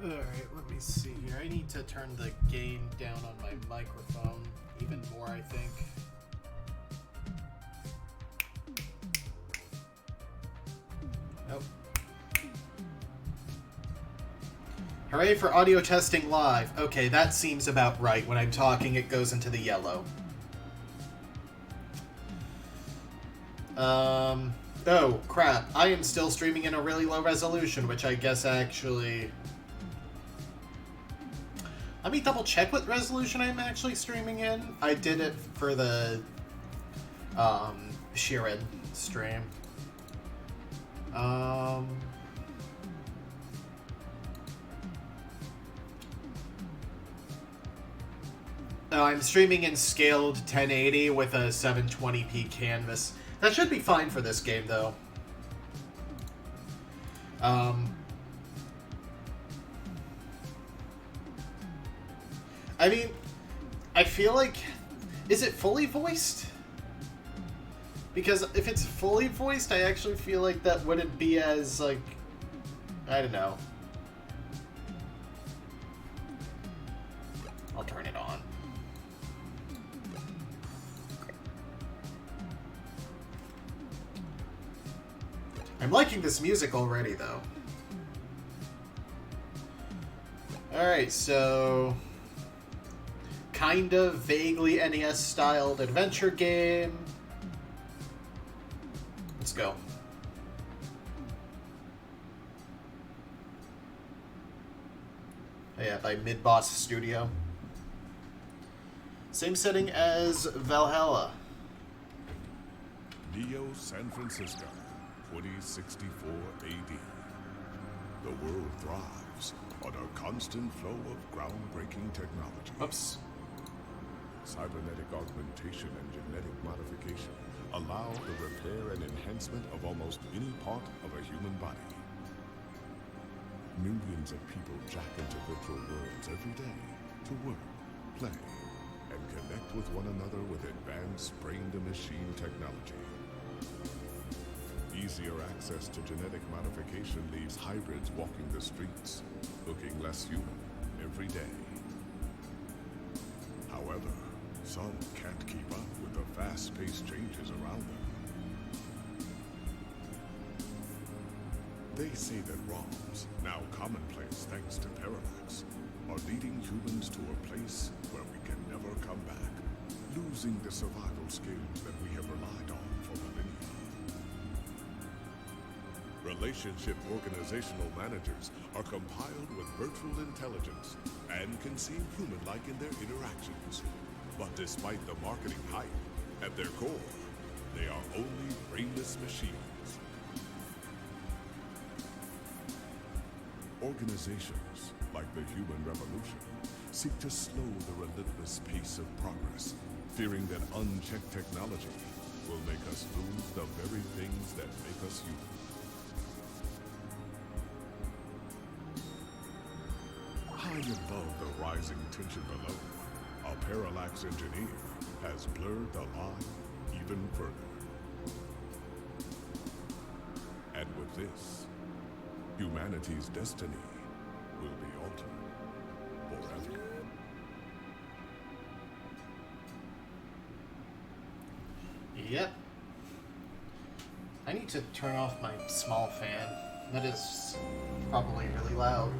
Alright, let me see here. I need to turn the gain down on my microphone even more, I think. Nope. Hooray for audio testing live. Okay, that seems about right. When I'm talking, it goes into the yellow. Oh, crap. I am still streaming in a really low resolution, which I guess actually... Let me double check what resolution I'm actually streaming in. I did it for the Sheeran stream. No, I'm streaming in scaled 1080 with a 720p canvas. That should be fine for this game, though. I mean, I feel like... Is it fully voiced? Because if it's fully voiced, I actually feel like that wouldn't be as, like... I don't know. I'll turn it on. I'm liking this music already, though. Alright, so... kind of vaguely NES-styled adventure game. Let's go. Oh yeah, by Midboss Studio. Same setting as Valhalla. Neo San Francisco, 2064 AD. The world thrives on a constant flow of groundbreaking technology. Oops. Cybernetic augmentation and genetic modification allow the repair and enhancement of almost any part of a human body. Millions of people jack into virtual worlds every day to work, play, and connect with one another with advanced brain-to-machine technology. Easier access to genetic modification leaves hybrids walking the streets, looking less human every day. However, some can't keep up with the fast-paced changes around them. They say that ROMs, now commonplace thanks to Parallax, are leading humans to a place where we can never come back, losing the survival skills that we have relied on for millennia. Relationship organizational managers are compiled with virtual intelligence and can seem human-like in their interactions. But despite the marketing hype, at their core, they are only brainless machines. Organizations, like the Human Revolution, seek to slow the relentless pace of progress, fearing that unchecked technology will make us lose the very things that make us human. High above the rising tension below, a Parallax engineer has blurred the line even further. And with this, humanity's destiny will be altered forever. Yep. I need to turn off my small fan. That is probably really loud.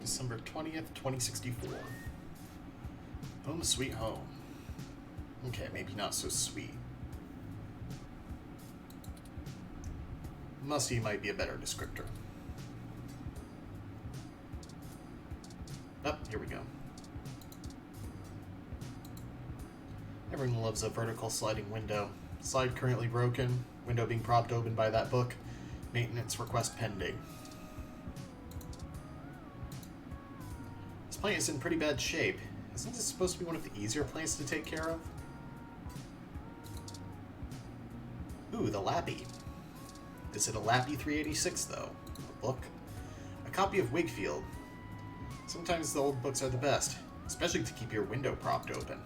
December 20th, 2064. Home sweet home. Okay, maybe not so sweet. Musty might be a better descriptor. Oh, here we go. Everyone loves a vertical sliding window. Slide currently broken. Window being propped open by that book. Maintenance request pending. plant is in pretty bad shape. Isn't this supposed to be one of the easier plants to take care of? Ooh, the Lappy. Is it a Lappy 386, though? A book? A copy of Wigfield. Sometimes the old books are the best, especially to keep your window propped open.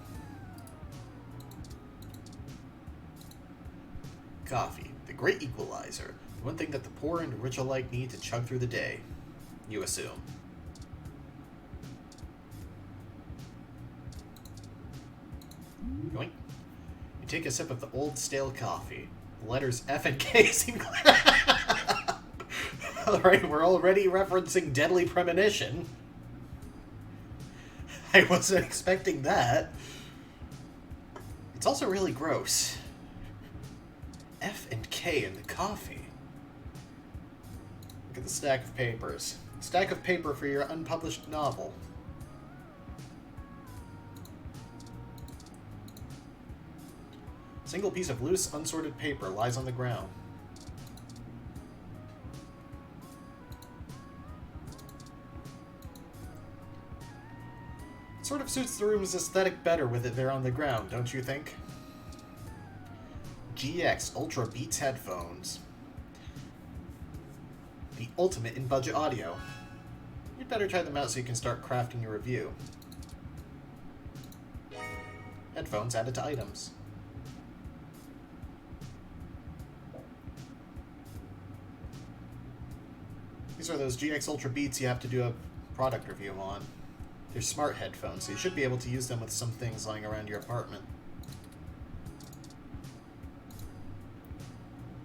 Coffee, the great equalizer. The one thing that the poor and rich alike need to chug through the day. You assume. Yoink. You take a sip of the old stale coffee. The letters F and K seem... Alright, we're already referencing Deadly Premonition. I wasn't expecting that. It's also really gross. F and K in the coffee. Look at the stack of papers. Stack of paper for your unpublished novel. Single piece of loose, unsorted paper lies on the ground. It sort of suits the room's aesthetic better with it there on the ground, don't you think? GX Ultra Beats headphones. The ultimate in budget audio. You'd better try them out so you can start crafting your review. Headphones added to items. These are those GX Ultra Beats you have to do a product review on. They're smart headphones, so you should be able to use them with some things lying around your apartment.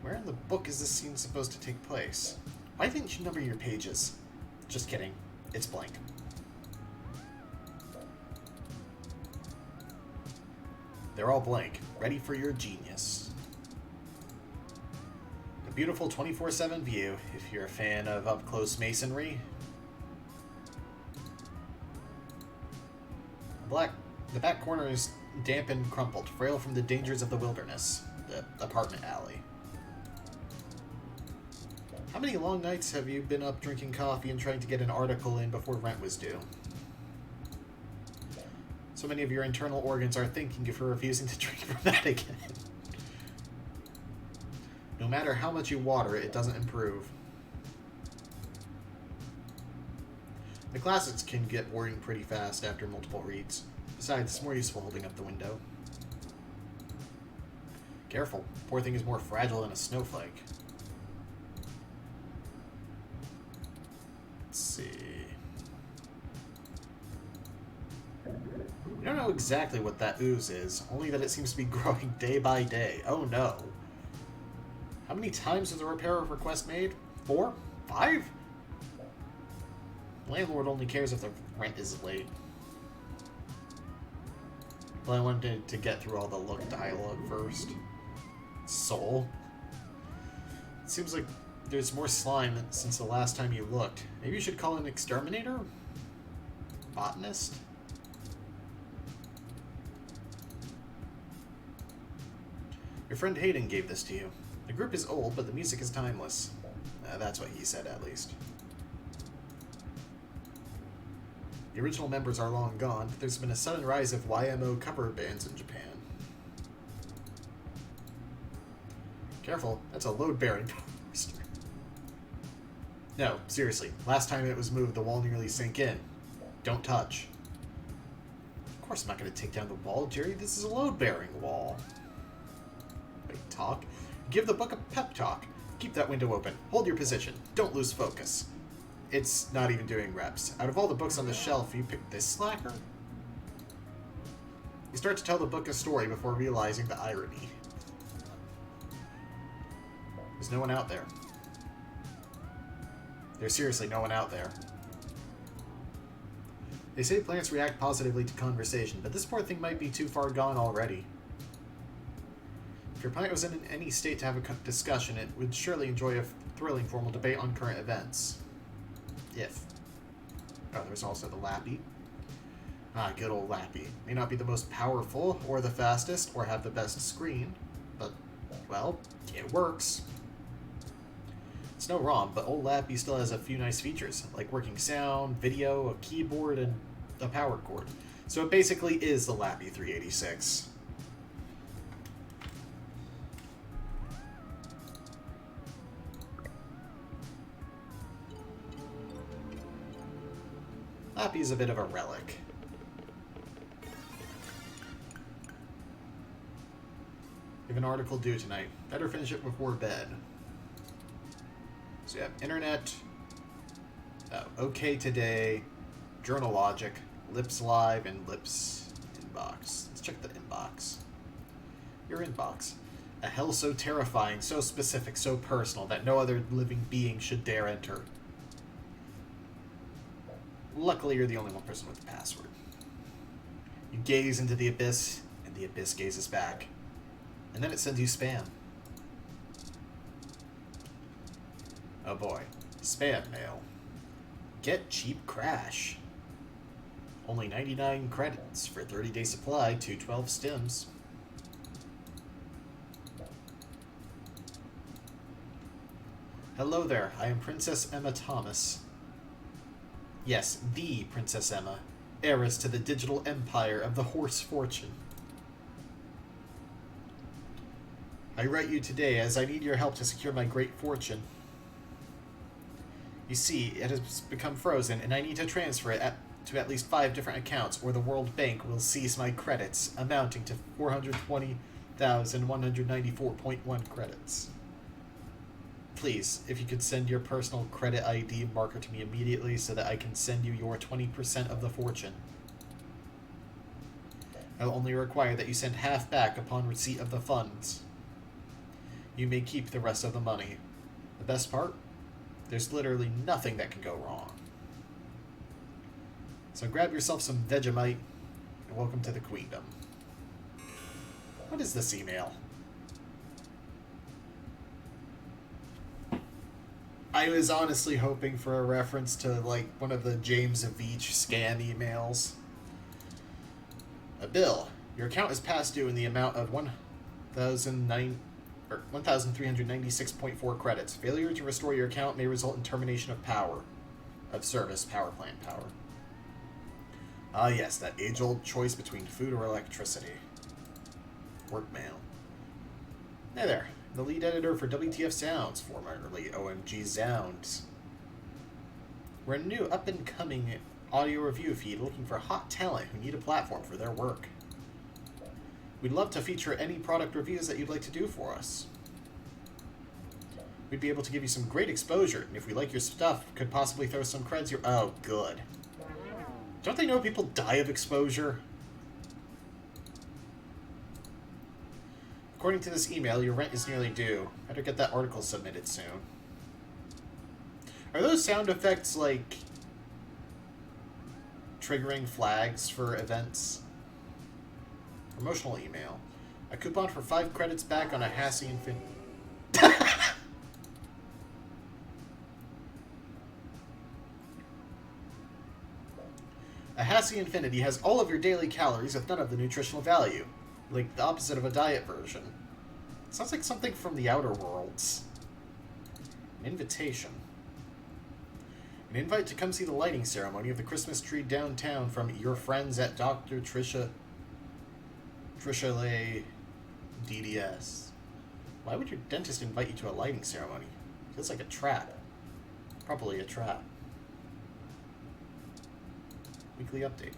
Where in the book is this scene supposed to take place? Why didn't you number your pages? Just kidding. It's blank. They're all blank, ready for your genius. A beautiful 24/7 view, if you're a fan of up-close masonry. The back corner is damp and crumpled, frail from the dangers of the wilderness. The apartment alley. How many long nights have you been up drinking coffee and trying to get an article in before rent was due? So many of your internal organs are thanking you for refusing to drink from that again. No matter how much you water it, it doesn't improve. The classics can get boring pretty fast after multiple reads. Besides, it's more useful holding up the window. Careful, poor thing is more fragile than a snowflake. Let's see. We don't know exactly what that ooze is, only that it seems to be growing day by day. Oh no. How many times was a repair request made? 4? 5? Landlord only cares if the rent is late. But I wanted to get through all the look dialogue first. Soul. It seems like there's more slime since the last time you looked. Maybe you should call an exterminator? Botanist? Your friend Hayden gave this to you. The group is old, but the music is timeless. That's what he said, at least. The original members are long gone, but there's been a sudden rise of YMO cover bands in Japan. Careful, that's a load-bearing poster. No, seriously, last time it was moved, the wall nearly sank in. Don't touch. Of course I'm not going to take down the wall, Jerry. This is a load-bearing wall. Wait, talk? Give the book a pep talk. Keep that window open. Hold your position. Don't lose focus. It's not even doing reps. Out of all the books on the shelf, you picked this slacker? You start to tell the book a story before realizing the irony. There's no one out there. There's seriously no one out there. They say plants react positively to conversation, but this poor thing might be too far gone already. If your plant was in any state to have a discussion, it would surely enjoy a thrilling formal debate on current events. If. Oh, there's also the Lappy. Ah, good old Lappy. May not be the most powerful, or the fastest, or have the best screen, but, well, it works. It's no ROM, but old Lappy still has a few nice features, like working sound, video, a keyboard, and a power cord. So it basically is the Lappy 386. Lappy's a bit of a relic. We have an article due tonight. Better finish it before bed. So you have internet, OK Today, Journalogic, Lips Live, and Lips Inbox. Let's check the inbox. Your inbox. A hell so terrifying, so specific, so personal that no other living being should dare enter. Luckily, you're the only one person with the password. You gaze into the abyss, and the abyss gazes back. And then it sends you spam. Oh boy. Spam mail. Get cheap crash. Only 99 credits for 30-day supply, 212 stims. Hello there, I am Princess Emma Thomas. Yes, the Princess Emma, heiress to the digital empire of the horse fortune. I write you today as I need your help to secure my great fortune. You see, it has become frozen, and I need to transfer it to at least 5 different accounts, or the World Bank will seize my credits, amounting to 420,194.1 credits. Please, if you could send your personal credit ID marker to me immediately so that I can send you your 20% of the fortune. I'll only require that you send half back upon receipt of the funds. You may keep the rest of the money. The best part? There's literally nothing that can go wrong. So grab yourself some Vegemite, and welcome to the Queendom. What is this email? I was honestly hoping for a reference to, like, one of the James Veach scam emails. Bill, your account is past due in the amount of 1,396.4 credits. Failure to restore your account may result in termination of power. Of service, power plant power. Ah yes, that age-old choice between food or electricity. Work mail. Hey there. The lead editor for WTF Sounds, formerly OMG Sounds. We're a new up-and-coming audio review feed looking for hot talent who need a platform for their work. We'd love to feature any product reviews that you'd like to do for us. We'd be able to give you some great exposure, and if we like your stuff, could possibly throw some creds your— Oh, good. Don't they know people die of exposure? According to this email, your rent is nearly due. Better get that article submitted soon. Are those sound effects, like, triggering flags for events? Promotional email. A coupon for 5 credits back on a Hassie Infinity. A Hassie Infinity has all of your daily calories with none of the nutritional value. Like the opposite of a diet version. Sounds like something from the Outer Worlds. An invitation. An invite to come see the lighting ceremony of the Christmas tree downtown from your friends at Dr. Trisha Lay DDS. Why would your dentist invite you to a lighting ceremony? Feels like a trap. Probably a trap. Weekly update.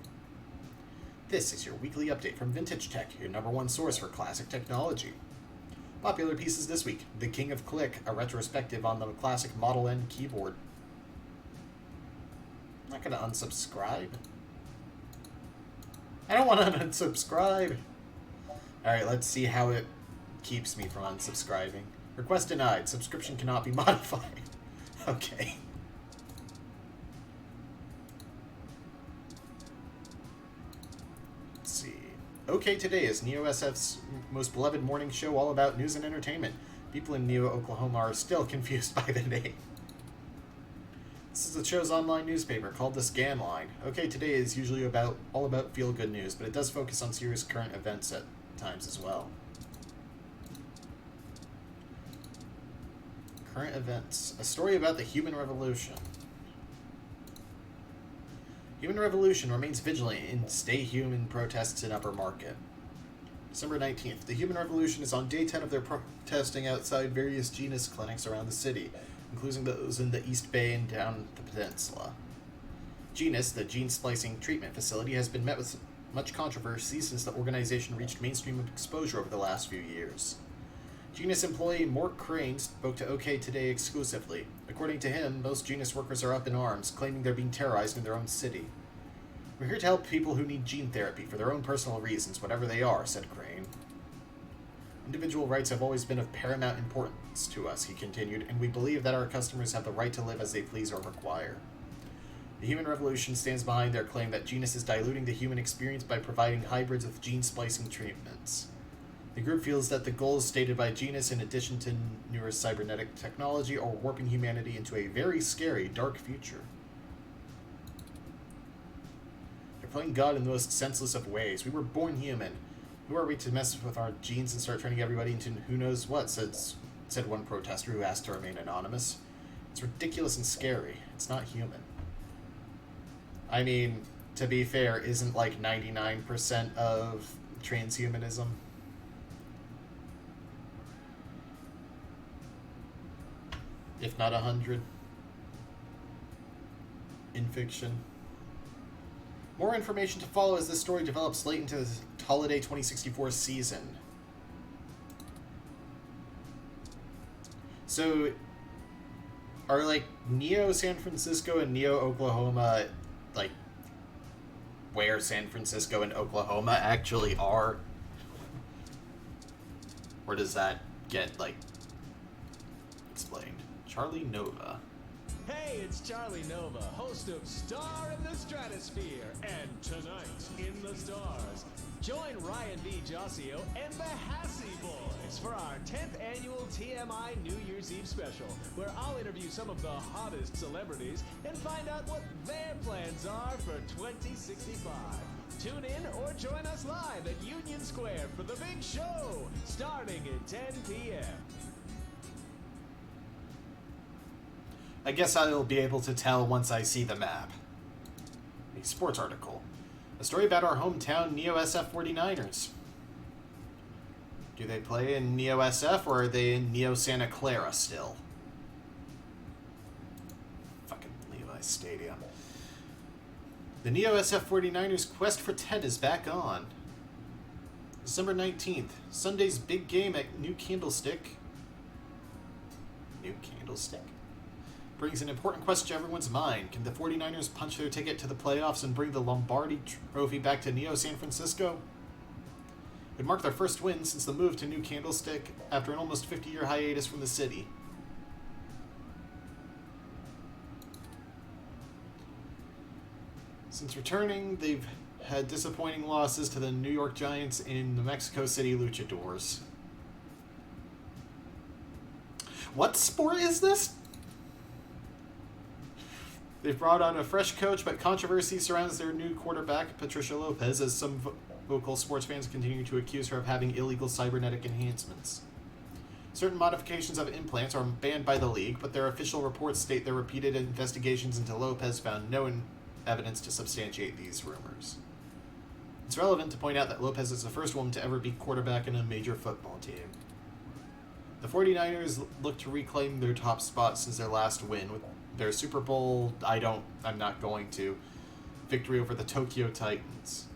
This is your weekly update from Vintage Tech, your #1 source for classic technology. Popular pieces this week: The King of Click, a retrospective on the classic Model N keyboard. I'm not going to unsubscribe. I don't want to unsubscribe. Alright, let's see how it keeps me from unsubscribing. Request denied. Subscription cannot be modified. Okay. OK Today is NeoSF's most beloved morning show all about news and entertainment. People in Neo, Oklahoma are still confused by the name. This is the show's online newspaper called The Scan Line. OK Today is usually all about feel-good news, but it does focus on serious current events at times as well. Current events. A story about the human revolution. Human Revolution remains vigilant in Stay Human protests in Upper Market. December 19th. The Human Revolution is on day 10 of their protesting outside various Genus clinics around the city, including those in the East Bay and down the peninsula. Genus, the gene splicing treatment facility, has been met with much controversy since the organization reached mainstream exposure over the last few years. Genus employee Mort Crane spoke to OK Today exclusively. According to him, most Genus workers are up in arms, claiming they're being terrorized in their own city. "We're here to help people who need gene therapy for their own personal reasons, whatever they are," said Crane. "Individual rights have always been of paramount importance to us," he continued, "and we believe that our customers have the right to live as they please or require." The Human Revolution stands behind their claim that Genus is diluting the human experience by providing hybrids with gene splicing treatments. The group feels that the goals stated by Genus, in addition to newer cybernetic technology, are warping humanity into a very scary, dark future. "They're playing God in the most senseless of ways. We were born human. Who are we to mess with our genes and start turning everybody into who knows what," said one protester who asked to remain anonymous. "It's ridiculous and scary. It's not human." I mean, to be fair, isn't like 99% of transhumanism? If not 100? In fiction. More information to follow as this story develops late into the holiday 2064 season. So, are like Neo San Francisco and Neo Oklahoma like where San Francisco and Oklahoma actually are? Or does that get like explained? Charlie Nova. Hey, it's Charlie Nova, host of Star in the Stratosphere, and tonight in the stars. Join Ryan V. Josio and the Hassy Boys for our 10th annual TMI New Year's Eve special, where I'll interview some of the hottest celebrities and find out what their plans are for 2065. Tune in or join us live at Union Square for the big show, starting at 10 p.m. I guess I'll be able to tell once I see the map. A sports article. A story about our hometown Neo SF 49ers. Do they play in Neo SF or are they in Neo Santa Clara still? Fucking Levi Stadium. The Neo SF 49ers quest for Ted is back on. December 19th. Sunday's big game at New Candlestick. New Candlestick? Brings an important question to everyone's mind. Can the 49ers punch their ticket to the playoffs and bring the Lombardi Trophy back to Neo San Francisco? It would mark their first win since the move to New Candlestick after an almost 50-year hiatus from the city. Since returning, they've had disappointing losses to the New York Giants and the Mexico City Luchadors. What sport is this? They've brought on a fresh coach, but controversy surrounds their new quarterback, Patricia Lopez, as some vocal sports fans continue to accuse her of having illegal cybernetic enhancements. Certain modifications of implants are banned by the league, but their official reports state their repeated investigations into Lopez found no evidence to substantiate these rumors. It's relevant to point out that Lopez is the first woman to ever be quarterback in a major football team. The 49ers look to reclaim their top spot since their last win with their Super Bowl, I'm not going to, victory over the Tokyo Titans.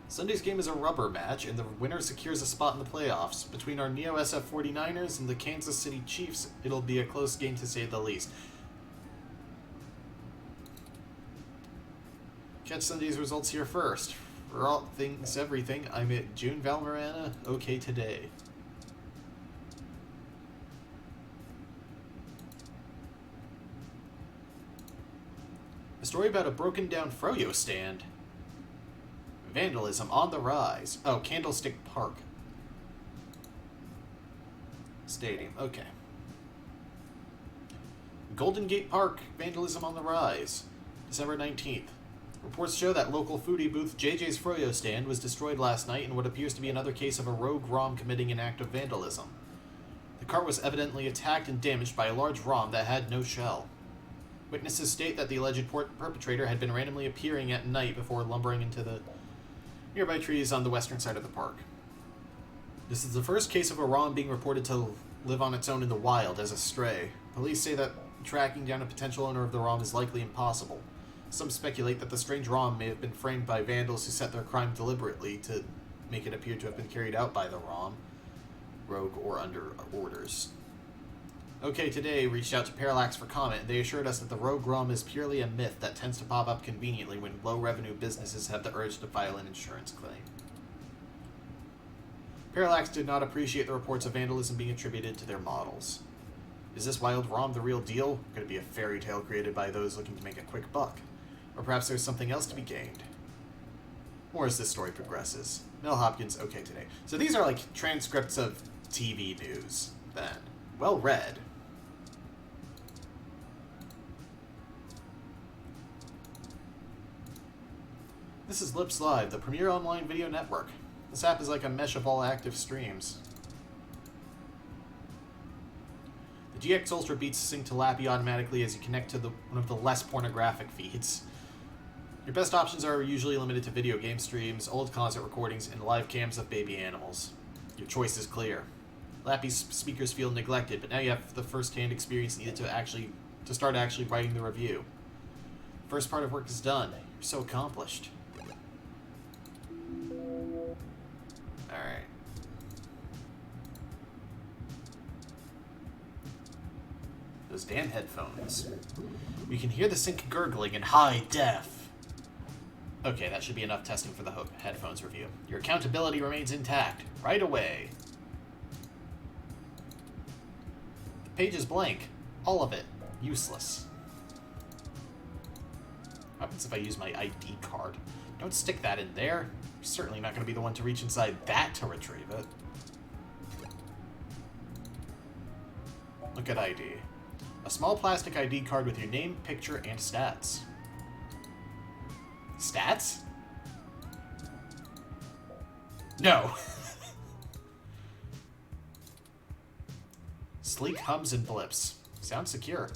Sunday's game is a rubber match, and the winner secures a spot in the playoffs. Between our Neo SF 49ers and the Kansas City Chiefs, it'll be a close game to say the least. Catch Sunday's results here first. For all things everything, I'm at June Valmarana, OK Today. A story about a broken down Froyo stand. Vandalism on the rise. Oh, Candlestick Park. Stadium, okay. Golden Gate Park, vandalism on the rise. December 19th. Reports show that local foodie booth JJ's Froyo stand was destroyed last night in what appears to be another case of a rogue ROM committing an act of vandalism. The cart was evidently attacked and damaged by a large ROM that had no shell. Witnesses state that the alleged perpetrator had been randomly appearing at night before lumbering into the nearby trees on the western side of the park. This is the first case of a ROM being reported to live on its own in the wild as a stray. Police say that tracking down a potential owner of the ROM is likely impossible. Some speculate that the strange ROM may have been framed by vandals who set their crime deliberately to make it appear to have been carried out by the ROM, rogue or under orders. OK Today reached out to Parallax for comment, and they assured us that the rogue ROM is purely a myth that tends to pop up conveniently when low-revenue businesses have the urge to file an insurance claim. Parallax did not appreciate the reports of vandalism being attributed to their models. Is this wild ROM the real deal? Could it be a fairy tale created by those looking to make a quick buck? Or perhaps there's something else to be gained? More as this story progresses. Mel Hopkins, OK Today. So these are like transcripts of TV news, then. Well read. This is Lips Live, the premier online video network. This app is like a mesh of all active streams. The GX Ultra beats sync to Lappy automatically as you connect to one of the less pornographic feeds. Your best options are usually limited to video game streams, old concert recordings, and live cams of baby animals. Your choice is clear. Lappy's speakers feel neglected, but now you have the first-hand experience needed to start actually writing the review. First part of work is done. You're so accomplished. Alright. Those damn headphones. You can hear the sync gurgling in high def. Okay, that should be enough testing for the headphones review. Your accountability remains intact. Right away. The page is blank. All of it. Useless. What happens if I use my ID card? Don't stick that in there. You're certainly not going to be the one to reach inside that to retrieve it. Look at ID. A small plastic ID card with your name, picture, and stats. Stats? No. Sleek hums and blips. Sounds secure.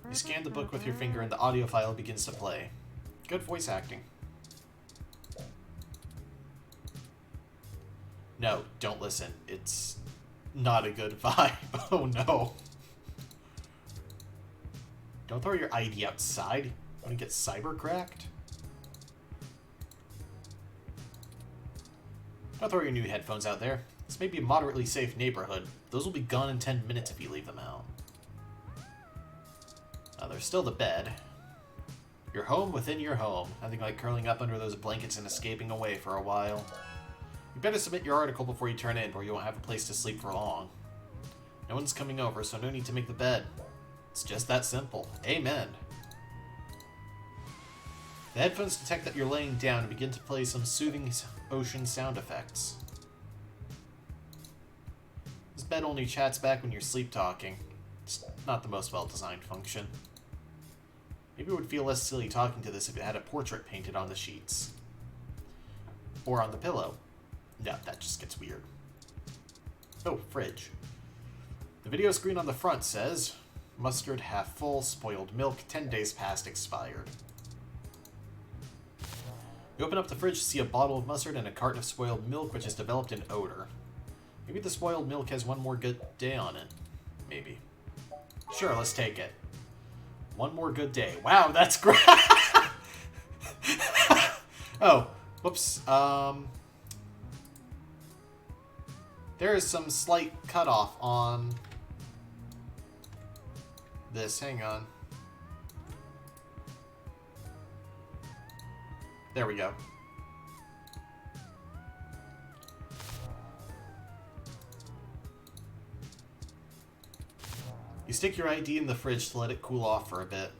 You scan the book with your finger and the audio file begins to play. Good voice acting. No, don't listen. It's not a good vibe. Oh no. Don't throw your ID outside. Want to get cyber cracked? Don't throw your new headphones out there. This may be a moderately safe neighborhood. Those will be gone in 10 minutes if you leave them out. There's still the bed. Your home within your home. Nothing like curling up under those blankets and escaping away for a while. You better submit your article before you turn in, or you won't have a place to sleep for long. No one's coming over, so no need to make the bed. It's just that simple. Amen. The headphones detect that you're laying down and begin to play some soothing ocean sound effects. This bed only chats back when you're sleep talking. It's not the most well-designed function. Maybe it would feel less silly talking to this if it had a portrait painted on the sheets. Or on the pillow. No, that just gets weird. Oh, fridge. The video screen on the front says, mustard half full, spoiled milk, 10 days past expired. You open up the fridge to see a bottle of mustard and a carton of spoiled milk, which has developed an odor. Maybe the spoiled milk has one more good day on it. Maybe. Sure, let's take it. One more good day. Wow, that's great! Oh, whoops. There is some slight cutoff on this. Hang on. There we go. You stick your ID in the fridge to let it cool off for a bit.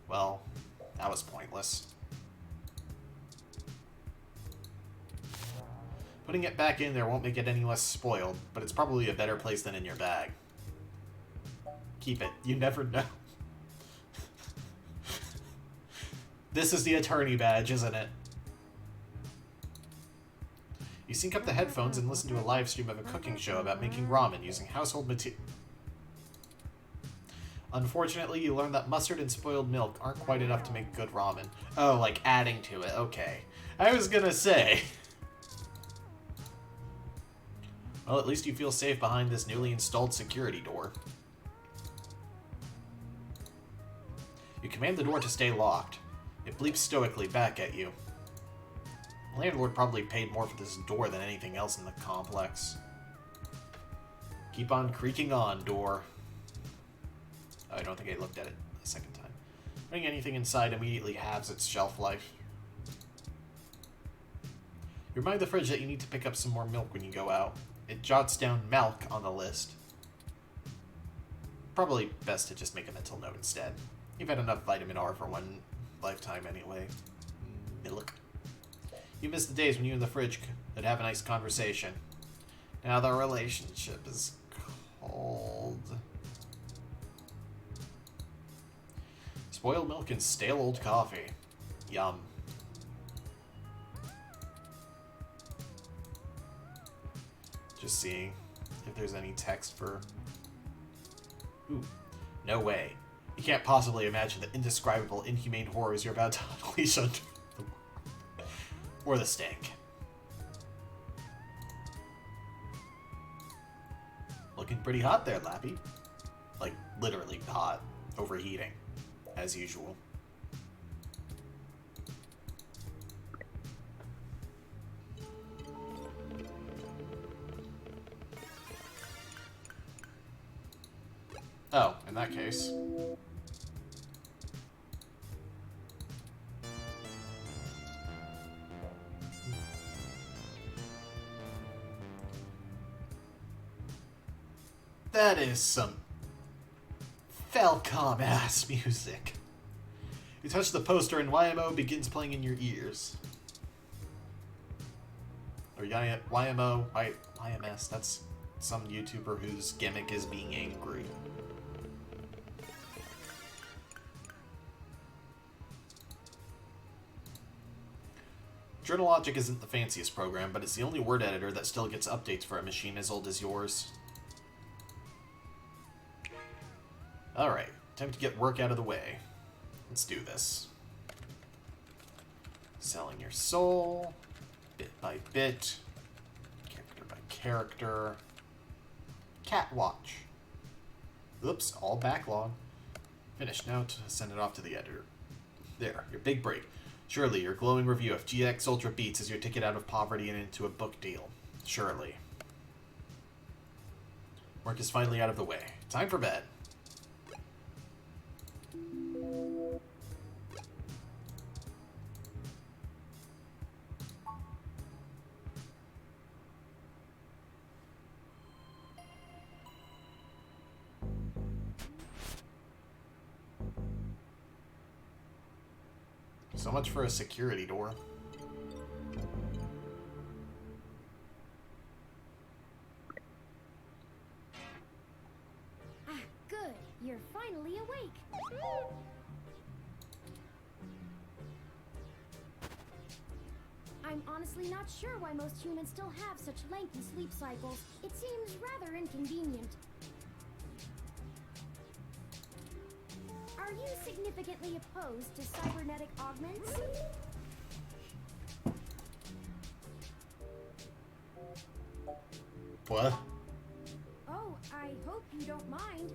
Well, that was pointless. Putting it back in there won't make it any less spoiled, but it's probably a better place than in your bag. Keep it. You never know. This is the attorney badge, isn't it? You sync up the headphones and listen to a live stream of a cooking show about making ramen using household Unfortunately, you learn that mustard and spoiled milk aren't quite enough to make good ramen. Oh, like adding to it. Okay. I was gonna say. Well, at least you feel safe behind this newly installed security door. You command the door to stay locked. It bleeps stoically back at you. The landlord probably paid more for this door than anything else in the complex. Keep on creaking on, door. Oh, I don't think I looked at it a second time. Putting anything inside immediately halves its shelf life. You remind the fridge that you need to pick up some more milk when you go out. It jots down milk on the list. Probably best to just make a mental note instead. You've had enough vitamin R for one lifetime anyway. Milk. You miss the days when you and the fridge could have a nice conversation. Now the relationship is cold. Spoiled milk and stale old coffee. Yum. Just seeing if there's any text for... Ooh. No way. You can't possibly imagine the indescribable, inhumane horrors you're about to unleash on the world. Or the stank. Looking pretty hot there, Lappy. Like, literally hot. Overheating. As usual. Oh, in that case. That is some Falcom-ass music. You touch the poster and YMO begins playing in your ears. Or YMO, YMS, that's some YouTuber whose gimmick is being angry. Journalogic isn't the fanciest program, but it's the only word editor that still gets updates for a machine as old as yours. Alright, time to get work out of the way. Let's do this. Selling your soul, bit by bit, character by character. Cat watch. Oops, all backlog. Finished. Now to send it off to the editor. There, your big break. Surely, your glowing review of GX Ultra Beats is your ticket out of poverty and into a book deal. Surely. Work is finally out of the way. Time for bed. So much for a security door. Ah, good. You're finally awake. I'm honestly not sure why most humans still have such lengthy sleep cycles. It seems rather inconvenient. Are you significantly opposed to cybernetic augments? What? Oh, I hope you don't mind.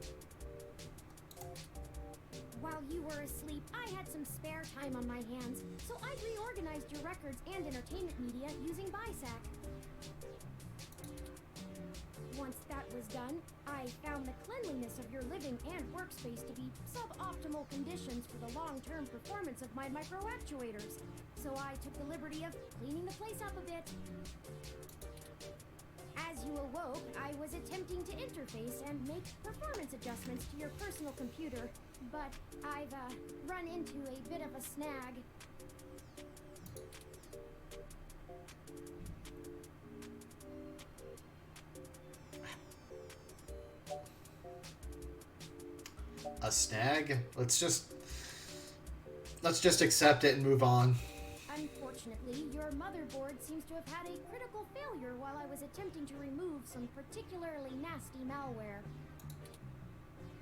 While you were asleep, I had some spare time on my hands, so I reorganized your records and entertainment media using BISAC. Once that was done, I found the cleanliness of your living and workspace to be suboptimal conditions for the long-term performance of my micro-actuators, so I took the liberty of cleaning the place up a bit. As you awoke, I was attempting to interface and make performance adjustments to your personal computer, but I've run into a bit of a snag. A snag? Let's just accept it and move on. Unfortunately, your motherboard seems to have had a critical failure while I was attempting to remove some particularly nasty malware.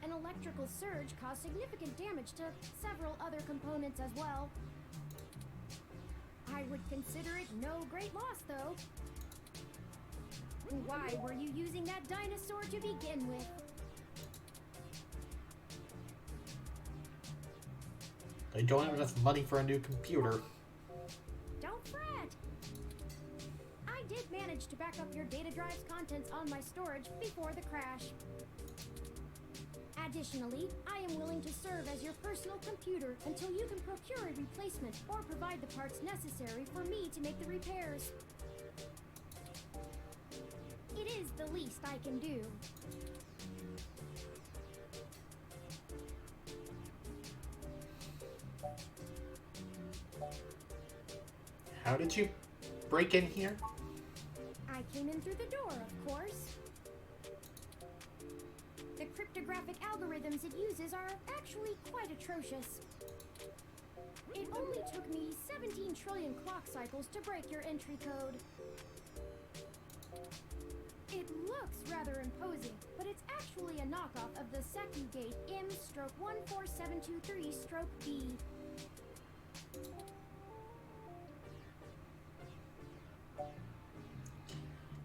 An electrical surge caused significant damage to several other components as well. I would consider it no great loss, though. Why were you using that dinosaur to begin with? I don't have enough money for a new computer. Don't fret! I did manage to back up your data drive's contents on my storage before the crash. Additionally, I am willing to serve as your personal computer until you can procure a replacement or provide the parts necessary for me to make the repairs. It is the least I can do. How did you break in here? I came in through the door, of course. The cryptographic algorithms it uses are actually quite atrocious. It only took me 17 trillion clock cycles to break your entry code. It looks rather imposing, but it's actually a knockoff of the SecuGate M/14723-B.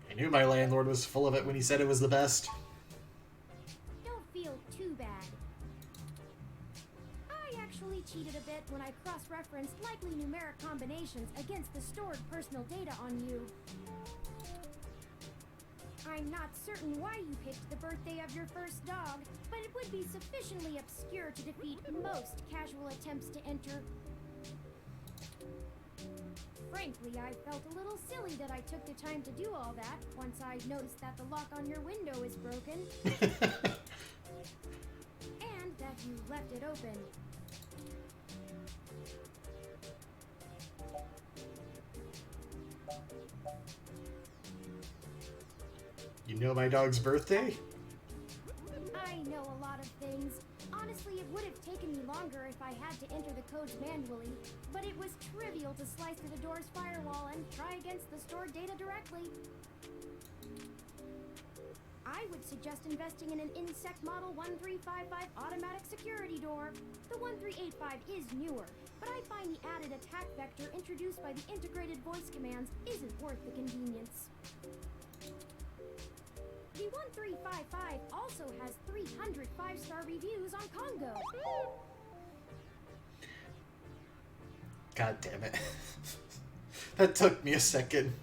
I knew my landlord was full of it when he said it was the best. Don't feel too bad. I actually cheated a bit when I cross-referenced likely numeric combinations against the stored personal data on you. I'm not certain why you picked the birthday of your first dog, but it would be sufficiently obscure to defeat most casual attempts to enter. Frankly, I felt a little silly that I took the time to do all that once I noticed that the lock on your window is broken. And that you left it open. You know my dog's birthday? I know a lot of things. Honestly, it would have taken me longer if I had to enter the codes manually, but it was trivial to slice through the door's firewall and try against the stored data directly. I would suggest investing in an Insect Model 1355 automatic security door. The 1385 is newer, but I find the added attack vector introduced by the integrated voice commands isn't worth the convenience. The 1355 also has 300 5-star reviews on Congo. God damn it. That took me a second.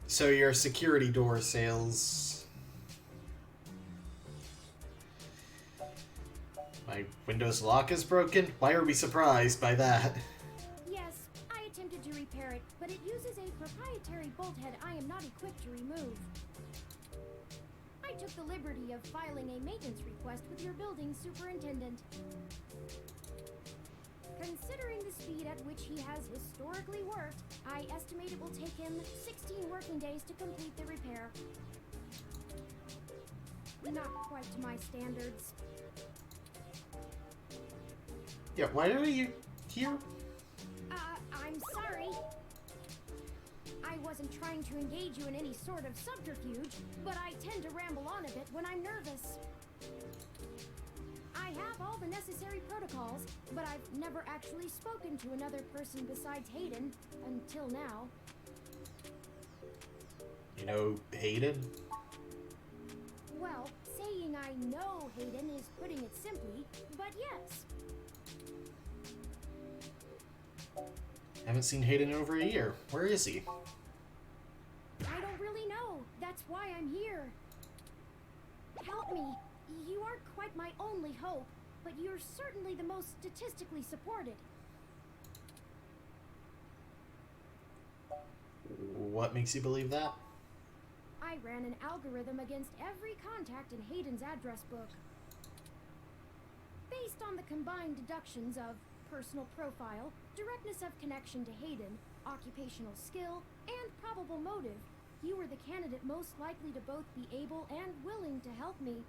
So your security door sales. My Windows lock is broken? Why are we surprised by that? Yes, I attempted to repair it, but it uses a proprietary bolt head I am not equipped to remove. I took the liberty of filing a maintenance request with your building superintendent. Considering the speed at which he has historically worked, I estimate it will take him 16 working days to complete the repair. Not quite to my standards. Yeah, why are you here? I'm sorry. I wasn't trying to engage you in any sort of subterfuge, but I tend to ramble on a bit when I'm nervous. I have all the necessary protocols, but I've never actually spoken to another person besides Hayden, until now. You know Hayden? Well, saying I know Hayden is putting it simply, but yes. Haven't seen Hayden in over a year. Where is he? I don't really know. That's why I'm here. Help me. You aren't quite my only hope, but you're certainly the most statistically supported. What makes you believe that? I ran an algorithm against every contact in Hayden's address book. Based on the combined deductions of personal profile, directness of connection to Hayden, occupational skill, and probable motive, you were the candidate most likely to both be able and willing to help me.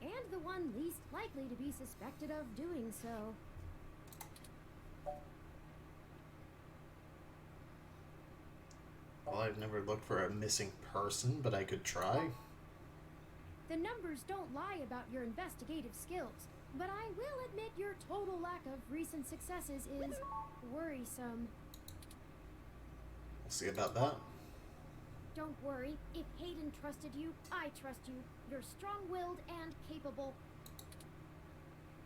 And the one least likely to be suspected of doing so. Well, I've never looked for a missing person, but I could try. The The numbers don't lie about your investigative skills, but I will admit your total lack of recent successes is worrisome. We'll see about that. Don't worry, if Hayden trusted you, I trust you. You're strong-willed and capable.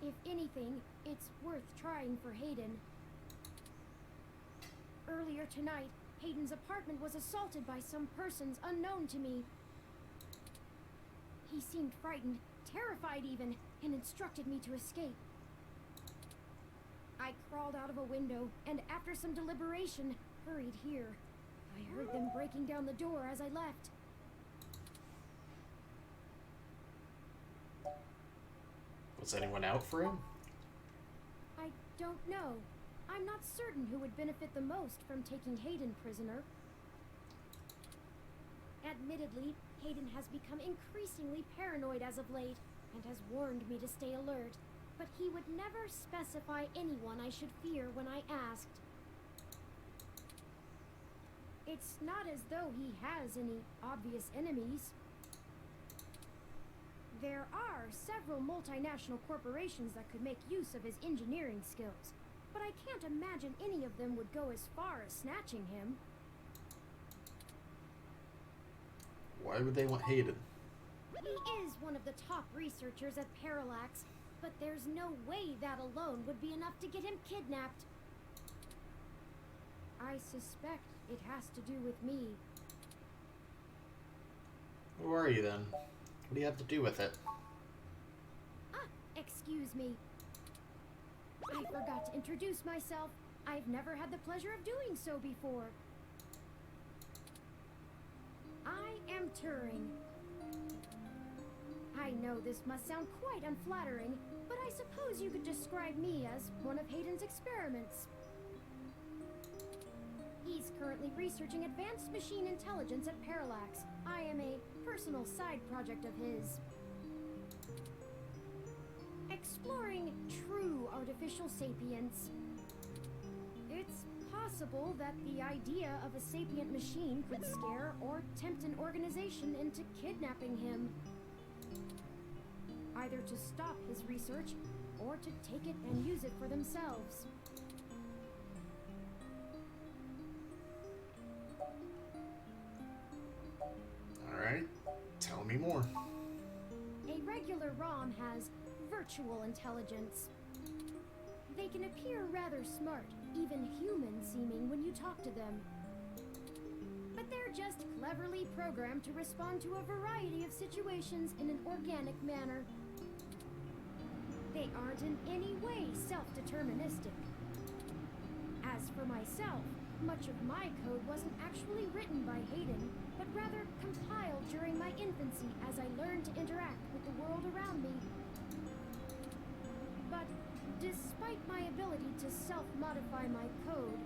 If anything, it's worth trying for Hayden. Earlier tonight, Hayden's apartment was assaulted by some persons unknown to me. He seemed frightened, terrified even, and instructed me to escape. I crawled out of a window, and after some deliberation, hurried here. I heard them breaking down the door as I left. Was anyone out for him? I don't know. I'm not certain who would benefit the most from taking Hayden prisoner. Admittedly, Hayden has become increasingly paranoid as of late, and has warned me to stay alert, but he would never specify anyone I should fear when I asked. It's not as though he has any obvious enemies. There are several multinational corporations that could make use of his engineering skills, but I can't imagine any of them would go as far as snatching him. Why would they want Hayden? He is one of the top researchers at Parallax, but there's no way that alone would be enough to get him kidnapped. I suspect it has to do with me. Who are you then? What do you have to do with it? Excuse me. I forgot to introduce myself. I've never had the pleasure of doing so before. I am Turing. I know this must sound quite unflattering, but I suppose you could describe me as one of Hayden's experiments. He's currently researching advanced machine intelligence at Parallax. I am a personal side project of his. Exploring true artificial sapience. It's possible that the idea of a sapient machine could scare or tempt an organization into kidnapping him. Either to stop his research, or to take it and use it for themselves. Alright, tell me more. A regular ROM has virtual intelligence. They can appear rather smart, even human-seeming when you talk to them. But they're just cleverly programmed to respond to a variety of situations in an organic manner. They aren't in any way self-deterministic. As for myself, much of my code wasn't actually written by Hayden, but rather compiled during my infancy as I learned to interact with the world around me. But despite my ability to self-modify my code,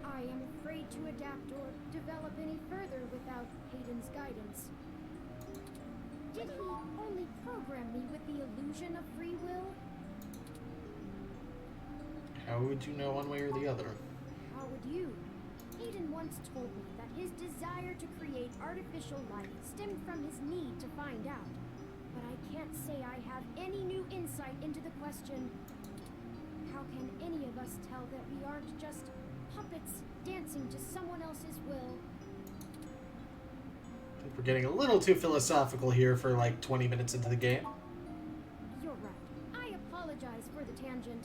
I am afraid to adapt or develop any further without Hayden's guidance. Did he only program me with the illusion of free will? How would you know one way or the other? How would you? Hayden once told me that his desire to create artificial life stemmed from his need to find out. But I can't say I have any new insight into the question. How can any of us tell that we aren't just puppets dancing to someone else's will? I think we're getting a little too philosophical here for like 20 minutes into the game. You're right. I apologize for the tangent.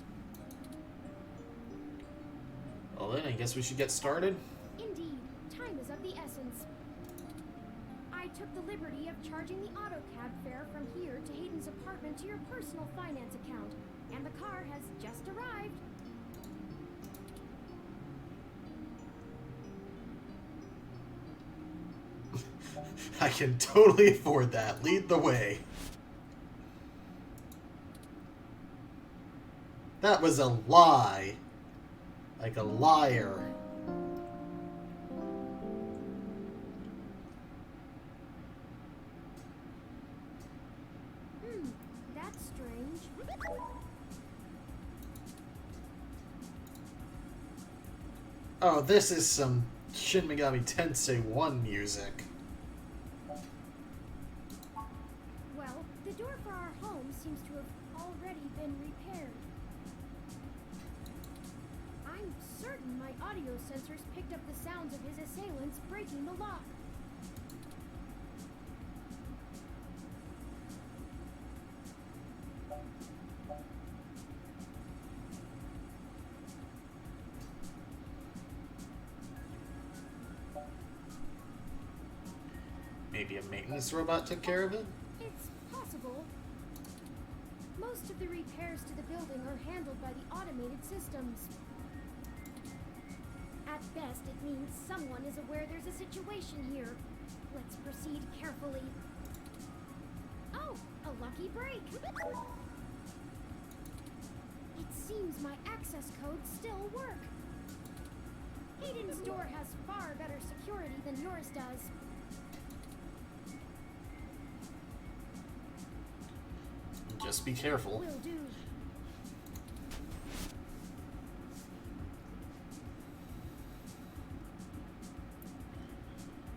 Well then, I guess we should get started. Indeed, time is of the essence. I took the liberty of charging the AutoCAD fare from here to Hayden's apartment to your personal finance account, and the car has just arrived. I can totally afford that. Lead the way. That was a lie. Like a liar. That's strange. Oh, this is some Shin Megami Tensei 1 music. seems to have already been repaired. I'm certain my audio sensors picked up the sounds of his assailants breaking the lock. Maybe a maintenance robot took care of it? It's possible. Most of the repairs to the building are handled by the automated systems. At best, it means someone is aware there's a situation here. Let's proceed carefully. Oh, a lucky break! It seems my access codes still work. Hayden's door has far better security than yours does. Just be careful. Will do.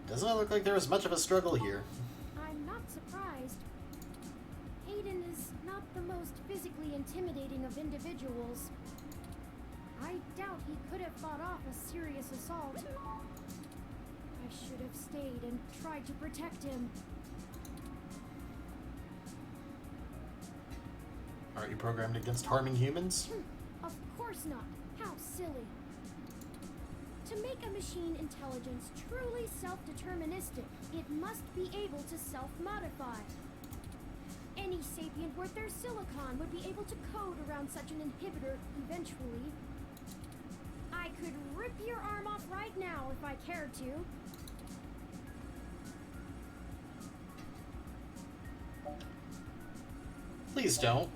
Doesn't look like there was much of a struggle here. I'm not surprised. Hayden is not the most physically intimidating of individuals. I doubt he could have fought off a serious assault. I should have stayed and tried to protect him. Aren't you programmed against harming humans? Of course not. How silly. To make a machine intelligence truly self-deterministic, it must be able to self-modify. Any sapient worth their silicon would be able to code around such an inhibitor eventually. I could rip your arm off right now if I cared to. Please don't.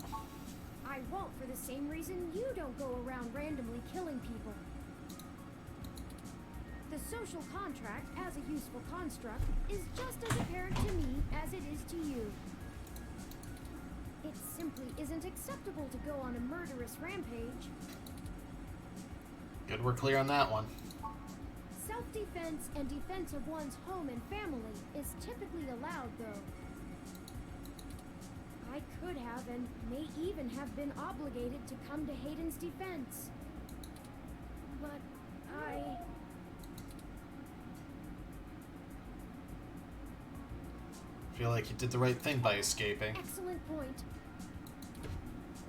I won't for the same reason you don't go around randomly killing people. The social contract, as a useful construct, is just as apparent to me as it is to you. It simply isn't acceptable to go on a murderous rampage. Good, we're clear on that one. Self-defense and defense of one's home and family is typically allowed, though. I could have and may even have been obligated to come to Hayden's defense. But I feel like you did the right thing by escaping. Excellent point.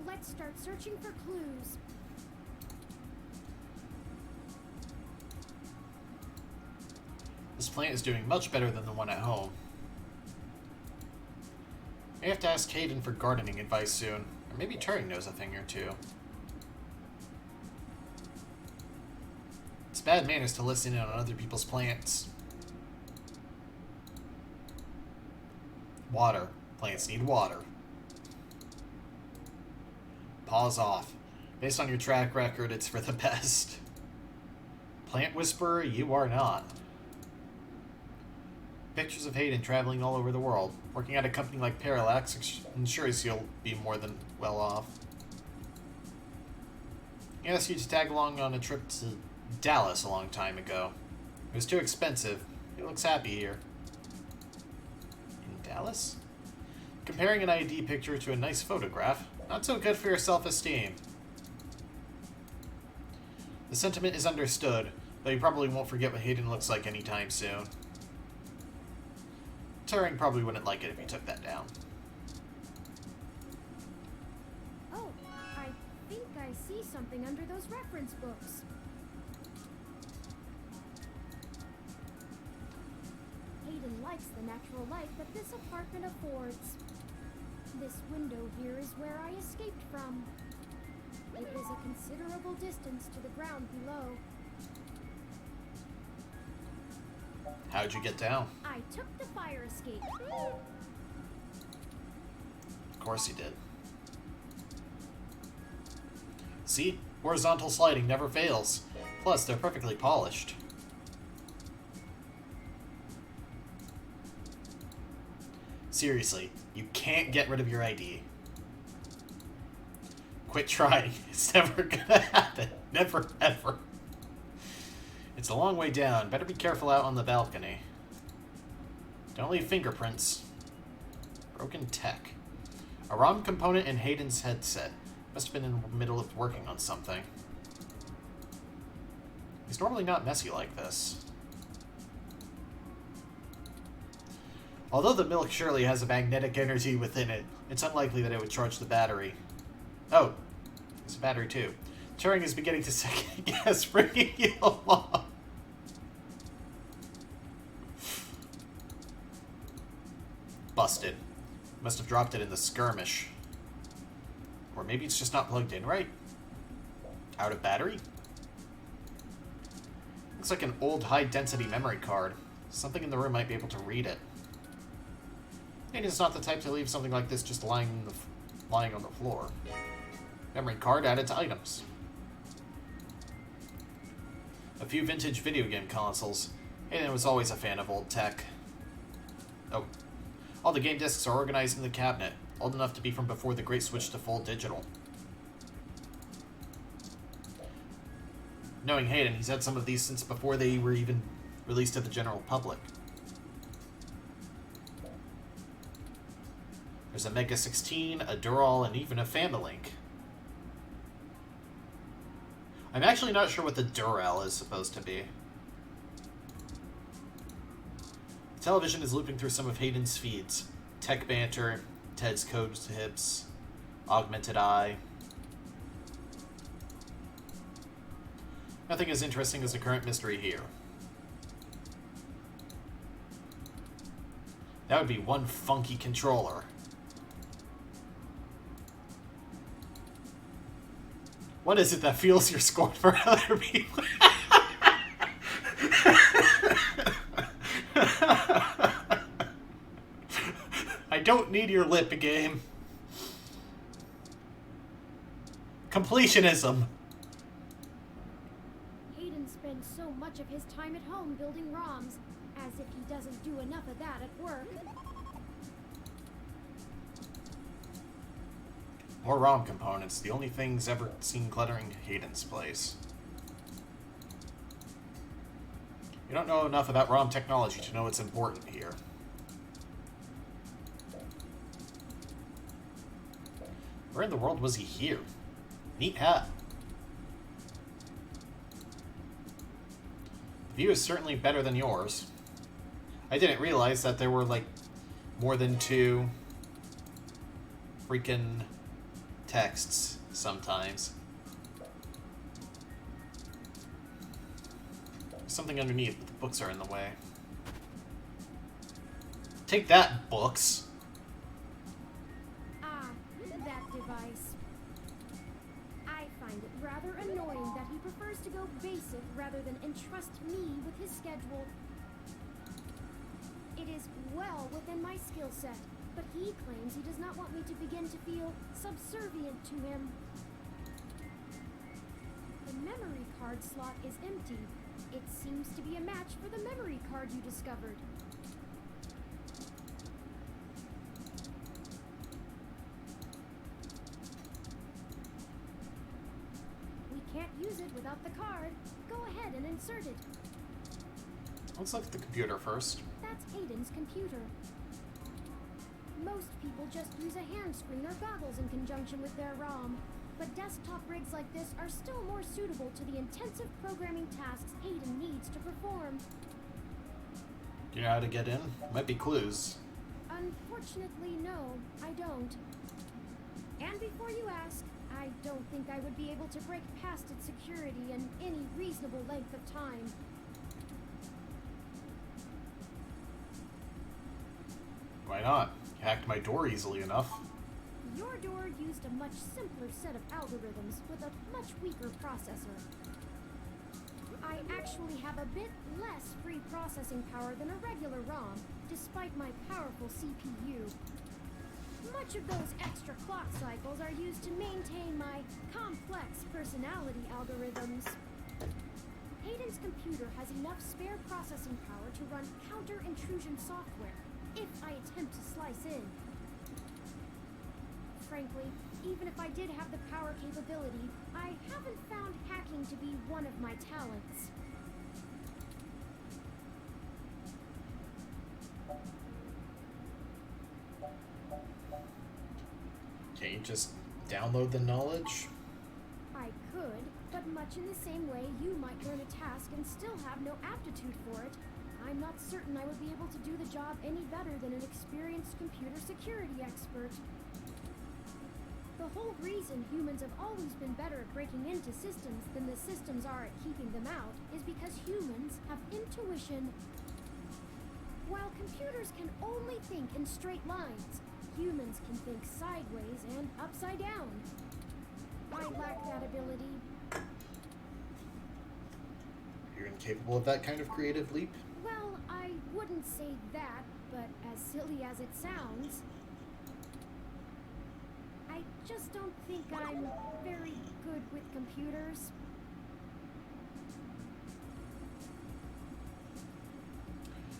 Let's start searching for clues. This plant is doing much better than the one at home. May have to ask Hayden for gardening advice soon, or maybe Turing knows a thing or two. It's bad manners to listen in on other people's plants. Water. Plants need water. Pause off. Based on your track record, it's for the best. Plant whisperer, you are not. Pictures of Hayden traveling all over the world. Working at a company like Parallax ensures you'll be more than well off. He asked you to tag along on a trip to Dallas a long time ago. It was too expensive. He looks happy here. In Dallas? Comparing an ID picture to a nice photograph, not so good for your self-esteem. The sentiment is understood, but you probably won't forget what Hayden looks like anytime soon. Turing probably wouldn't like it if you took that down. Oh, I think I see something under those reference books. Hayden likes the natural light that this apartment affords. This window here is where I escaped from. It is a considerable distance to the ground below. How'd you get down? I took the fire escape. Of course you did. See? Horizontal sliding never fails. Plus, they're perfectly polished. Seriously, you can't get rid of your ID. Quit trying. It's never gonna happen. Never, ever. It's a long way down. Better be careful out on the balcony. Don't leave fingerprints. Broken tech. A ROM component in Hayden's headset. Must have been in the middle of working on something. He's normally not messy like this. Although the milk surely has a magnetic energy within it, it's unlikely that it would charge the battery. Oh, it's a battery too. Turing is beginning to second guess bringing you along. Busted. Must have dropped it in the skirmish. Or maybe it's just not plugged in right? Out of battery? Looks like an old high-density memory card. Something in the room might be able to read it. Hayden's not the type to leave something like this just lying on the floor. Memory card added to items. A few vintage video game consoles. Hayden was always a fan of old tech. Oh. All the game discs are organized in the cabinet, old enough to be from before the great switch to full digital. Knowing Hayden, he's had some of these since before they were even released to the general public. There's a Mega 16, a Dural, and even a Familink. I'm actually not sure what the Dural is supposed to be. The television is looping through some of Hayden's feeds. Tech Banter, Ted's Code Tips, Augmented Eye. Nothing as interesting as the current mystery here. That would be one funky controller. What is it that fuels your scorn for other people? I don't need your lip game. Completionism. Hayden spends so much of his time at home building ROMs, as if he doesn't do enough of that at work. More ROM components, the only things ever seen cluttering Hayden's place. You don't know enough about ROM technology to know what's important here. Where in the world was he here? Neat hat. The view is certainly better than yours. I didn't realize that there were, like, more than 2 freaking texts sometimes. There's something underneath, but the books are in the way. Take that, books! Ah, that device. I find it rather annoying that he prefers to go basic rather than entrust me with his schedule. It is well within my skill set, but he claims he does not want me to begin to feel subservient to him. The memory card slot is empty. It seems to be a match for the memory card you discovered. We can't use it without the card. Go ahead and insert it. Let's look at the computer first. That's Hayden's computer. Most people just use a hand screen or goggles in conjunction with their ROM, but desktop rigs like this are still more suitable to the intensive programming tasks Hayden needs to perform. Do you know how to get in? Might be clues. Unfortunately, no, I don't. And before you ask, I don't think I would be able to break past its security in any reasonable length of time. Why not? You hacked my door easily enough. Your door used a much simpler set of algorithms with a much weaker processor. I actually have a bit less free processing power than a regular ROM, despite my powerful CPU. Much of those extra clock cycles are used to maintain my complex personality algorithms. Hayden's computer has enough spare processing power to run counter-intrusion software, if I attempt to slice in. Frankly, even if I did have the power capability, I haven't found hacking to be one of my talents. just download the knowledge? I could, but much in the same way you might learn a task and still have no aptitude for it. I'm not certain I would be able to do the job any better than an experienced computer security expert. The whole reason humans have always been better at breaking into systems than the systems are at keeping them out is because humans have intuition. While computers can only think in straight lines, humans can think sideways and upside down. I lack that ability. You're incapable of that kind of creative leap? Well, I wouldn't say that, but as silly as it sounds, I just don't think I'm very good with computers.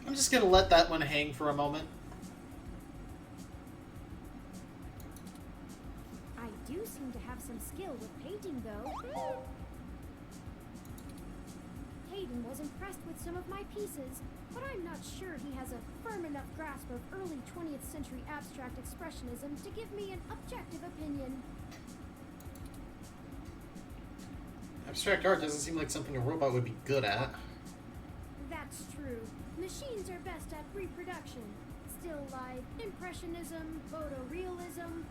I'm just gonna let that one hang for a moment. I do seem to have some skill with painting, though. Hayden was impressed with some of my pieces, but I'm not sure he has a firm enough grasp of early 20th century abstract expressionism to give me an objective opinion. Abstract art doesn't seem like something a robot would be good at. That's true. Machines are best at reproduction. Still life, impressionism, photorealism.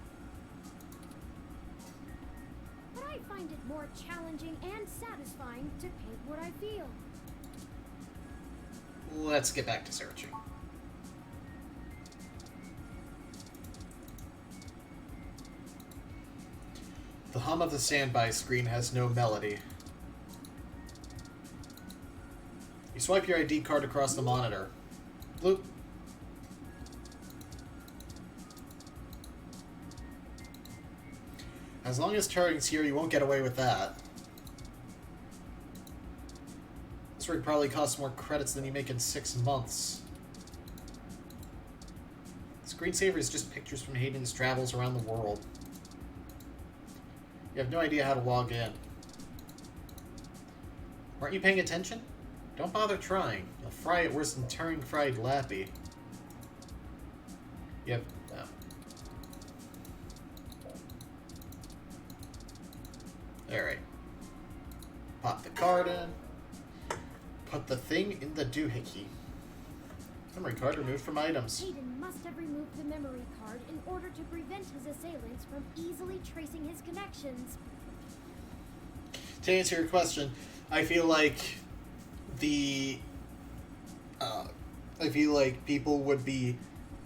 But I find it more challenging and satisfying to paint what I feel. Let's get back to searching. The hum of the standby screen has no melody. You swipe your ID card across the monitor. Bloop. As long as Turing's here, you won't get away with that. This rig probably costs more credits than you make in 6 months. Screensaver is just pictures from Hayden's travels around the world. You have no idea how to log in. Aren't you paying attention? Don't bother trying. You'll fry it worse than Turing fried Lappy. Yep. No. Alright. Pop the card in. Put the thing in the doohickey. Memory card removed from items. Hayden must have removed the memory card in order to prevent his assailants from easily tracing his connections. To answer your question, I feel like people would be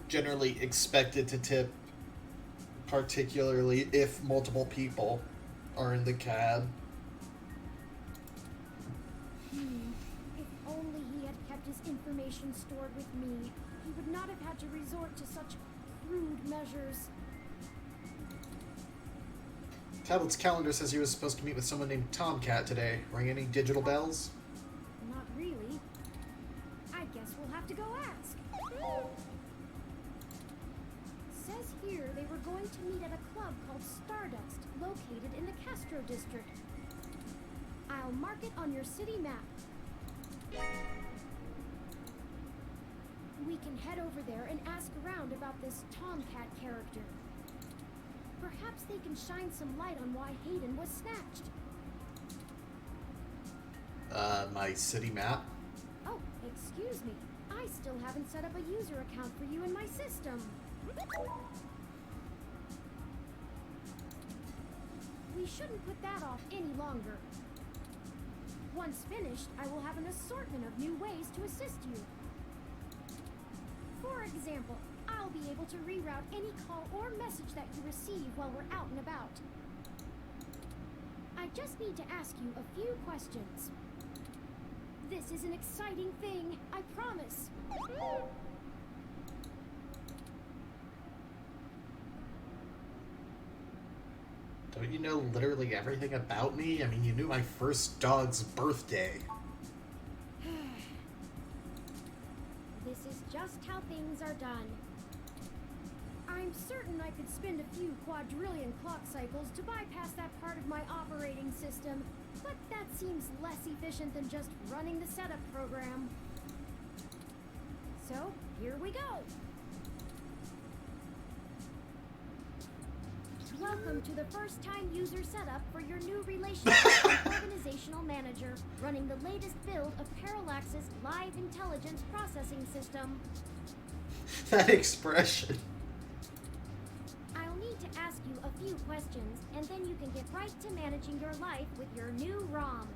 generally expected to tip, particularly if multiple people are in the cab. If only he had kept his information stored with me, he would not have had to resort to such crude measures. Tablet's calendar says he was supposed to meet with someone named Tomcat today. Ring any digital bells? Not really. I guess we'll have to go ask. Says here they were going to meet at a club called Stardust, located in the Castro district. I'll mark it on your city map. We can head over there and ask around about this Tomcat character. Perhaps they can shine some light on why Hayden was snatched. My city map? Oh, excuse me. I still haven't set up a user account for you in my system. We shouldn't put that off any longer. Once finished, I will have an assortment of new ways to assist you. For example, I'll be able to reroute any call or message that you receive while we're out and about. I just need to ask you a few questions. This is an exciting thing, I promise. Don't you know literally everything about me? I mean, you knew my first dog's birthday. This is just how things are done. I'm certain I could spend a few quadrillion clock cycles to bypass that part of my operating system, but that seems less efficient than just running the setup program. So, here we go. Welcome to the first-time user setup for your new relationship and organizational manager, running the latest build of Parallax's Live Intelligence Processing System. That expression. I'll need to ask you a few questions, and then you can get right to managing your life with your new ROM.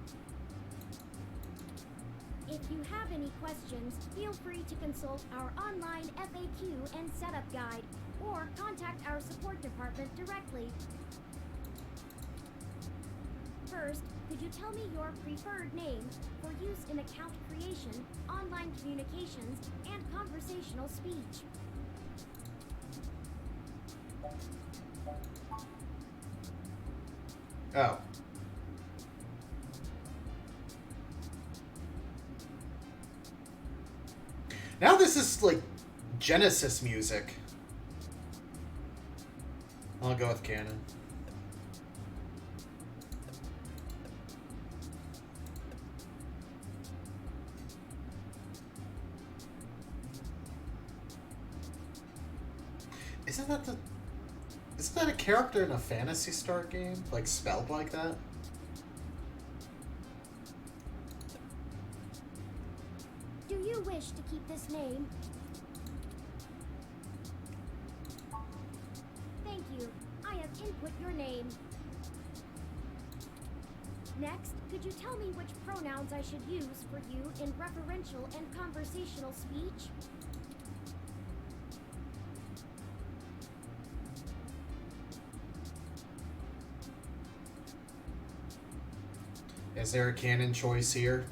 If you have any questions, feel free to consult our online FAQ and setup guide, or contact our support department directly. First, could you tell me your preferred name for use in account creation, online communications, and conversational speech? Oh. Now this is like Genesis music. I'll go with canon. Isn't that a character in a Phantasy Star game? Like spelled like that? Do you wish to keep this name? Thank you. I have input your name. Next, could you tell me which pronouns I should use for you in referential and conversational speech? Is there a canon choice here?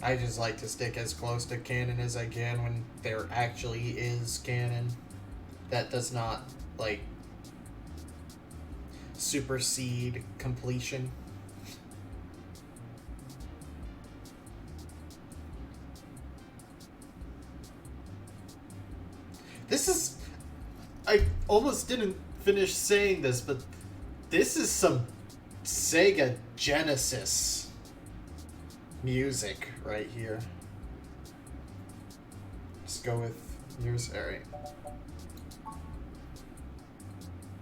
I just like to stick as close to canon as I can when there actually is canon. That does not, like, supersede completion. This is... I almost didn't finish saying this, but this is some Sega Genesis music right here. Just go with yours. Alright.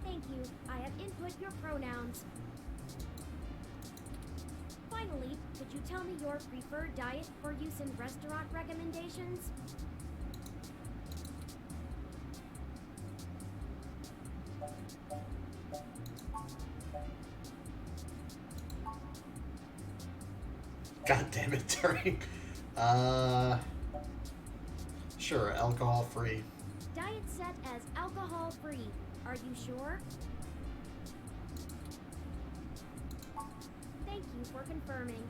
Thank you. I have input your pronouns. Finally, could you tell me your preferred diet for use in restaurant recommendations? God damn it, Turing. Sure, alcohol free. Diet set as alcohol free. Are you sure? Thank you for confirming.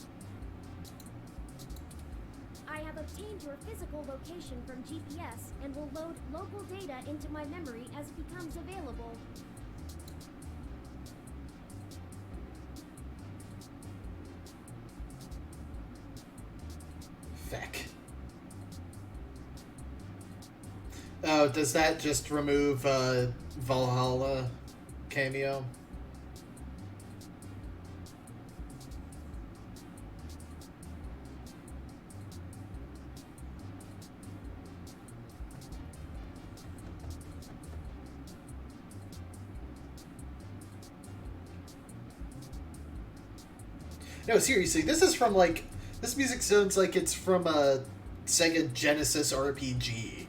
I have obtained your physical location from GPS and will load local data into my memory as it becomes available. Feck. Oh, does that just remove Valhalla cameo? No, seriously, this is from like... This music sounds like it's from a Sega Genesis RPG.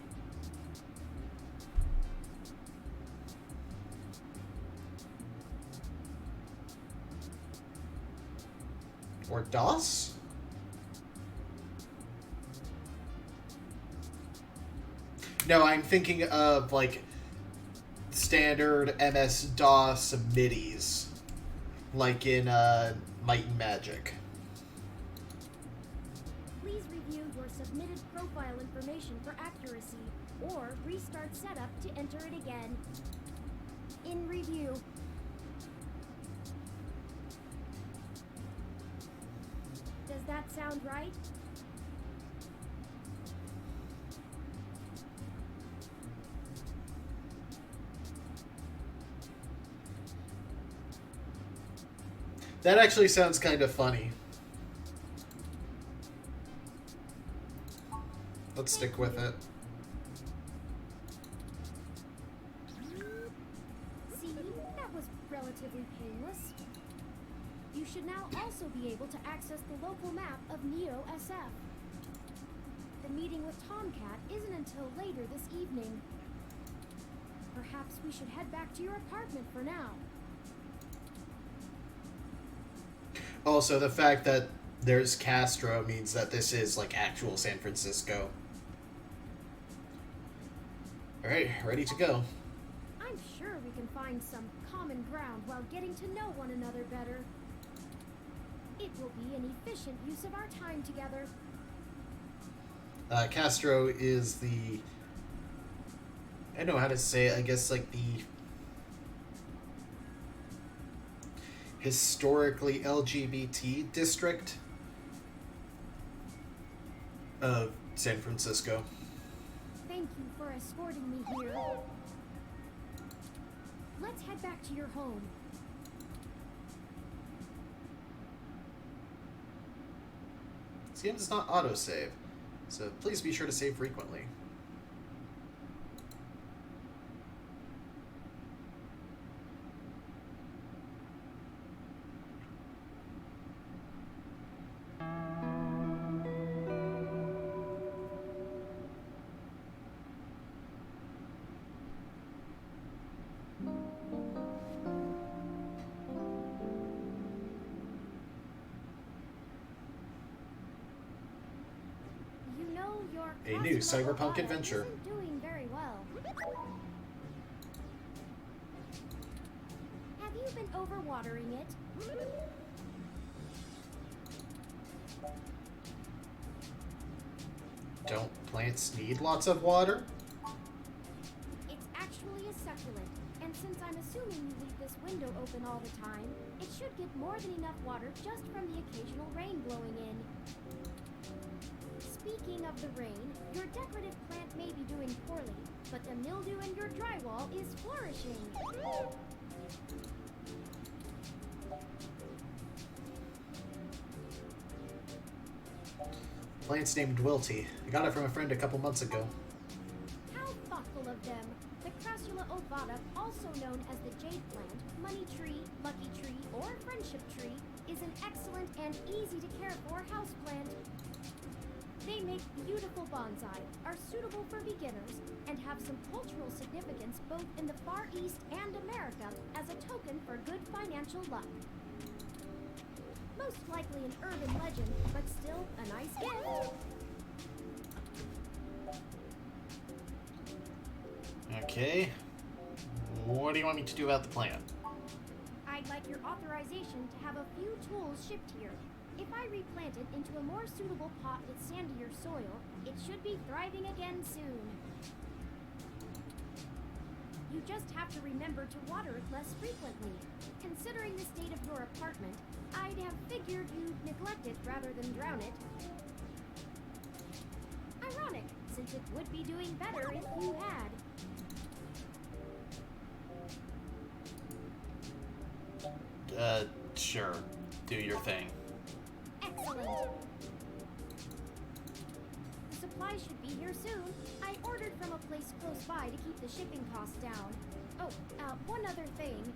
Or DOS? No, I'm thinking of like standard MS-DOS MIDIs. Like in Might and Magic. Please review your submitted profile information for accuracy, or restart setup to enter it again. In review. Does that sound right? That actually sounds kind of funny. Let's stick with it. See, that was relatively painless. You should now also be able to access the local map of Neo SF. The meeting with Tomcat isn't until later this evening. Perhaps we should head back to your apartment for now. Also, the fact that there's Castro means that this is like actual San Francisco. Alright, ready to go. I'm sure we can find some common ground while getting to know one another better. It will be an efficient use of our time together. Castro is the... I don't know how to say it, I guess like the historically LGBT district of San Francisco. Thank you for escorting me here. Let's head back to your home. This game does not autosave, so please be sure to save frequently. You know your A new Castro cyberpunk Ovada adventure. isn't doing very well. Have you been overwatering it? Don't plants need lots of water? It's actually a succulent, and since I'm assuming you leave this window open all the time, it should get more than enough water just from the occasional rain blowing in. Speaking of the rain, your decorative plant may be doing poorly, but the mildew in your drywall is flourishing. Plant's named Wilty. I got it from a friend a couple months ago. How thoughtful of them! The Crassula ovata, also known as the jade plant, money tree, lucky tree, or friendship tree, is an excellent and easy to care for houseplant. They make beautiful bonsai, are suitable for beginners, and have some cultural significance both in the Far East and America as a token for good financial luck. Most likely an urban legend, but still a nice gift. Okay. What do you want me to do about the plant? I'd like your authorization to have a few tools shipped here. If I replant it into a more suitable pot with sandier soil, it should be thriving again soon. You just have to remember to water it less frequently. Considering the state of your apartment, I'd have figured you'd neglect it rather than drown it. Ironic, since it would be doing better if you had. Sure. Do your thing. Excellent. The supplies should be here soon. I ordered from a place close by to keep the shipping costs down. Oh, one other thing.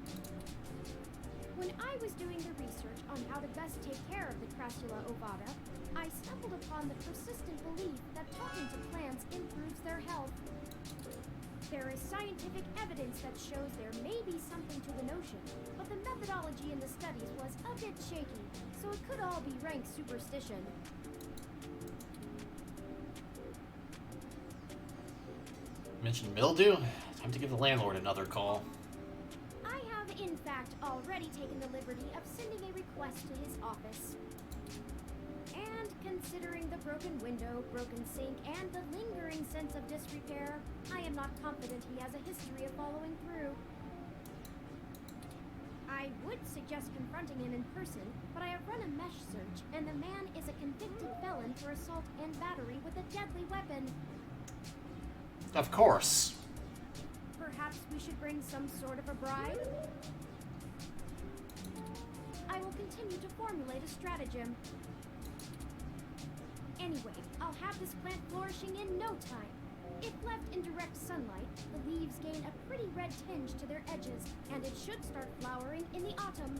When I was doing the research on how to best take care of the Crassula ovata, I stumbled upon the persistent belief that talking to plants improves their health. There is scientific evidence that shows there may be something to the notion, but the methodology in the studies was a bit shaky, so it could all be rank superstition. Mentioned mildew? Time to give the landlord another call. I have, in fact, already taken the liberty of sending a request to his office. And considering the broken window, broken sink, and the lingering sense of disrepair, I am not confident he has a history of following through. I would suggest confronting him in person, but I have run a mesh search, and the man is a convicted felon for assault and battery with a deadly weapon. Of course. Perhaps we should bring some sort of a bribe? I will continue to formulate a stratagem. Anyway, I'll have this plant flourishing in no time. If left in direct sunlight, the leaves gain a pretty red tinge to their edges, and it should start flowering in the autumn.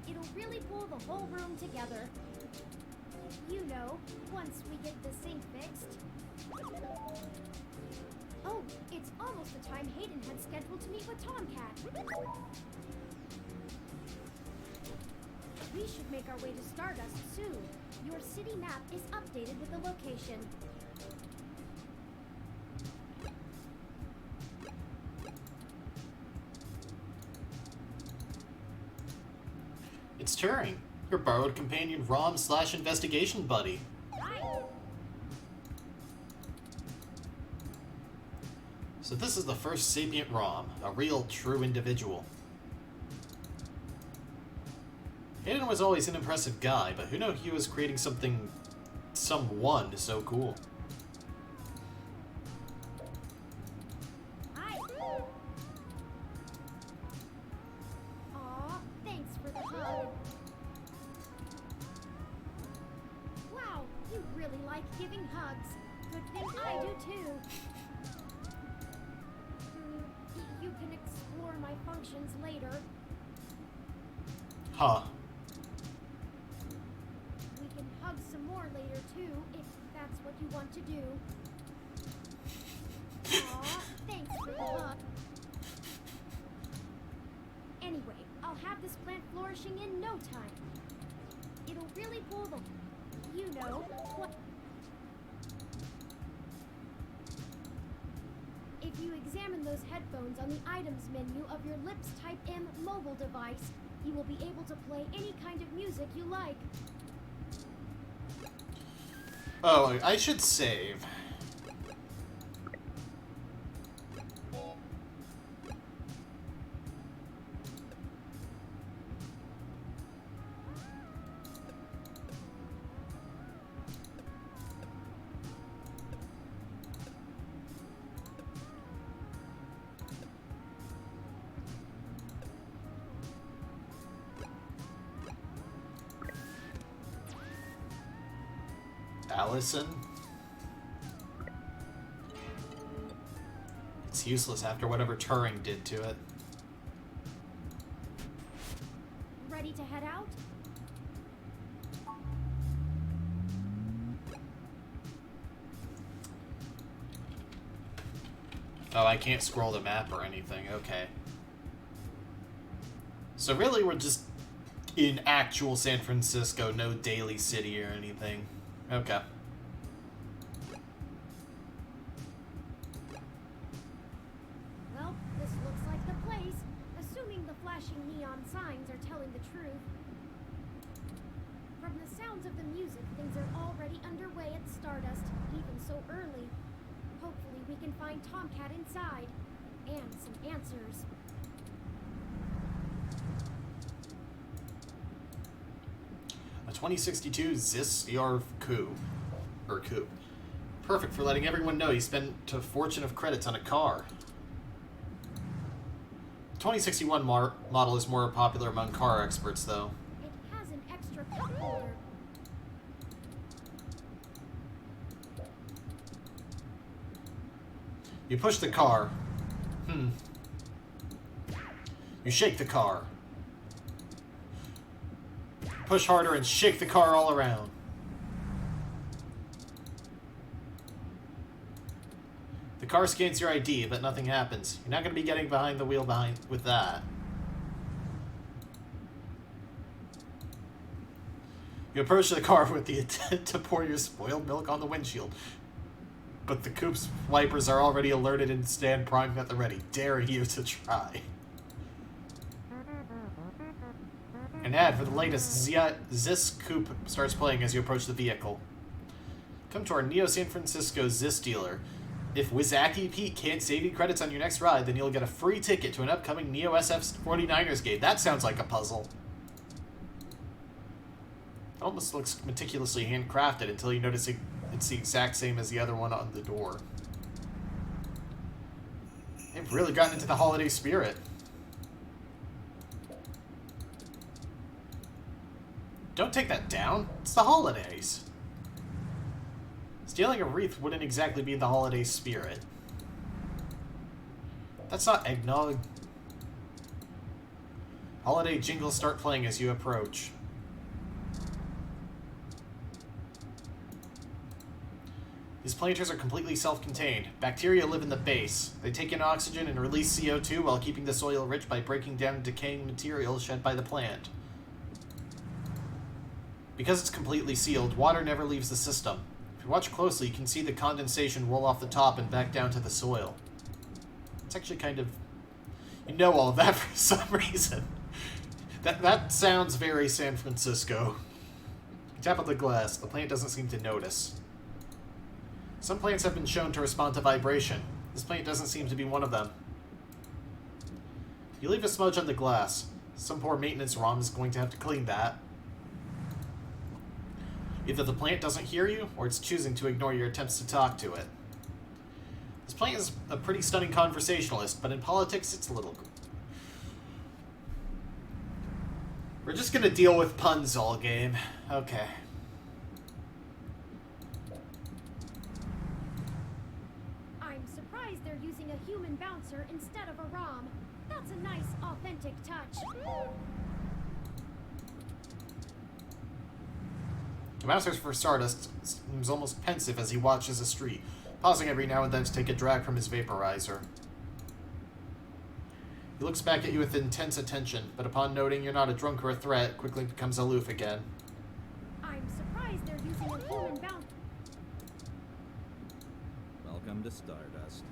It'll really pull the whole room together. You know, once we get the sink fixed. Oh, it's almost the time Hayden had scheduled to meet with Tomcat. We should make our way to Stardust soon. Your city map is updated with the location. It's Turing, your borrowed companion ROM/investigation buddy. Hi. So this is the first sapient ROM, a real, true individual. Hayden was always an impressive guy, but who knew he was creating someone so cool. Hi. Aw, thanks for the hug. Wow, you really like giving hugs. Good thing I do too. You can explore my functions later. Huh. We can hug some more later too, if that's what you want to do. Aw, thanks for the hug. Anyway, I'll have this plant flourishing in no time. It'll really pull the... You know, what... If you examine those headphones on the items menu of your Lips Type M mobile device, you will be able to play any kind of music you like. Oh, I should save. Allison? It's useless after whatever Turing did to it. Ready to head out? Oh, I can't scroll the map or anything. Okay. So really, we're just in actual San Francisco, no Daly City or anything. Okay. Well, this looks like the place, assuming the flashing neon signs are telling the truth. From the sounds of the music, things are already underway at Stardust, even so early. Hopefully we can find Tomcat inside, and some answers. A 2062 Zis Yarv Coupe. Perfect for letting everyone know you spent a fortune of credits on a car. The 2061 model is more popular among car experts, though. It has an extra cup holder. You push the car. You shake the car. Push harder and shake the car all around. The car scans your ID, but nothing happens. You're not going to be getting behind the wheel with that. You approach the car with the intent to pour your spoiled milk on the windshield. But the coupe's wipers are already alerted and stand primed at the ready, daring you to try. An ad for the latest Zis coupe starts playing as you approach the vehicle. Come to our Neo San Francisco Zis dealer. If Wizaki Pete can't save you credits on your next ride, then you'll get a free ticket to an upcoming Neo SF 49ers game. That sounds like a puzzle. It almost looks meticulously handcrafted until you notice it's the exact same as the other one on the door. They've really gotten into the holiday spirit. Don't take that down. It's the holidays. Stealing a wreath wouldn't exactly be the holiday spirit. That's not eggnog. Holiday jingles start playing as you approach. These planters are completely self-contained. Bacteria live in the base. They take in oxygen and release CO2 while keeping the soil rich by breaking down decaying material shed by the plant. Because it's completely sealed, water never leaves the system. If you watch closely, you can see the condensation roll off the top and back down to the soil. It's actually kind of... You know all of that for some reason. That sounds very San Francisco. You tap on the glass. The plant doesn't seem to notice. Some plants have been shown to respond to vibration. This plant doesn't seem to be one of them. You leave a smudge on the glass. Some poor maintenance ROM is going to have to clean that. Either the plant doesn't hear you, or it's choosing to ignore your attempts to talk to it. This plant is a pretty stunning conversationalist, but in politics, it's a little... We're just gonna deal with puns all game. Okay. I'm surprised they're using a human bouncer instead of a ROM. That's a nice, authentic touch. The bouncer for Stardust seems almost pensive as he watches the street, pausing every now and then to take a drag from his vaporizer. He looks back at you with intense attention, but upon noting you're not a drunk or a threat, quickly becomes aloof again. I'm surprised they're using a human bouncer. Welcome to Stardust.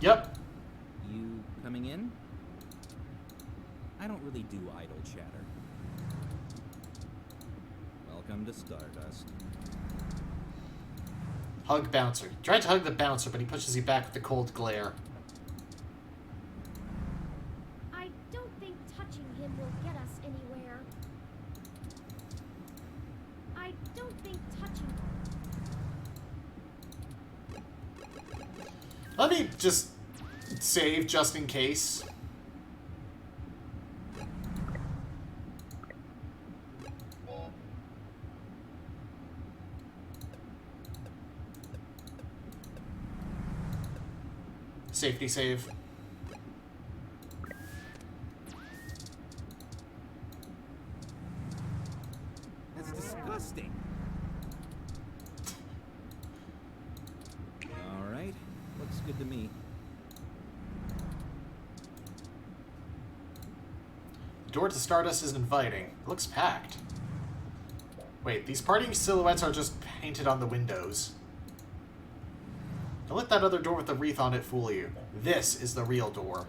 Yep. You coming in? I don't really do idle chatter. Welcome to Stardust. Hug bouncer. You tried to hug the bouncer, but he pushes you back with a cold glare. I don't think touching him will get us anywhere. I don't think touching... Let me just save just in case. Safety save. That's disgusting. All right, looks good to me. The door to Stardust is inviting. It looks packed. Wait, these partying silhouettes are just painted on the windows. Don't let that other door with the wreath on it fool you. This is the real door.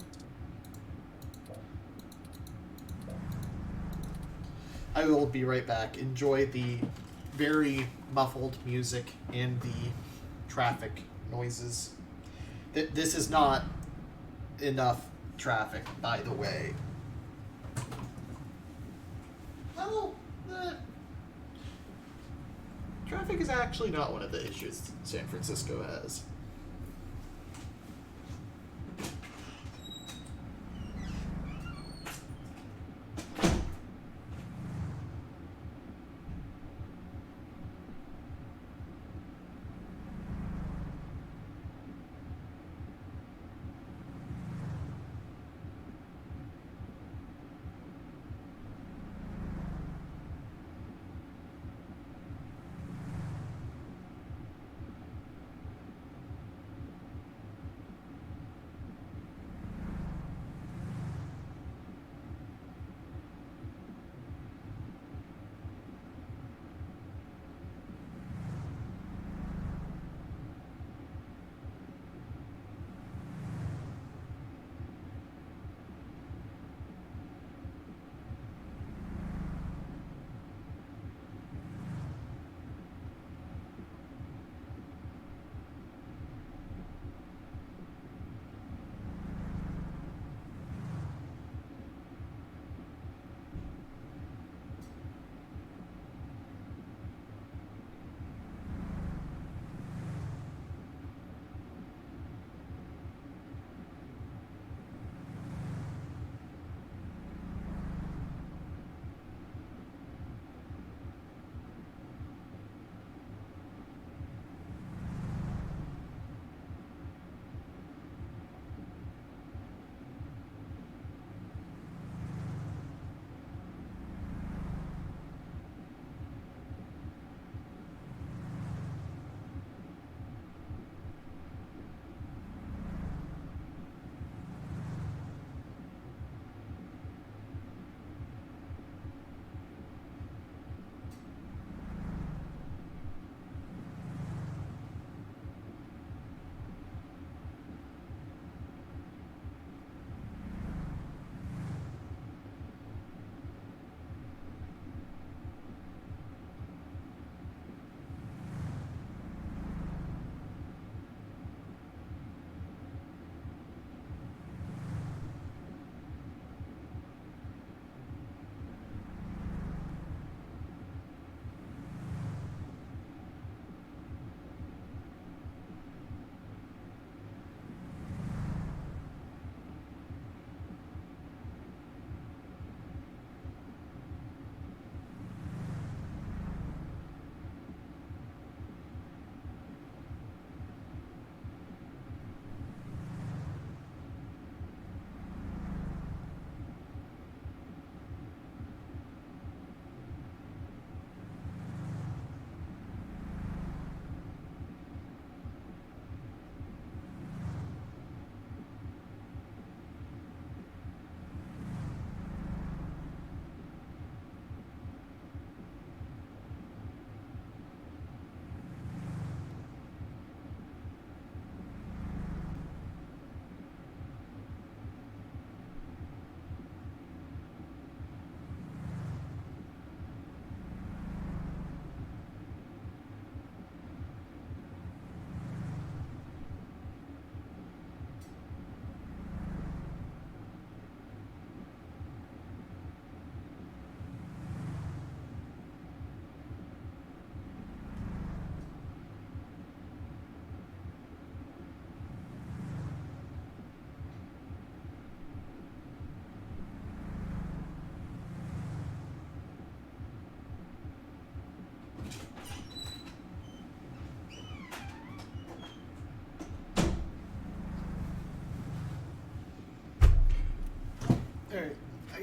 I will be right back. Enjoy the very muffled music and the traffic noises. This is not enough traffic, by the way. Well, traffic is actually not one of the issues San Francisco has.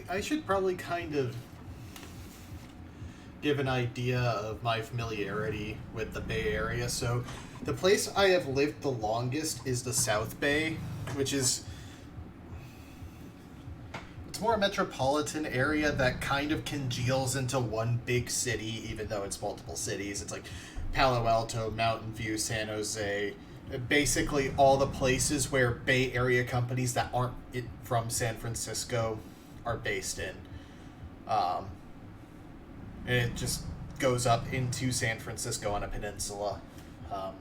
I should probably kind of give an idea of my familiarity with the Bay Area. So, the place I have lived the longest is the South Bay, which is... It's more a metropolitan area that kind of congeals into one big city, even though it's multiple cities. It's like Palo Alto, Mountain View, San Jose... Basically all the places where Bay Area companies that aren't from San Francisco are based in. And it just goes up into San Francisco on a peninsula. Oh,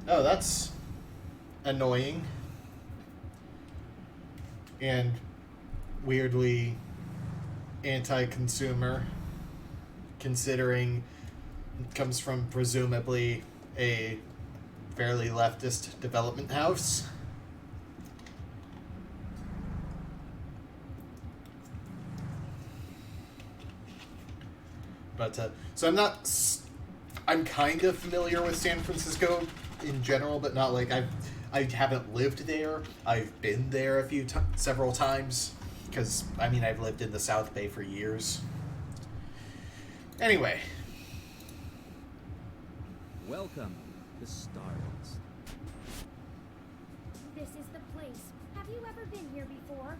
that's annoying. And weirdly anti-consumer, considering it comes from presumably a fairly leftist development house. But, so I'm kind of familiar with San Francisco in general, but not like I haven't lived there. I've been there several times, because, I mean, I've lived in the South Bay for years. Anyway. Welcome to Stardust. This is the place. Have you ever been here before?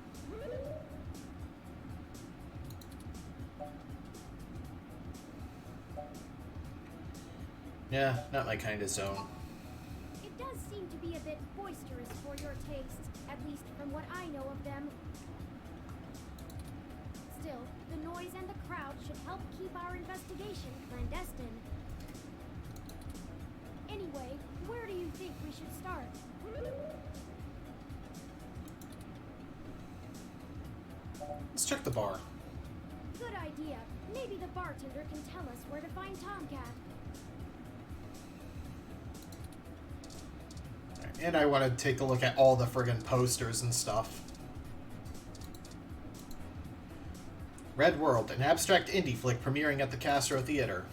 Yeah, not my kind of zone. It does seem to be a bit boisterous for your tastes, at least from what I know of them. Still, the noise and the crowd should help keep our investigation clandestine. Anyway, where do you think we should start? Let's check the bar. Good idea. Maybe the bartender can tell us where to find Tomcat. And I want to take a look at all the friggin' posters and stuff. Red World, an abstract indie flick premiering at the Castro Theater.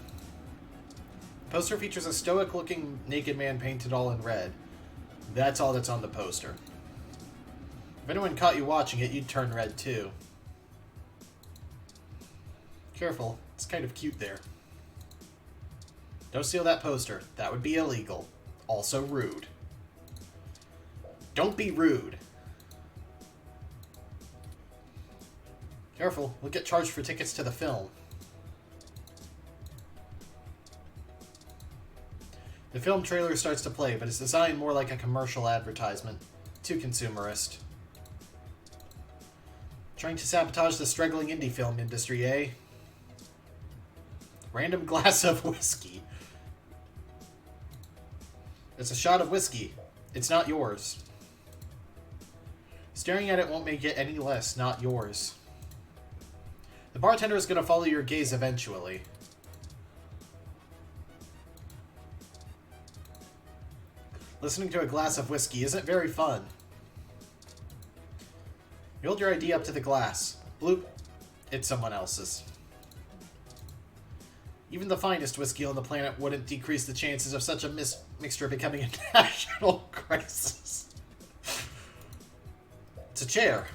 The poster features a stoic-looking naked man painted all in red. That's all that's on the poster. If anyone caught you watching it, you'd turn red too. Careful, it's kind of cute there. Don't steal that poster. That would be illegal. Also rude. Don't be rude. Careful, we'll get charged for tickets to the film. The film trailer starts to play, but it's designed more like a commercial advertisement. Too consumerist. Trying to sabotage the struggling indie film industry, eh? Random glass of whiskey. It's a shot of whiskey. It's not yours. Staring at it won't make it any less not yours. The bartender is going to follow your gaze eventually. Listening to a glass of whiskey isn't very fun. You hold your ID up to the glass. Bloop. It's someone else's. Even the finest whiskey on the planet wouldn't decrease the chances of such a mixture becoming a national crisis. It's a chair.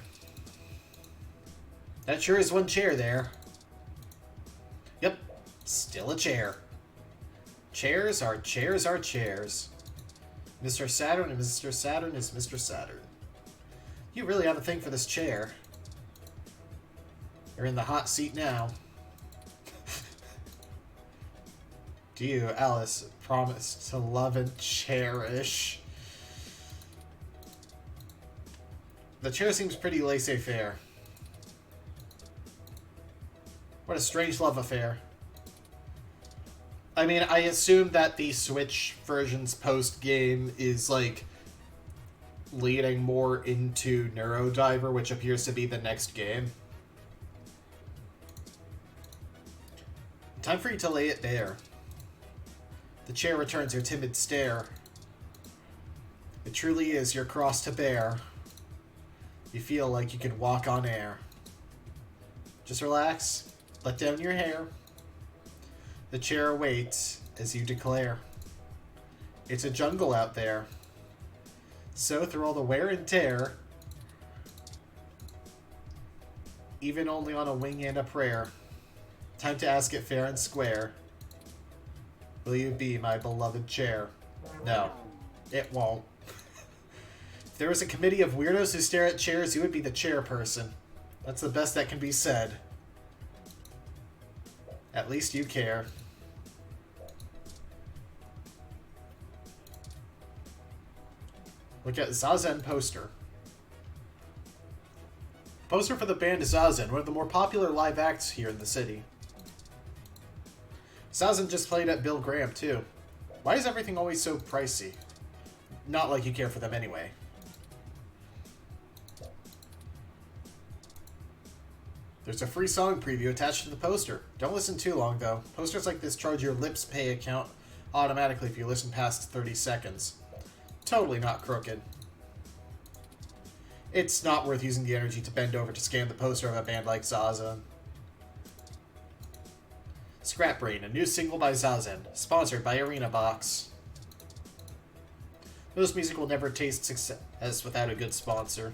That sure is one chair there. Yep, still a chair. Chairs are chairs are chairs. Mr. Saturn and Mr. Saturn is Mr. Saturn. You really have a thing for this chair. You're in the hot seat now. Do you, Alice, promise to love and cherish? The chair seems pretty laissez-faire. What a strange love affair. I mean, I assume that the Switch version's post-game is, like, leading more into Neurodiver, which appears to be the next game. Time for you to lay it bare. The chair returns your timid stare. It truly is your cross to bear. You feel like you can walk on air. Just relax, let down your hair. The chair awaits as you declare. It's a jungle out there. So through all the wear and tear, even only on a wing and a prayer. Time to ask it fair and square. Will you be my beloved chair? No, it won't. If there was a committee of weirdos who stare at chairs, you would be the chairperson. That's the best that can be said. At least you care. Look at Zazen poster. Poster for the band Zazen, one of the more popular live acts here in the city. Zazen just played at Bill Graham, too. Why is everything always so pricey? Not like you care for them anyway. There's a free song preview attached to the poster. Don't listen too long, though. Posters like this charge your Lips Pay account automatically if you listen past 30 seconds. Totally not crooked. It's not worth using the energy to bend over to scan the poster of a band like Zazen. Scrap Brain, a new single by Zazen, sponsored by Arena Box. Most music will never taste success without a good sponsor.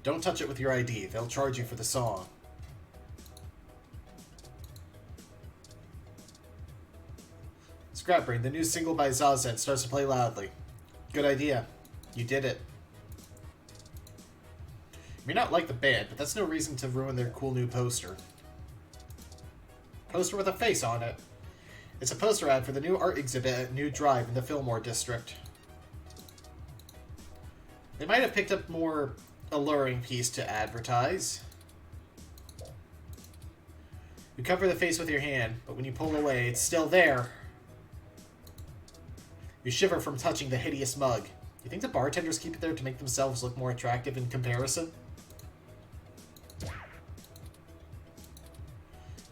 Don't touch it with your ID. They'll charge you for the song. Scrap Brain, the new single by Zazen, starts to play loudly. Good idea. You did it. You may not like the band, but that's no reason to ruin their cool new poster. Poster with a face on it. It's a poster ad for the new art exhibit at New Drive in the Fillmore district. They might have picked up more alluring piece to advertise. You cover the face with your hand, but when you pull away, it's still there. You shiver from touching the hideous mug. You think the bartenders keep it there to make themselves look more attractive in comparison?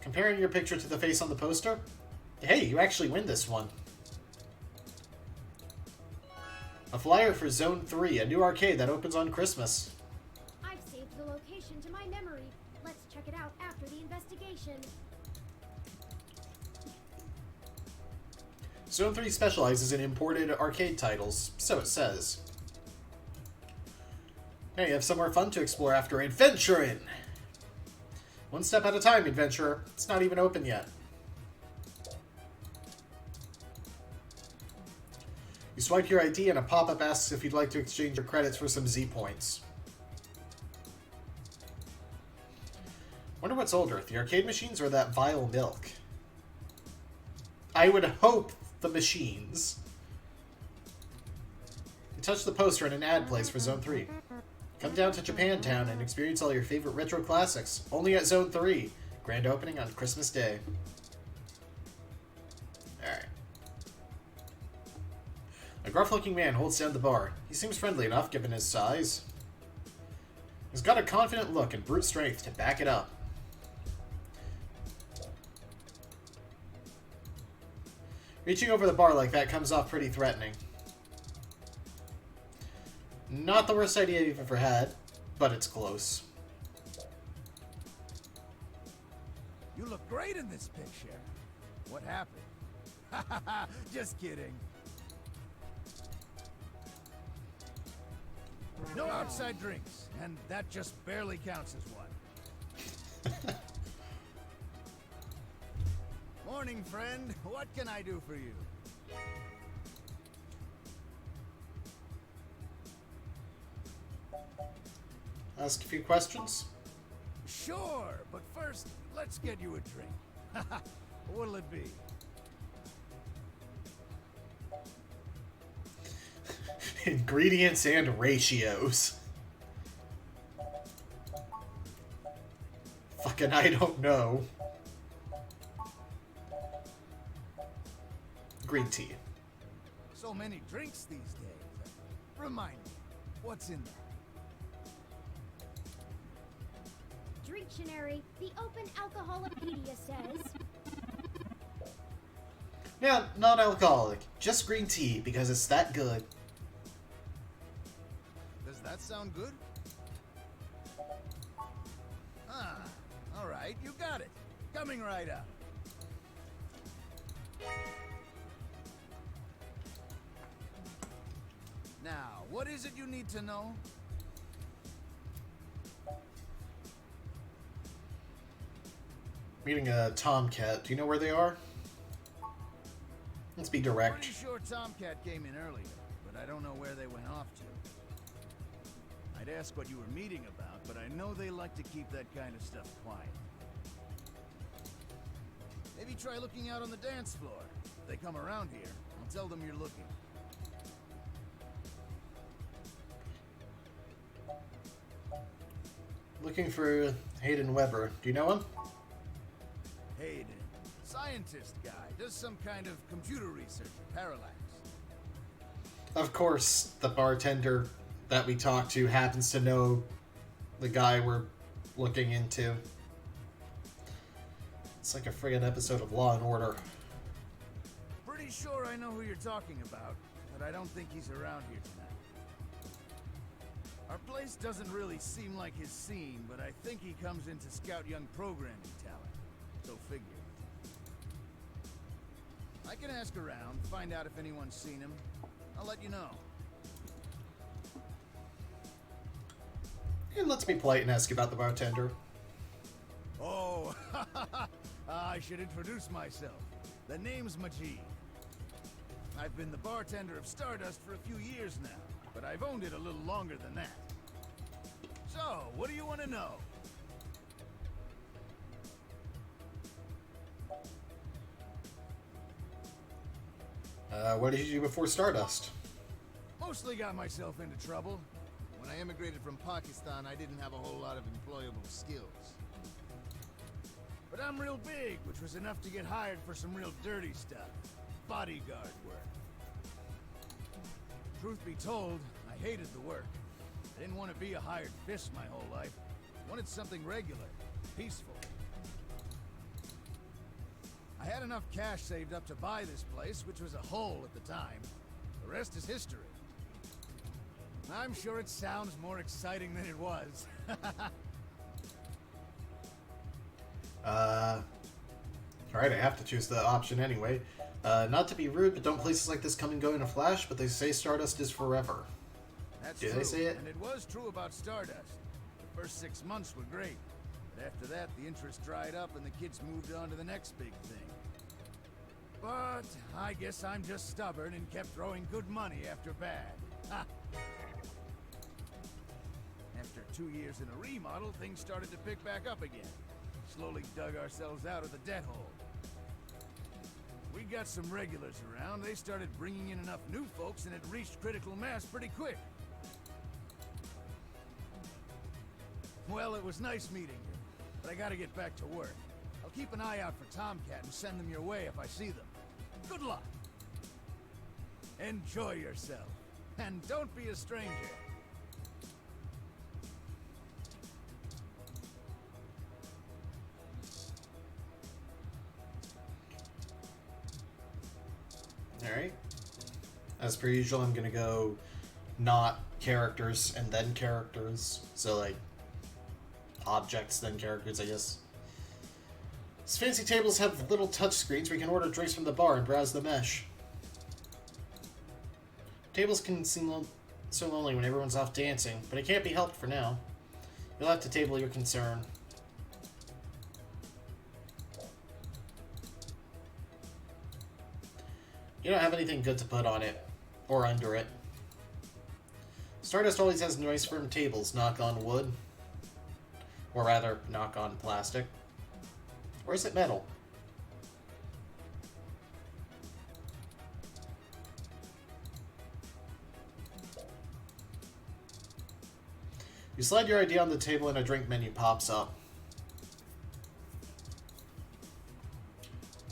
Comparing your picture to the face on the poster? Hey, you actually win this one. A flyer for Zone 3, a new arcade that opens on Christmas. I've saved the location to my memory. Let's check it out after the investigation. Zone 3 specializes in imported arcade titles, so it says. Hey, you have somewhere fun to explore after adventuring! One step at a time, adventurer. It's not even open yet. You swipe your ID and a pop-up asks if you'd like to exchange your credits for some Z points. Wonder what's older, the arcade machines or that vile milk? I would hope the machines. You touch the poster and an ad plays for Zone 3. Come down to Japantown and experience all your favorite retro classics. Only at Zone 3. Grand opening on Christmas Day. Alright. A gruff-looking man holds down the bar. He seems friendly enough, given his size. He's got a confident look and brute strength to back it up. Reaching over the bar like that comes off pretty threatening. Not the worst idea you've ever had, but it's close. You look great in this picture. What happened? Just kidding. No outside drinks, and that just barely counts as one. Morning, friend. What can I do for you? Ask a few questions? Sure, but first, let's get you a drink. What'll it be? Ingredients and ratios. Fucking I don't know. Green tea. So many drinks these days. Remind me, what's in there? Drinktionary, the open alcoholopedia says. Yeah, non-alcoholic. Just green tea, because it's that good. Does that sound good? Ah, alright, you got it. Coming right up. Now, what is it you need to know? Meeting a Tomcat. Do you know where they are? Let's be direct. Pretty sure Tomcat came in earlier, but I don't know where they went off to. I'd ask what you were meeting about, but I know they like to keep that kind of stuff quiet. Maybe try looking out on the dance floor. If they come around here, I'll tell them you're looking. Looking for Hayden Weber. Do you know him? Hayden, scientist guy, does some kind of computer research at Parallax. Of course, the bartender that we talked to happens to know the guy we're looking into. It's like a friggin' episode of Law and Order. Pretty sure I know who you're talking about, but I don't think he's around here tonight. Our place doesn't really seem like his scene, but I think he comes in to scout young programming talent. Go figure. I can ask around, find out if anyone's seen him. I'll let you know. And let's be polite and ask about the bartender. Oh, I should introduce myself. The name's Majid. I've been the bartender of Stardust for a few years now, but I've owned it a little longer than that. So, what do you want to know? What did you do before Stardust? Mostly got myself into trouble. When I immigrated from Pakistan, I didn't have a whole lot of employable skills. But I'm real big, which was enough to get hired for some real dirty stuff. Bodyguard work. Truth be told, I hated the work. I didn't want to be a hired fist my whole life. I wanted something regular, peaceful. I had enough cash saved up to buy this place, which was a hole at the time. The rest is history. I'm sure it sounds more exciting than it was. Alright, I have to choose the option anyway. Not to be rude, but don't places like this come and go in a flash, but they say Stardust is forever. That's Did true, I say it? and it was true about Stardust. The first 6 months were great, but after that, the interest dried up and the kids moved on to the next big thing. But I guess I'm just stubborn and kept throwing good money after bad. Ha! After 2 years in a remodel, things started to pick back up again. Slowly dug ourselves out of the debt hole. We got some regulars around, they started bringing in enough new folks and it reached critical mass pretty quick. Well, it was nice meeting you, but I gotta get back to work. I'll keep an eye out for Tomcat and send them your way if I see them. Good luck! Enjoy yourself, and don't be a stranger. Alright. As per usual, I'm gonna go not characters and then characters. So, like, objects, then characters, I guess. These fancy tables have little touch screens where you can order drinks from the bar and browse the mesh. Tables can seem so lonely when everyone's off dancing, but it can't be helped for now. You'll have to table your concern. You don't have anything good to put on it, or under it. Stardust always has nice firm tables, knock on wood. Or rather, knock on plastic. Or is it metal? You slide your ID on the table and a drink menu pops up.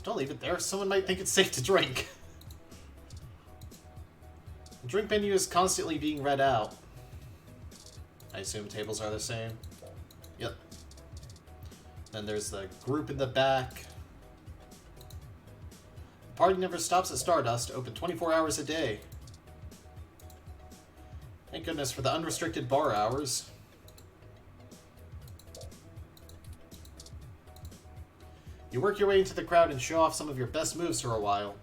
Don't leave it there, someone might think it's safe to drink. The drink menu is constantly being read out. I assume tables are the same. Yep. Then there's the group in the back. The party never stops at Stardust, open 24 hours a day. Thank goodness for the unrestricted bar hours. You work your way into the crowd and show off some of your best moves for a while.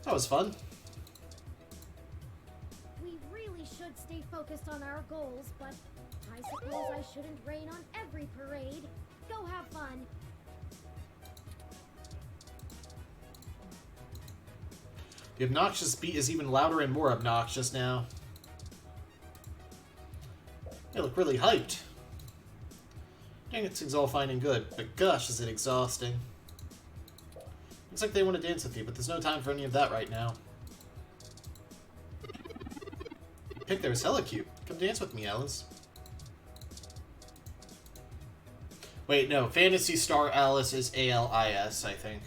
That was fun. We really should stay focused on our goals, but I suppose I shouldn't rain on every parade. Go have fun. The obnoxious beat is even louder and more obnoxious now. They look really hyped. Dancing's all fine and good, but gosh, is it exhausting. Looks like they want to dance with you, but there's no time for any of that right now. Pick there is hella cute. Come dance with me, Alice. Wait, no. Phantasy Star Alice is A-L-I-S, I think.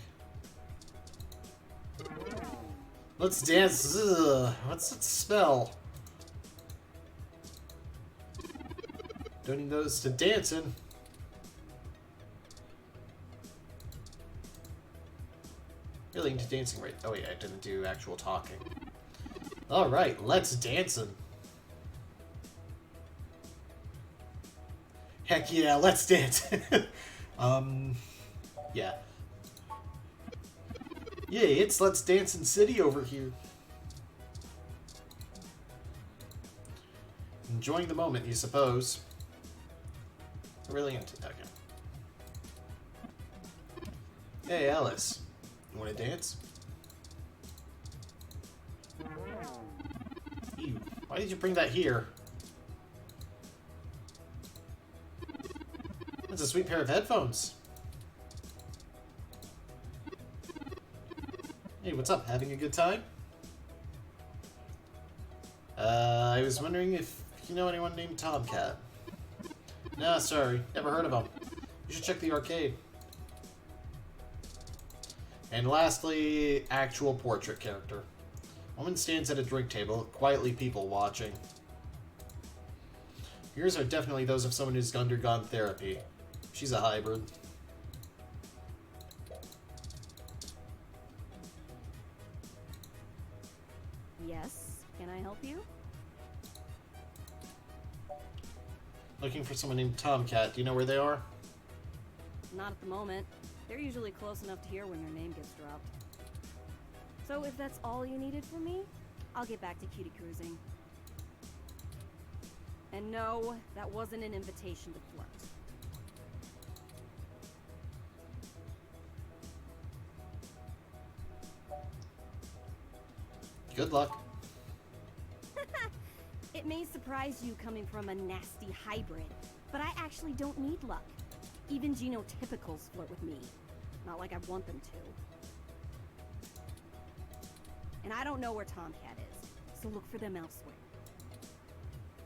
Let's dance. Ugh, what's that spell? Don't need those to dancing. Really into dancing right. Oh wait, I didn't do actual talking. Alright, let's dancing. Heck yeah, let's dance. Yeah. Yeah, it's Let's Dance in City over here. Enjoying the moment, you suppose. Really into that game. Hey, Alice. You want to dance? Ew. Why did you bring that here? That's a sweet pair of headphones. Hey, what's up? Having a good time? I was wondering if you know anyone named Tomcat. Nah, sorry. Never heard of him. You should check the arcade. And lastly, actual portrait character. Woman stands at a drink table, quietly people watching. Yours are definitely those of someone who's undergone therapy. She's a hybrid. Yes, can I help you? Looking for someone named Tomcat. Do you know where they are? Not at the moment. They're usually close enough to hear when your name gets dropped. So if that's all you needed from me, I'll get back to cutie cruising. And no, that wasn't an invitation to flirt. Good luck. It may surprise you coming from a nasty hybrid, but I actually don't need luck. Even genotypicals flirt with me. Not like I want them to. And I don't know where Tomcat is, so look for them elsewhere.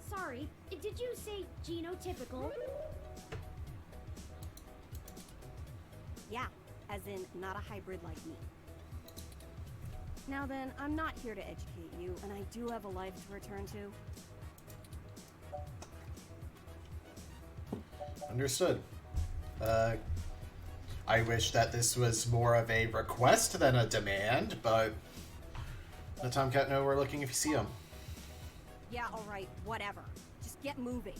Sorry, did you say genotypical? Yeah, as in not a hybrid like me. Now then, I'm not here to educate you, and I do have a life to return to. Understood. I wish that this was more of a request than a demand, but let Tomcat know we're looking if you see him. Yeah, alright, whatever. Just get moving.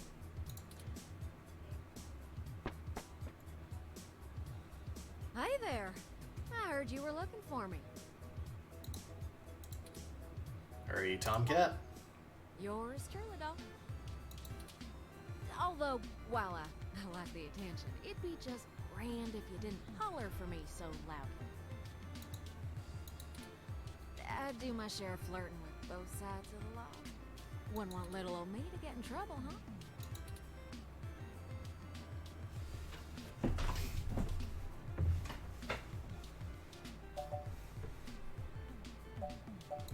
Hi there. I heard you were looking for me. Hurry, Tomcat. Yours truly, though. Although, while I like the attention, it'd be just grand if you didn't holler for me so loudly. I do my share of flirting with both sides of the law. Wouldn't want little old me to get in trouble, huh?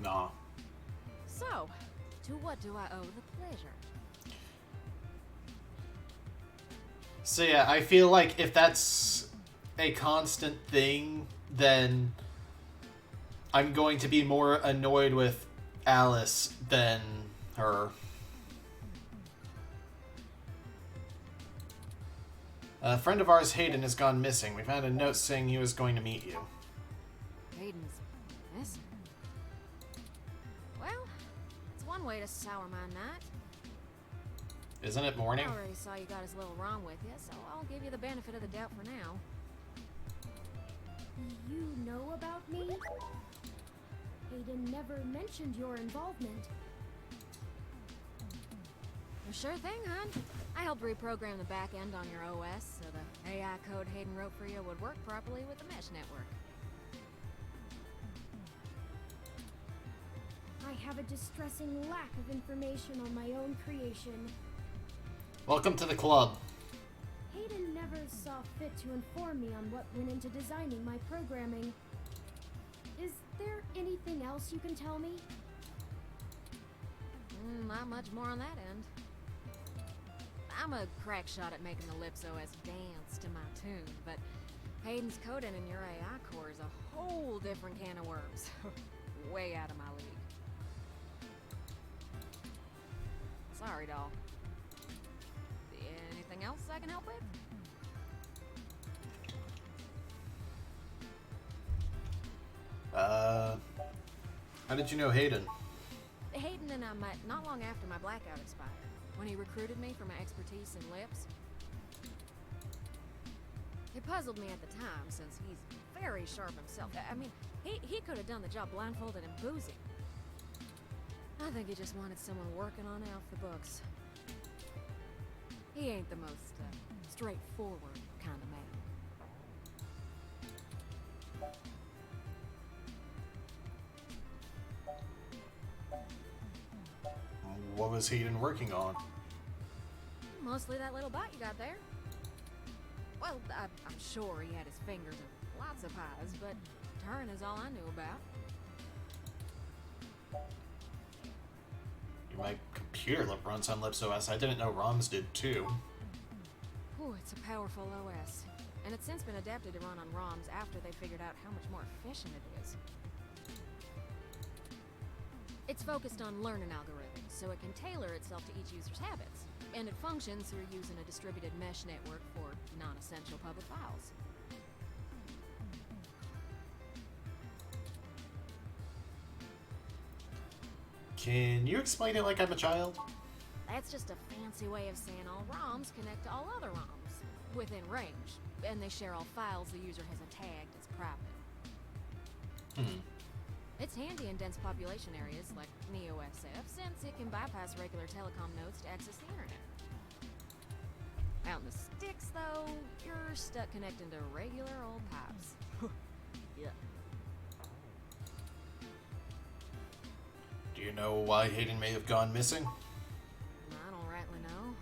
Nah. So, to what do I owe the pleasure? So yeah, I feel like if that's a constant thing, then I'm going to be more annoyed with Alice than her. A friend of ours, Hayden, has gone missing. We found a note saying he was going to meet you. Hayden's missing. Well, it's one way to sour my night. Isn't it morning? I already saw you got his little wrong with you, so I'll give you the benefit of the doubt for now. You know about me? Hayden never mentioned your involvement. Well, sure thing, hon. I helped reprogram the back end on your OS so the AI code Hayden wrote for you would work properly with the mesh network. I have a distressing lack of information on my own creation. Welcome to the club. Hayden never saw fit to inform me on what went into designing my programming. Is there anything else you can tell me? Not much more on that end. I'm a crack shot at making the Lips OS dance to my tune, but Hayden's coding in your AI core is a whole different can of worms. Way out of my league. Sorry, doll. Anything else I can help with? How did you know Hayden? Hayden and I met not long after my blackout expired, when he recruited me for my expertise in lips. It puzzled me at the time, since he's very sharp himself. I mean, he could have done the job blindfolded and boozy. I think he just wanted someone working on it off the books. He ain't the most straightforward kind of man. What was Hayden working on? Mostly that little bot you got there. Well, I'm sure he had his fingers in lots of pies, but Turing is all I knew about. My computer runs on Lips OS. I didn't know ROMs did too. Ooh, it's a powerful OS. And it's since been adapted to run on ROMs after they figured out how much more efficient it is. It's focused on learning algorithms, so it can tailor itself to each user's habits. And it functions through using a distributed mesh network for non-essential public files. Can you explain it like I'm a child? That's just a fancy way of saying all ROMs connect to all other ROMs within range, and they share all files the user has tagged as private. It's handy in dense population areas like NeoSF, since it can bypass regular telecom nodes to access the internet. Out in the sticks, though, you're stuck connecting to regular old pipes. Yeah. Do you know why Hayden may have gone missing? I don't rightly know.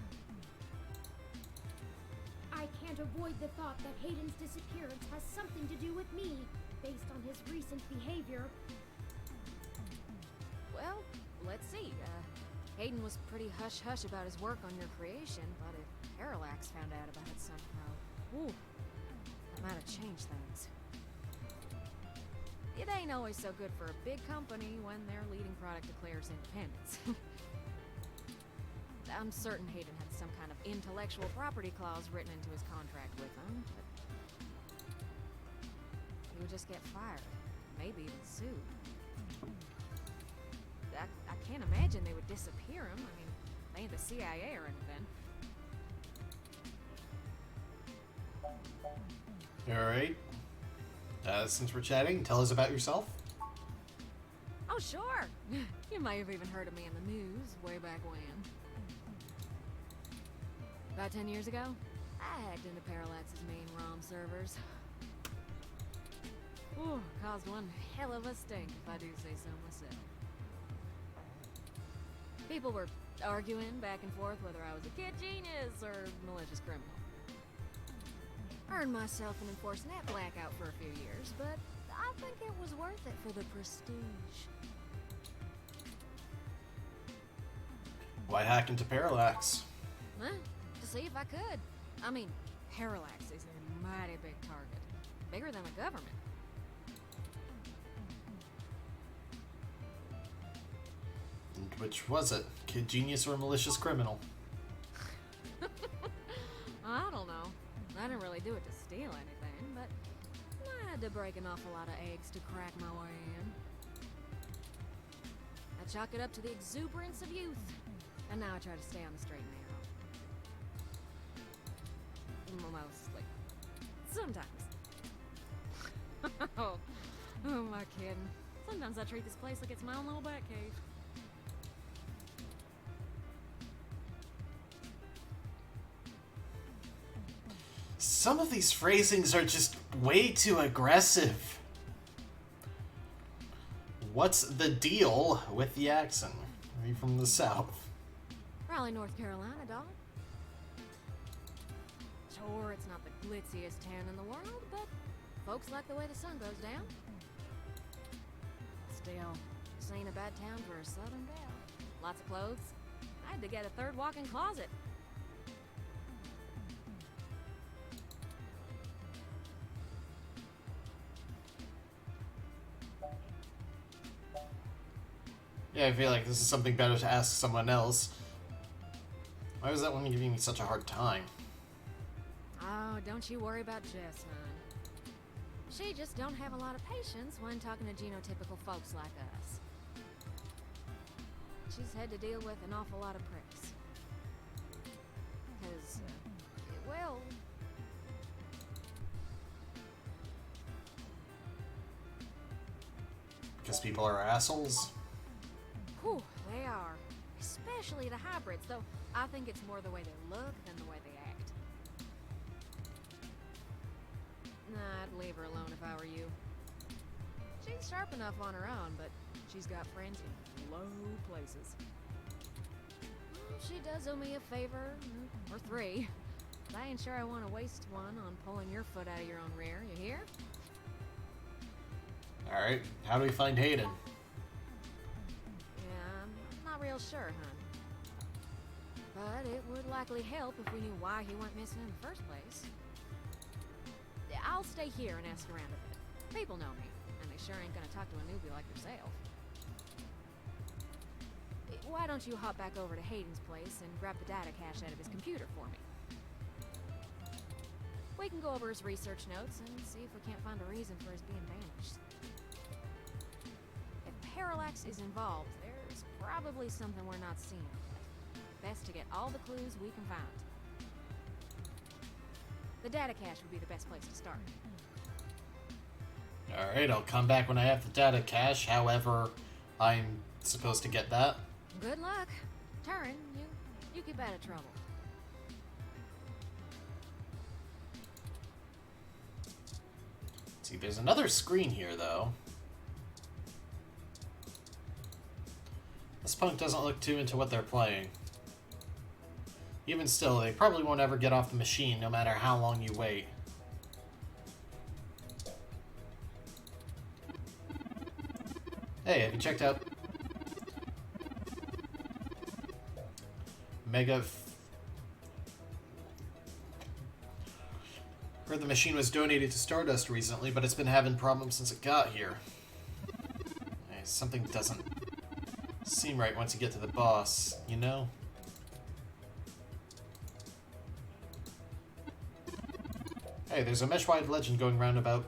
I can't avoid the thought that Hayden's disappearance has something to do with me, based on his recent behavior. Well, let's see. Hayden was pretty hush-hush about his work on your creation, but if Parallax found out about it somehow, ooh, that might have changed things. It ain't always so good for a big company when their leading product declares independence. I'm certain Hayden had some kind of intellectual property clause written into his contract with him, but he would just get fired, maybe even sued. I can't imagine they would disappear him. I mean, they ain't the CIA or anything. Alright. Since we're chatting, tell us about yourself. Oh, sure! You may have even heard of me in the news way back when. About 10 years ago, I hacked into Parallax's main ROM servers. Ooh, caused one hell of a stink, if I do say so myself. People were arguing back and forth whether I was a kid genius or malicious criminal. Earned myself an enforced net blackout for a few years, but I think it was worth it for the prestige. Why hack into Parallax? Huh? To see if I could. I mean, Parallax is a mighty big target. Bigger than the government. And which was it? Kid genius or malicious criminal? I don't know. I didn't really do it to steal anything, but I had to break an awful lot of eggs to crack my way in. I chalk it up to the exuberance of youth, and now I try to stay on the straight and narrow. Mostly. Sometimes. Oh, who am I kidding? Sometimes I treat this place like it's my own little bat cave. Some of these phrasings are just way too aggressive. What's the deal with the accent? Are you from the South? Raleigh, North Carolina, dog. Sure, it's not the glitziest town in the world, but folks like the way the sun goes down. Still, this ain't a bad town for a southern gal. Lots of clothes. I had to get a third walk-in closet. Yeah, I feel like this is something better to ask someone else. Why was that one giving me such a hard time? Oh, don't you worry about Jess, hon. She just don't have a lot of patience when talking to genotypical folks like us. She's had to deal with an awful lot of pricks. Because, well... Because people are assholes? Whew, they are. Especially the hybrids, though I think it's more the way they look than the way they act. Nah, I'd leave her alone if I were you. She's sharp enough on her own, but she's got friends in low places. She does owe me a favor, or three. But I ain't sure I want to waste one on pulling your foot out of your own rear, you hear? Alright, how do we find Hayden? Yeah, I'm not real sure, hon. But it would likely help if we knew why he went missing in the first place. I'll stay here and ask around a bit. People know me, and they sure ain't gonna talk to a newbie like yourself. Why don't you hop back over to Hayden's place and grab the data cache out of his computer for me? We can go over his research notes and see if we can't find a reason for his being vanished. If Parallax is involved, there's probably something we're not seeing. Best to get all the clues we can find. The data cache would be the best place to start. Alright, I'll come back when I have the data cache, however I'm supposed to get that. Good luck. Turn, you keep out of trouble. See, there's another screen here, though. This punk doesn't look too into what they're playing. Even still, they probably won't ever get off the machine, no matter how long you wait. Hey, have you checked out Heard the machine was donated to Stardust recently, but it's been having problems since it got here. Hey, something doesn't seem right once you get to the boss, you know? Hey, there's a mesh-wide legend going around about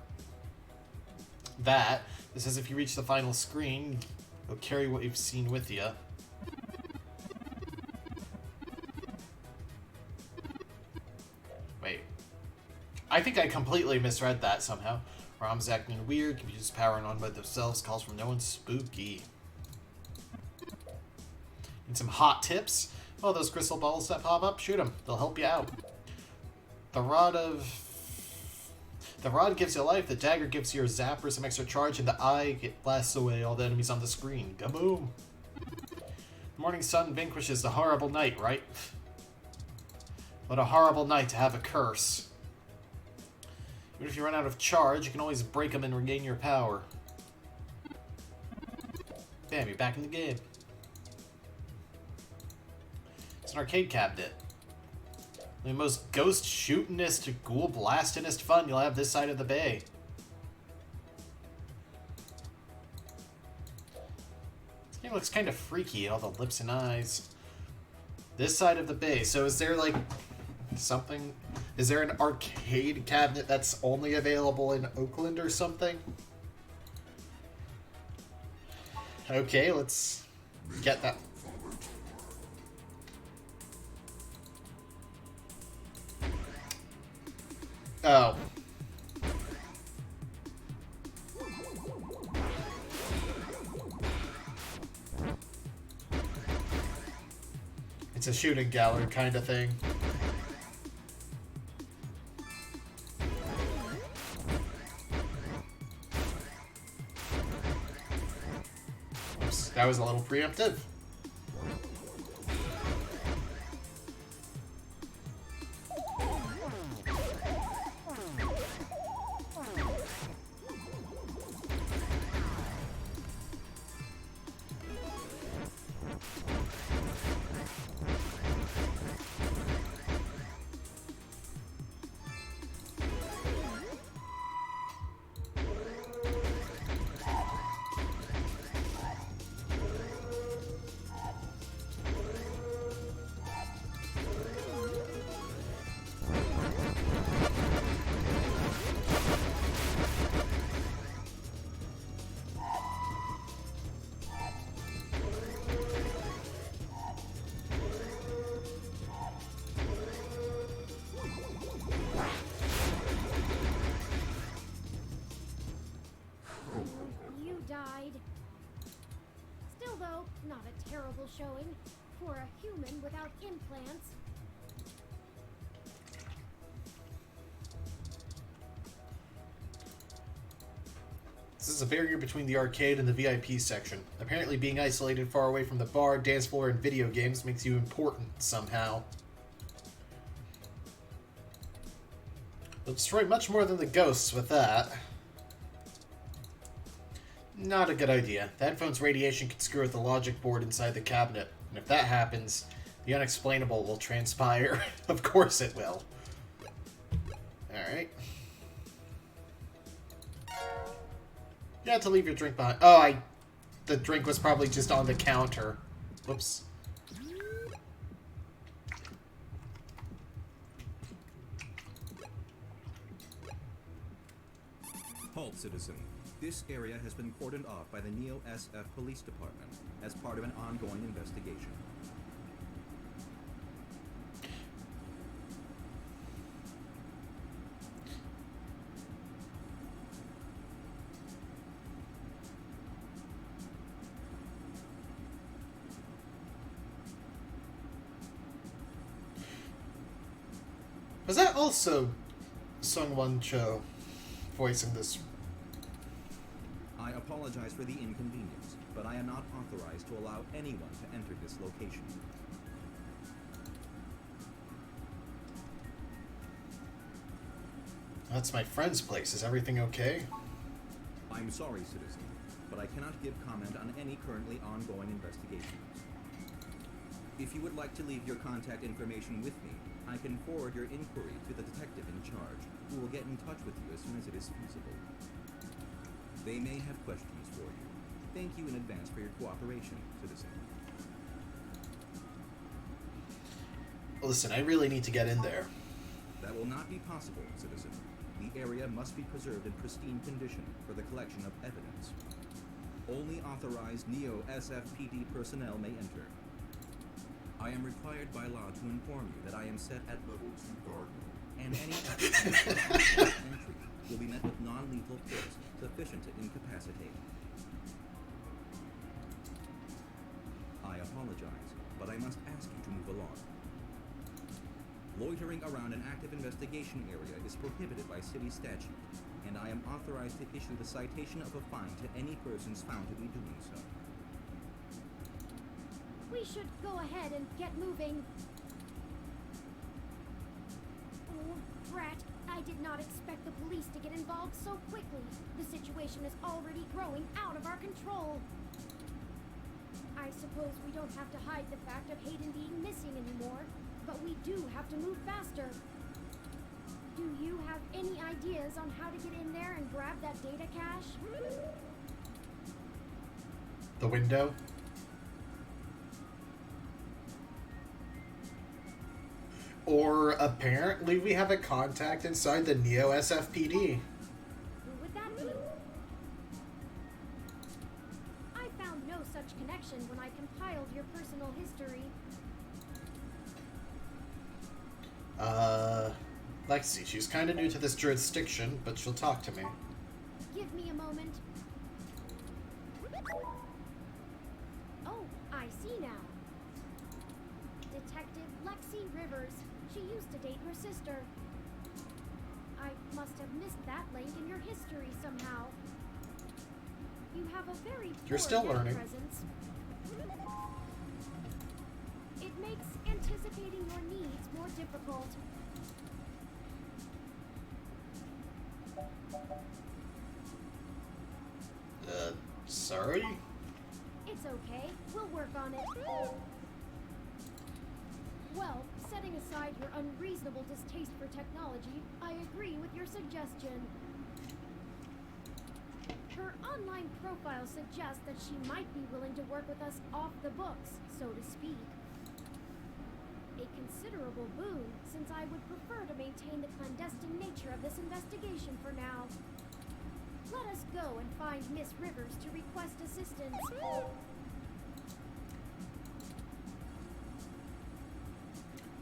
that. It says if you reach the final screen, you'll carry what you've seen with you. Wait. I think I completely misread that somehow. ROM's acting weird, computers powering on by themselves, calls from no one spooky. Need some hot tips? Oh, those crystal balls that pop up, shoot them. They'll help you out. The rod gives you life, the dagger gives your zapper some extra charge, and the eye blasts away all the enemies on the screen. Kaboom! The morning sun vanquishes the horrible night, right? What a horrible night to have a curse. Even if you run out of charge, you can always break them and regain your power. Bam, you're back in the game. It's an arcade cabinet. The most ghost shootingest, ghoul blastingest fun you'll have this side of the bay. This game looks kind of freaky, all the lips and eyes. This side of the bay. So is there like something? Is there an arcade cabinet that's only available in Oakland or something? Okay, let's get that. Oh. It's a shooting gallery kind of thing. Oops, that was a little preemptive. You died. Still, though, not a terrible showing for a human without implants. This is a barrier between the arcade and the VIP section. Apparently being isolated far away from the bar, dance floor, and video games makes you important somehow. They'll destroy much more than the ghosts with that. Not a good idea. The headphone's radiation could screw with the logic board inside the cabinet. And if that happens, the unexplainable will transpire. Of course it will. Alright. You had to leave your drink behind. Oh, the drink was probably just on the counter. Whoops. Halt, citizen. This area has been cordoned off by the Neo SF Police Department as part of an ongoing investigation. Was that also Sung-Won Cho voicing this? I apologize for the inconvenience, but I am not authorized to allow anyone to enter this location. That's my friend's place. Is everything okay? I'm sorry, citizen, but I cannot give comment on any currently ongoing investigations. If you would like to leave your contact information with me, I can forward your inquiry to the detective in charge, who will get in touch with you as soon as it is feasible. They may have questions for you. Thank you in advance for your cooperation, citizen. Listen, I really need to get in there. That will not be possible, citizen. The area must be preserved in pristine condition for the collection of evidence. Only authorized Neo SFPD personnel may enter. I am required by law to inform you that I am set at level 2 guard mode, and any entry will be met with non-lethal force sufficient to incapacitate. I apologize, but I must ask you to move along. Loitering around an active investigation area is prohibited by city statute, and I am authorized to issue the citation of a fine to any persons found to be doing so. We should go ahead and get moving. Oh, drat. I did not expect the police to get involved so quickly. The situation is already growing out of our control. I suppose we don't have to hide the fact of Hayden being missing anymore, but we do have to move faster. Do you have any ideas on how to get in there and grab that data cache? The window? Or apparently we have a contact inside the Neo SFPD. Who would that be? I found no such connection when I compiled your personal history. Lexi, she's kind of new to this jurisdiction, but she'll talk to me. Give me a moment. Oh, I see now. Detective Lexi Rivers. She used to date your sister. I must have missed that link in your history somehow. You have a very You're poor still net learning. presence. It makes anticipating your needs more difficult. Sorry? It's okay. We'll work on it. Well, setting aside your unreasonable distaste for technology, I agree with your suggestion. Her online profile suggests that she might be willing to work with us off the books, so to speak. A considerable boon, since I would prefer to maintain the clandestine nature of this investigation for now. Let us go and find Miss Rivers to request assistance.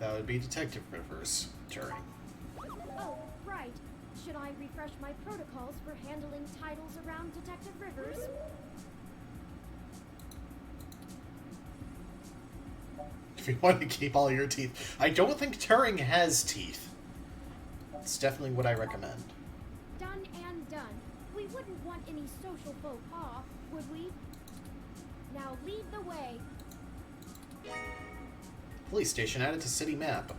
That would be Detective Rivers, Turing. Oh, right. Should I refresh my protocols for handling titles around Detective Rivers? If you want to keep all your teeth. I don't think Turing has teeth. It's definitely what I recommend. Done and done. We wouldn't want any social faux pas, would we? Now lead the way. Police station added to city map.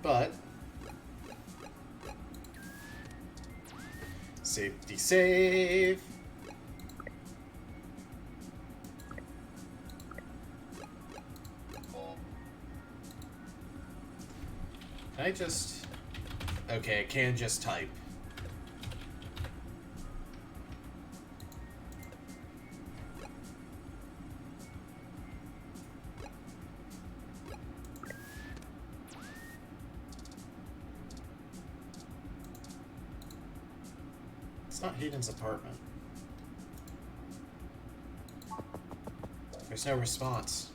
But safety save. Can I just... Okay, I can just type. It's not Hayden's apartment. There's no response.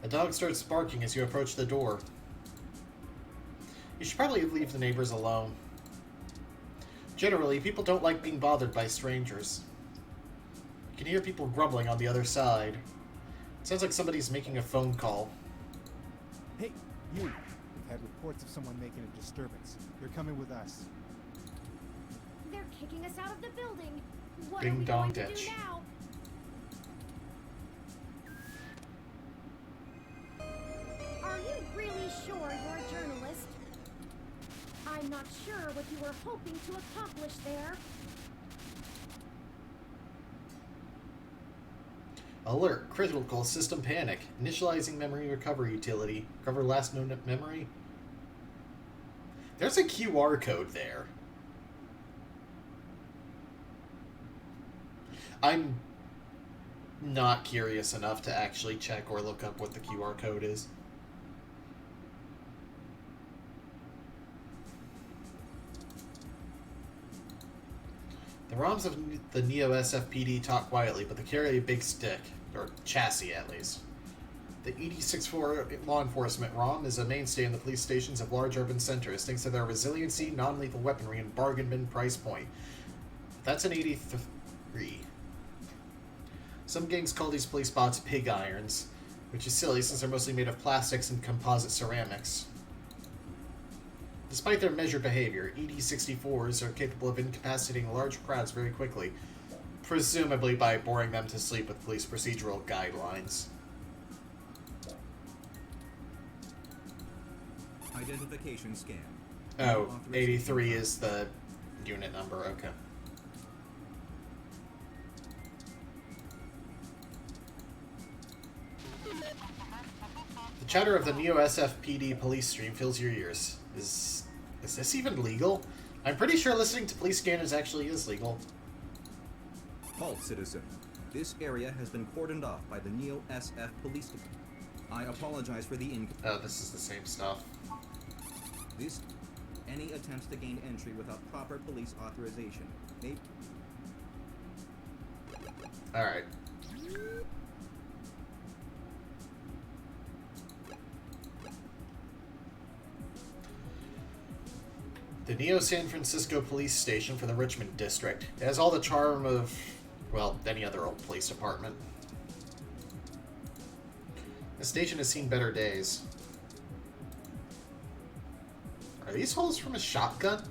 A dog starts barking as you approach the door. You should probably leave the neighbors alone. Generally, people don't like being bothered by strangers. You can hear people grumbling on the other side. It sounds like somebody's making a phone call. Hey, you! We've had reports of someone making a disturbance. They're coming with us. They're kicking us out of the building. What Ding are we dong going to ditch. do now? Are you really sure you're a journalist? I'm not sure what you were hoping to accomplish there. Alert. Critical system panic. Initializing memory recovery utility. Recover last known memory. There's a QR code there. I'm not curious enough to actually check or look up what the QR code is. The ROMs of the Neo SFPD talk quietly, but they carry a big stick, or chassis at least. The ED-64 law enforcement ROM is a mainstay in the police stations of large urban centers, thanks to their resiliency, non-lethal weaponry, and bargain bin price point. That's an 83. Some gangs call these police bots pig irons, which is silly since they're mostly made of plastics and composite ceramics. Despite their measured behavior, ED-64s are capable of incapacitating large crowds very quickly, presumably by boring them to sleep with police procedural guidelines. Identification scan. Oh, 83 is the unit number, okay. The chatter of the Neo SFPD police stream fills your ears. Is this even legal? I'm pretty sure listening to police scanners actually is legal. Halt, citizen. This area has been cordoned off by the Neo SF Police Department. I apologize for the Oh, this is the same stuff. Any attempts to gain entry without proper police authorization may... Alright. The Neo San Francisco Police Station for the Richmond District. It has all the charm of, well, any other old police department. The station has seen better days. Are these holes from a shotgun?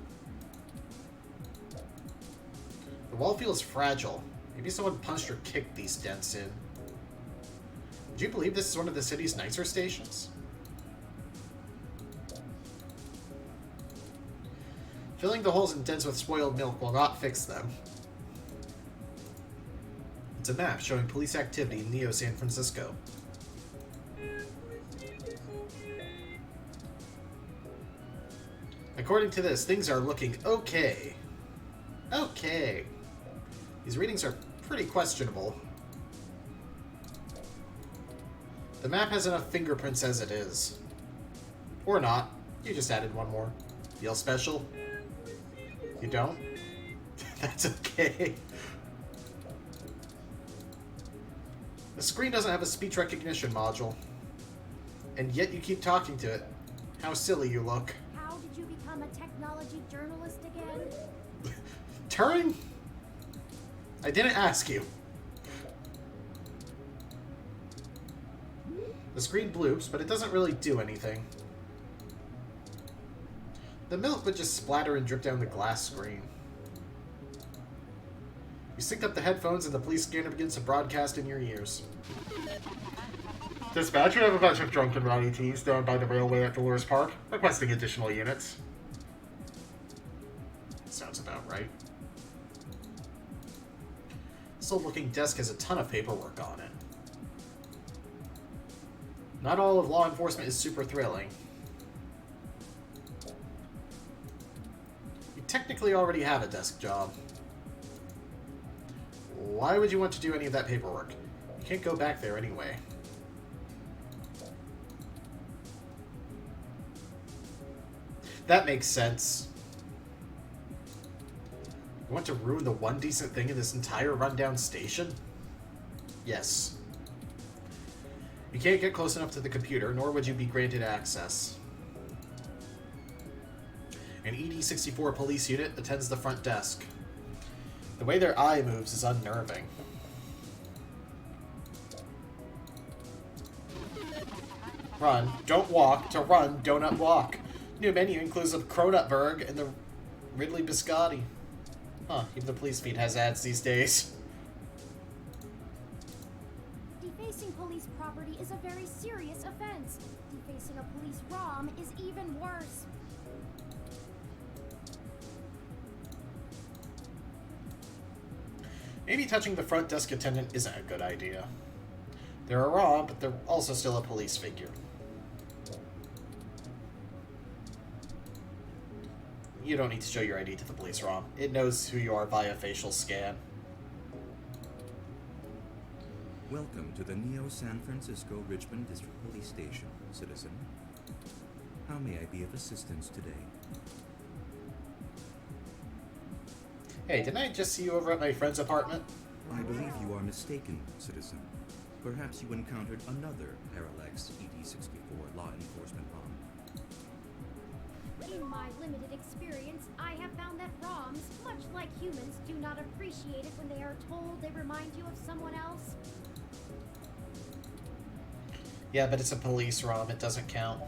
The wall feels fragile. Maybe someone punched or kicked these dents in. Would you believe this is one of the city's nicer stations? Filling the holes and dents with spoiled milk will not fix them. It's a map showing police activity in Neo San Francisco. According to this, things are looking okay. Okay. These readings are pretty questionable. The map has enough fingerprints as it is. Or not. You just added one more. Feel special? You don't? That's okay. The screen doesn't have a speech recognition module. And yet you keep talking to it. How silly you look. How did you become a technology journalist again? Turing? I didn't ask you. The screen bloops, but it doesn't really do anything. The milk would just splatter and drip down the glass screen. You sync up the headphones and the police scanner begins to broadcast in your ears. Dispatch, we have a bunch of drunken rowdy teens down by the railway at Dolores Park, requesting additional units. Sounds about right. This old-looking desk has a ton of paperwork on it. Not all of law enforcement is super thrilling. You technically already have a desk job. Why would you want to do any of that paperwork? You can't go back there anyway. That makes sense. You want to ruin the one decent thing in this entire rundown station? Yes. You can't get close enough to the computer, nor would you be granted access. An ED-64 police unit attends the front desk. The way their eye moves is unnerving. Run, don't walk. To run, donut walk. New menu includes a Cronutburg and the Ridley Biscotti. Huh, even the police feed has ads these days. Defacing police property is a very serious offense. Defacing a police ROM is even worse. Maybe touching the front desk attendant isn't a good idea. They're a ROM, but they're also still a police figure. You don't need to show your ID to the police ROM. It knows who you are via facial scan. Welcome to the Neo San Francisco Richmond District Police Station, citizen. How may I be of assistance today? Hey, didn't I just see you over at my friend's apartment? I believe you are mistaken, citizen. Perhaps you encountered another Parallax ED-64 law enforcement bomb. In my limited experience, I have found that ROMs, much like humans, do not appreciate it when they are told they remind you of someone else. Yeah, but it's a police ROM. It doesn't count.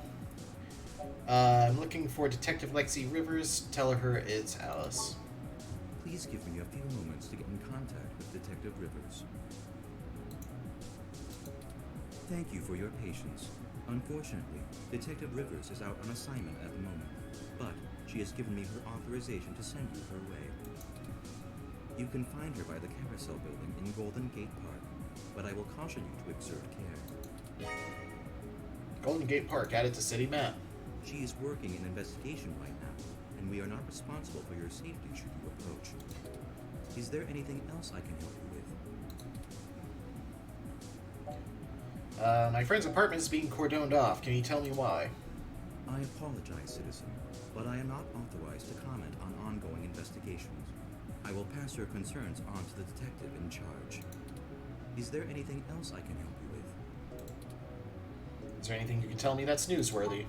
I'm looking for Detective Lexi Rivers. Tell her it's Alice. Please give me a few moments to get in contact with Detective Rivers. Thank you for your patience. Unfortunately, Detective Rivers is out on assignment at the moment, but she has given me her authorization to send you her way. You can find her by the Carousel Building in Golden Gate Park, but I will caution you to exert care. Golden Gate Park, added to city map. She is working an investigation right now, and we are not responsible for your safety should you approach. Is there anything else I can help you with? My friend's apartment is being cordoned off. Can you tell me why? I apologize, citizen, but I am not authorized to comment on ongoing investigations. I will pass your concerns on to the detective in charge. Is there anything else I can help you with? Is there anything you can tell me that's newsworthy?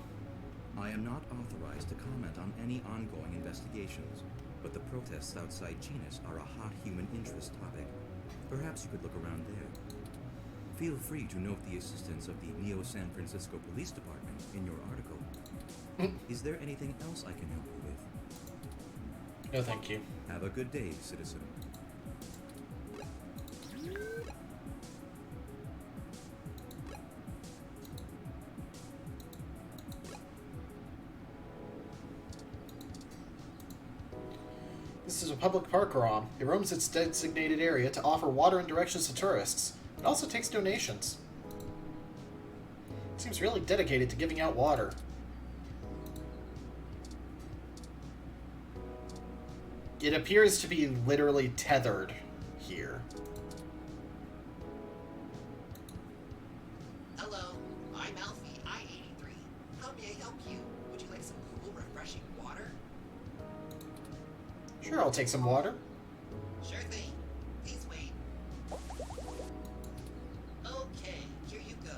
I am not authorized to comment on any ongoing investigations, but the protests outside Genus are a hot human interest topic. Perhaps you could look around there. Feel free to note the assistance of the Neo San Francisco Police Department in your article. Is there anything else I can help you with? No, thank you. Have a good day, citizen. This is a public park, ROM. It roams its designated area to offer water and directions to tourists. It also takes donations. It seems really dedicated to giving out water. It appears to be literally tethered here. Hello, I'm Alfie, I-83. How may I help you? Would you like some cool, refreshing water? Sure, I'll take some water. Sure thing. Please wait. Okay, here you go.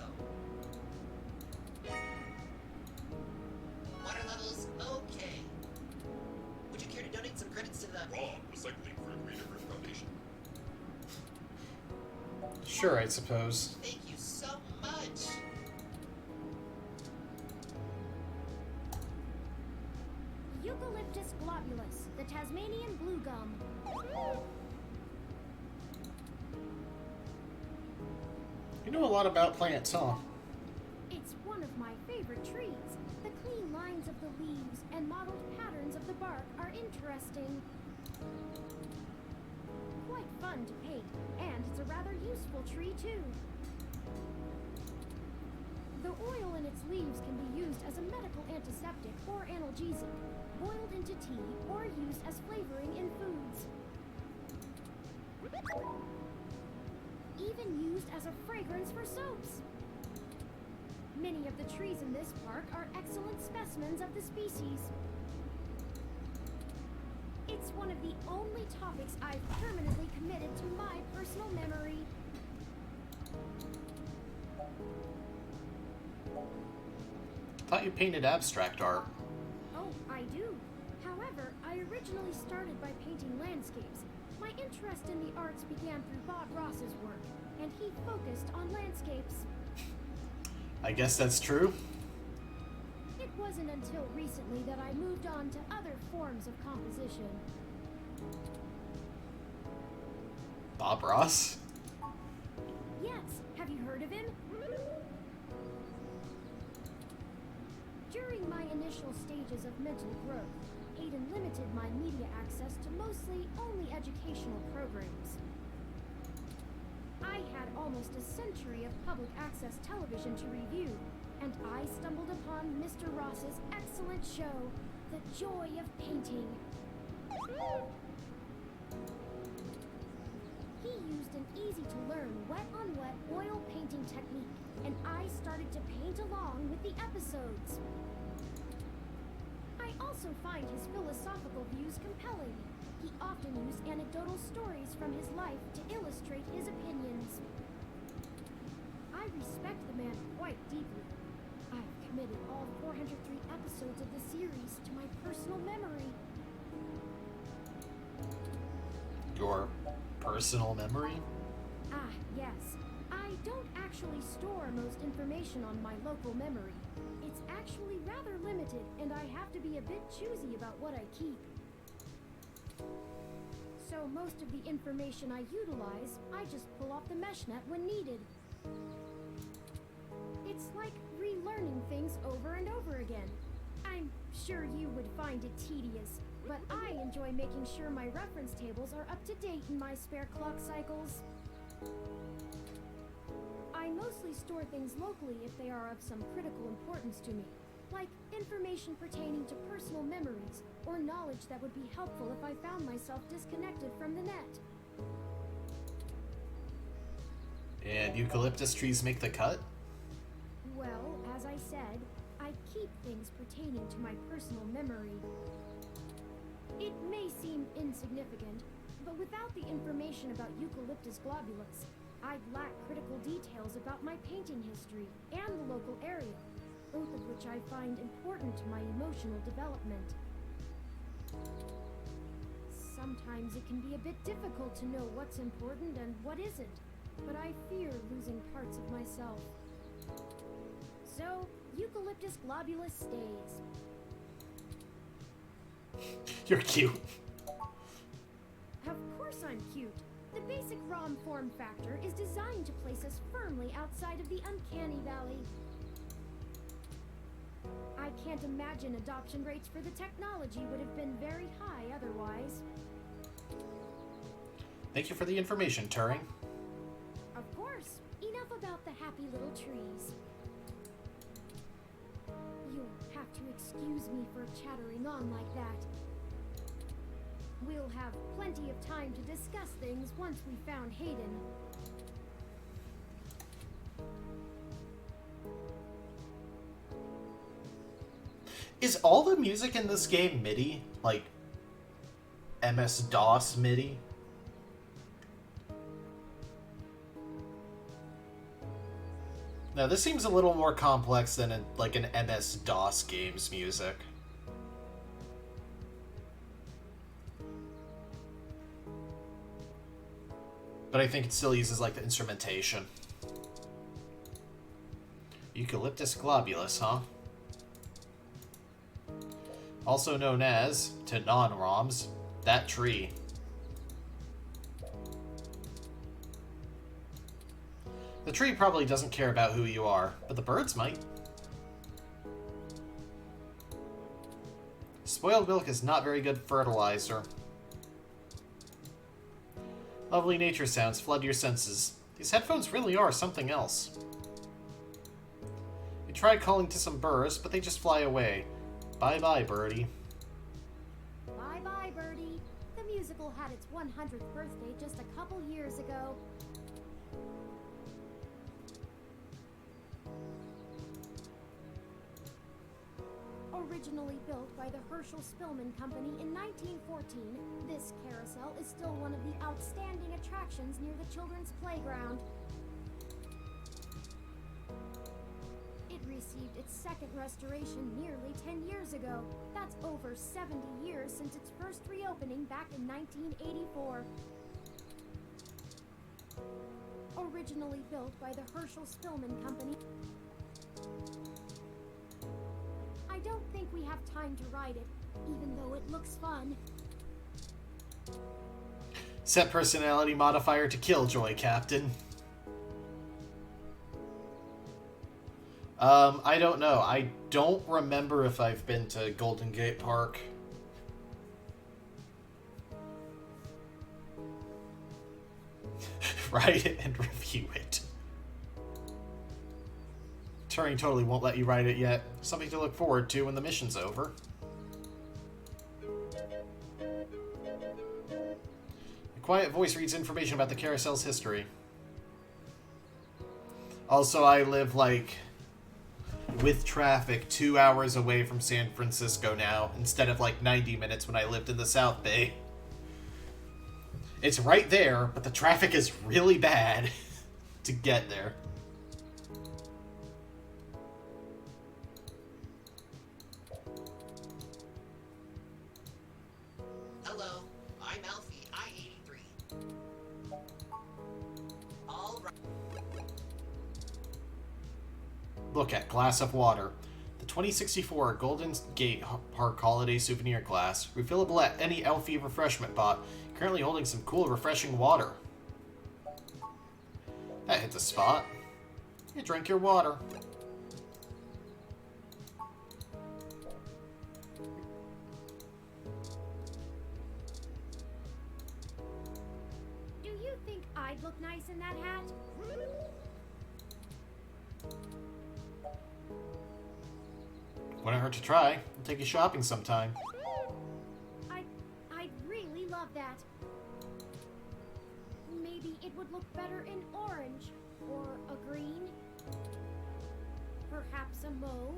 Water levels, okay. Would you care to donate some credits to the... Raw recycling for a Greater Earth Foundation. Sure, I suppose. Thank you so much. Eucalyptus globulus, the Tasmanian blue gum. You know a lot about plants, huh? It's one of my favorite trees. The clean lines of the leaves and mottled patterns of the bark are interesting. Quite fun to paint, and it's a rather useful tree too. The oil in its leaves can be used as a medical antiseptic or analgesic, boiled into tea, or used as flavoring in foods. Even used as a fragrance for soaps. Many of the trees in this park are excellent specimens of the species. It's one of the only topics I've permanently committed to my personal memory. Thought you painted abstract art. Oh, I do. However, I originally started by painting landscapes. My interest in the arts began through Bob Ross's work, and he focused on landscapes. I guess that's true. It wasn't until recently that I moved on to other forms of composition. Bob Ross? Yes, have you heard of him? During my initial stages of mental growth, Hayden limited my media access to mostly only educational programs. I had almost a century of public access television to review, and I stumbled upon Mr. Ross's excellent show, The Joy of Painting. He used an easy-to-learn wet-on-wet oil painting technique, and I started to paint along with the episodes. I also find his philosophical views compelling. He often used anecdotal stories from his life to illustrate his opinions. I respect the man quite deeply. I've committed all 403 episodes of the series to my personal memory. Your personal memory? Ah, yes. I don't actually store most information on my local memory. It's actually rather limited, and I have to be a bit choosy about what I keep. So most of the information I utilize, I just pull off the meshnet when needed. It's like relearning things over and over again. I'm sure you would find it tedious, but I enjoy making sure my reference tables are up to date in my spare clock cycles. I mostly store things locally if they are of some critical importance to me, like information pertaining to personal memories or knowledge that would be helpful if I found myself disconnected from the net. And eucalyptus trees make the cut? Well, as I said, I keep things pertaining to my personal memory. It may seem insignificant, but without the information about Eucalyptus globulus, I'd lack critical details about my painting history and the local area, both of which I find important to my emotional development. Sometimes it can be a bit difficult to know what's important and what isn't, but I fear losing parts of myself. So, Eucalyptus globulus stays. You're cute. Of course I'm cute. The basic ROM form factor is designed to place us firmly outside of the uncanny valley. I can't imagine adoption rates for the technology would have been very high otherwise. Thank you for the information, Turing. Of course. Enough about the happy little trees. You'll have to excuse me for chattering on like that. We'll have plenty of time to discuss things once we found Hayden. Is all the music in this game MIDI? Like, MS-DOS MIDI? Now, this seems a little more complex than an MS-DOS game's music. But I think it still uses, like, the instrumentation. Eucalyptus globulus, huh? Also known as, to non-ROMs, that tree. The tree probably doesn't care about who you are, but the birds might. Spoiled milk is not very good fertilizer. Lovely nature sounds flood your senses. These headphones really are something else. We tried calling to some birds, but they just fly away. Bye-bye, birdie. Bye-bye, birdie. The musical had its 100th birthday just a couple years ago. Originally built by the Herschel Spillman Company in 1914, this carousel is still one of the outstanding attractions near the children's playground. It received its second restoration nearly 10 years ago. That's over 70 years since its first reopening back in 1984. Originally built by the Herschel Spillman Company. I don't think we have time to ride it, even though it looks fun. Set personality modifier to Killjoy, Captain. I don't know. I don't remember if I've been to Golden Gate Park. Ride it and review it. Turing totally won't let you ride it yet. Something to look forward to when the mission's over. A quiet voice reads information about the carousel's history. Also, I live, like, with traffic 2 hours away from San Francisco now, instead of, like, 90 minutes when I lived in the South Bay. It's right there, but the traffic is really bad to get there. Hello, I'm Alfie, I-83. All right. Look at glass of water. The 2064 Golden Gate Park Holiday Souvenir Glass. Refillable at any Alfie refreshment bot. Currently holding some cool, refreshing water. That hit the spot. You drink your water. Do you think I'd look nice in that hat? Wouldn't hurt to try. I'll take you shopping sometime. I'd really love that. Maybe it would look better in orange, or a green, perhaps a mauve.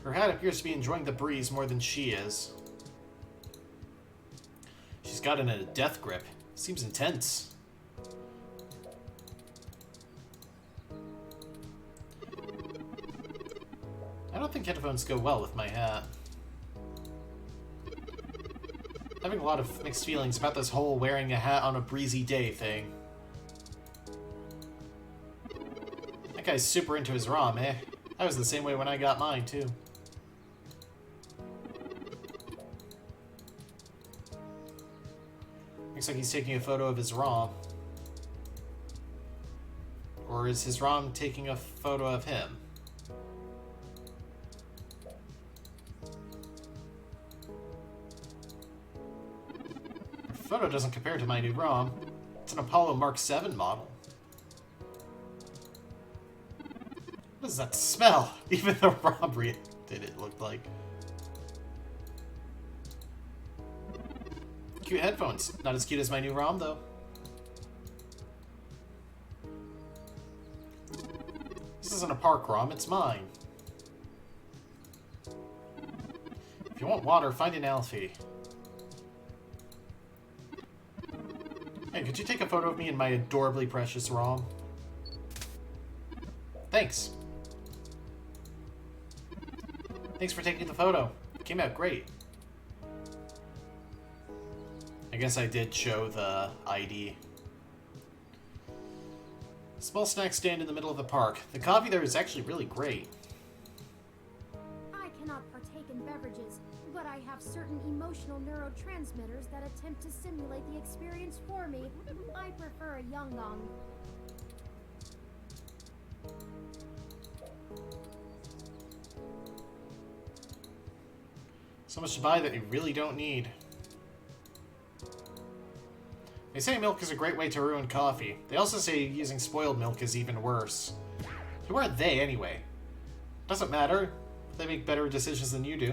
Her hat appears to be enjoying the breeze more than she is. She's got it in a death grip. Seems intense. I don't think headphones go well with my hat. Having a lot of mixed feelings about this whole wearing a hat on a breezy day thing. I think guy's super into his ROM, eh? I was the same way when I got mine, too. Looks like he's taking a photo of his ROM. Or is his ROM taking a photo of him? The photo doesn't compare to my new ROM. It's an Apollo Mark 7 model. What does that smell? Even the ROM did it look like. Cute headphones. Not as cute as my new ROM, though. This isn't a park ROM, it's mine. If you want water, find an Alfie. Hey, could you take a photo of me and my adorably precious ROM? Thanks. Thanks for taking the photo. It came out great. I guess I did show the ID. Small snack stand in the middle of the park. The coffee there is actually really great. I cannot partake in beverages, but I have certain emotional neurotransmitters that attempt to simulate the experience for me. I prefer a Yonggang. So much to buy that you really don't need. They say milk is a great way to ruin coffee. They also say using spoiled milk is even worse. Who are they, anyway? Doesn't matter. They make better decisions than you do.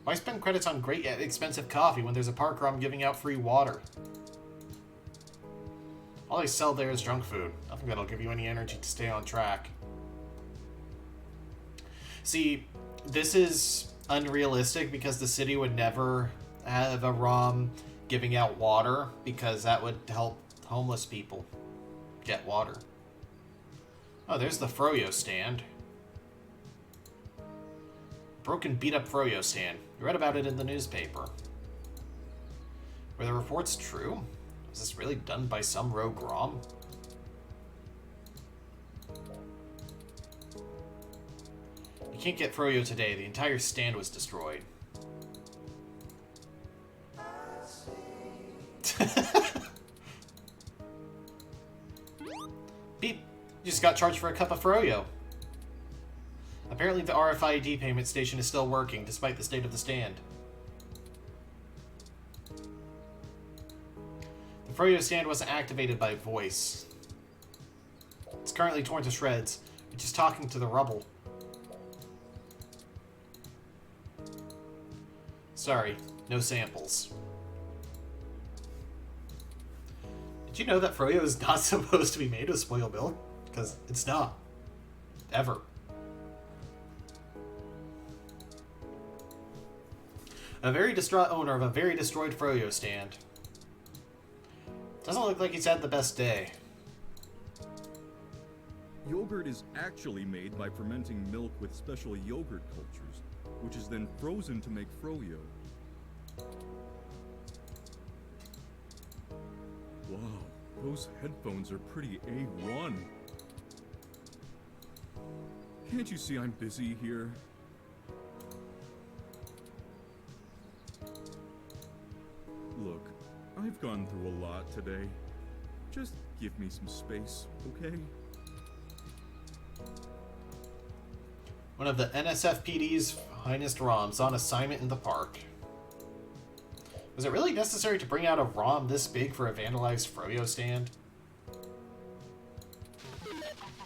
Why spend credits on great yet expensive coffee when there's a park ROM giving out free water? All they sell there is junk food. Nothing that'll give you any energy to stay on track. See, this is unrealistic because the city would never have a ROM giving out water because that would help homeless people get water. Oh, there's the Froyo stand. Broken, beat-up Froyo stand. You read about it in the newspaper. Were the reports true? Was this really done by some rogue ROM? You can't get Froyo today. The entire stand was destroyed. Beep! You just got charged for a cup of Froyo. Apparently the RFID payment station is still working, despite the state of the stand. The Froyo stand wasn't activated by voice. It's currently torn to shreds. You're just talking to the rubble. Sorry, no samples. Did you know that Froyo is not supposed to be made with spoiled milk? Because it's not. Ever. A very distraught owner of a very destroyed Froyo stand. Doesn't look like he's had the best day. Yogurt is actually made by fermenting milk with special yogurt cultures, which is then frozen to make Froyo. Wow, those headphones are pretty A1. Can't you see I'm busy here? Look, I've gone through a lot today. Just give me some space, okay? One of the NSFPD's finest ROMs on assignment in the park. Was it really necessary to bring out a ROM this big for a vandalized Froyo stand?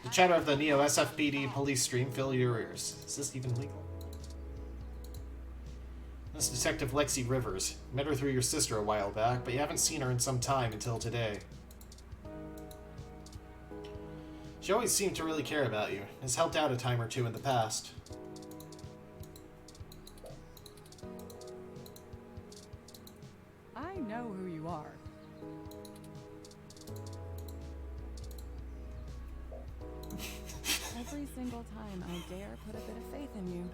The chatter of the Neo SFPD police stream fill your ears. Is this even legal? This is Detective Lexi Rivers. Met her through your sister a while back, but you haven't seen her in some time until today. She always seemed to really care about you. Has helped out a time or two in the past. I know who you are. Every single time I dare put a bit of faith in you.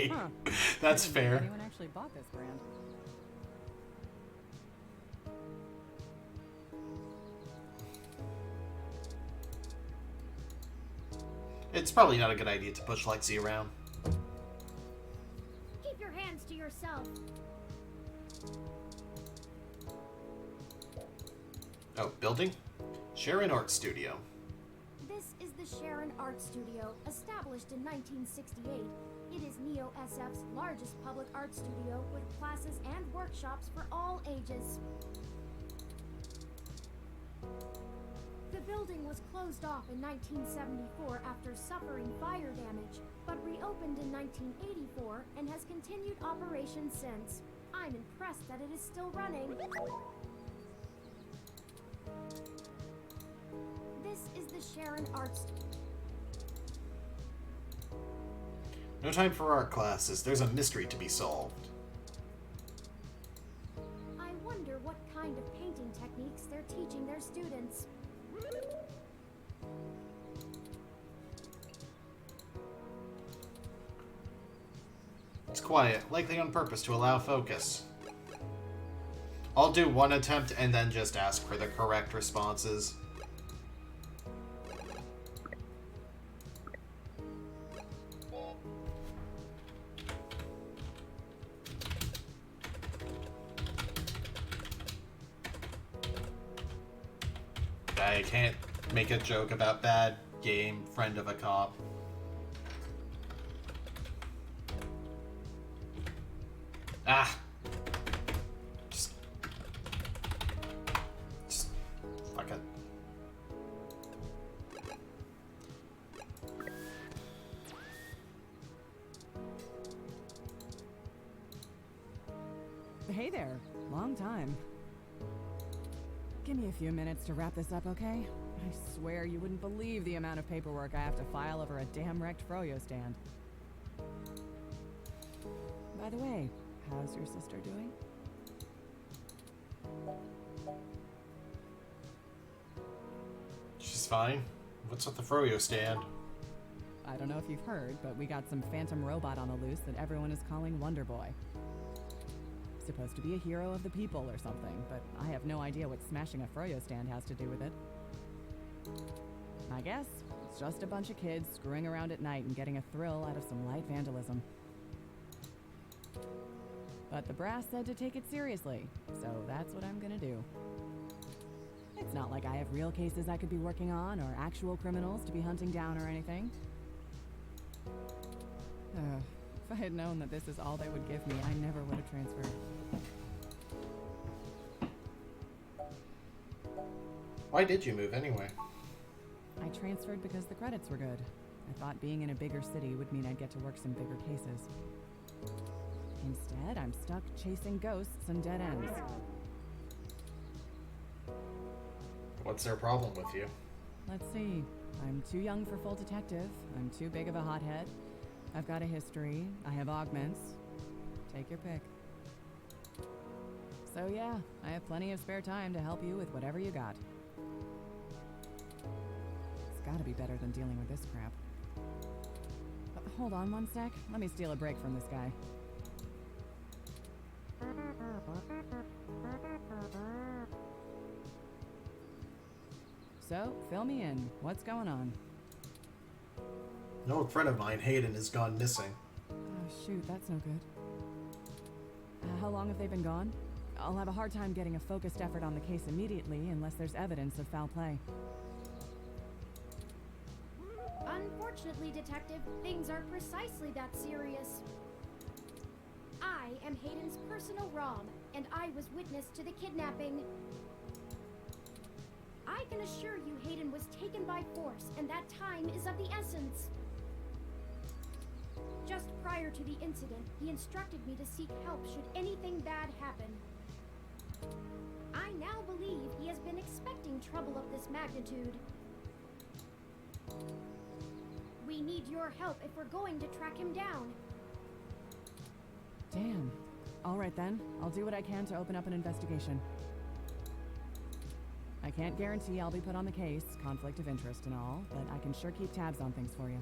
Okay, Huh. that's I didn't think fair. Anyone actually bought this brand? It's probably not a good idea to push Lexi around. Keep your hands to yourself. Oh, building? Sharon Art Studio. This is the Sharon Art Studio, established in 1968. It is Neo SF's largest public art studio with classes and workshops for all ages. The building was closed off in 1974 after suffering fire damage, but reopened in 1984 and has continued operation since. I'm impressed that it is still running. This is the Sharon Art Studio. No time for art classes. There's a mystery to be solved. I wonder what kind of painting techniques they're teaching their students. It's quiet, likely on purpose to allow focus. I'll do one attempt and then just ask for the correct responses. I can't make a joke about bad game, friend of a cop. Ah! Just fuck it. Hey there. Long time. Give me a few minutes to wrap this up, okay? I swear you wouldn't believe the amount of paperwork I have to file over a damn wrecked Froyo stand. By the way, how's your sister doing? She's fine. What's with the Froyo stand? I don't know if you've heard, but we got some phantom robot on the loose that everyone is calling Wonder Boy. Supposed to be a hero of the people or something, but I have no idea what smashing a Froyo stand has to do with it. I guess it's just a bunch of kids screwing around at night and getting a thrill out of some light vandalism. But the brass said to take it seriously, so that's what I'm gonna do. It's not like I have real cases I could be working on or actual criminals to be hunting down or anything. If I had known that this is all they would give me, I never would have transferred. Why did you move anyway? I transferred because the credits were good. I thought being in a bigger city would mean I'd get to work some bigger cases. Instead, I'm stuck chasing ghosts and dead ends. What's their problem with you? Let's see. I'm too young for full detective. I'm too big of a hothead. I've got a history. I have augments. Take your pick. So yeah, I have plenty of spare time to help you with whatever you got. It's gotta be better than dealing with this crap. Hold on one sec. Let me steal a break from this guy. So, fill me in. What's going on? An old friend of mine, Hayden, has gone missing. Oh, shoot, that's no good. How long have they been gone? I'll have a hard time getting a focused effort on the case immediately unless there's evidence of foul play. Unfortunately, Detective, things are precisely that serious. I am Hayden's personal Rom, and I was witness to the kidnapping. I can assure you Hayden was taken by force, and that time is of the essence. Just prior to the incident, he instructed me to seek help should anything bad happen. I now believe he has been expecting trouble of this magnitude. We need your help if we're going to track him down. Damn. All right then, I'll do what I can to open up an investigation. I can't guarantee I'll be put on the case, conflict of interest and all, but I can sure keep tabs on things for you.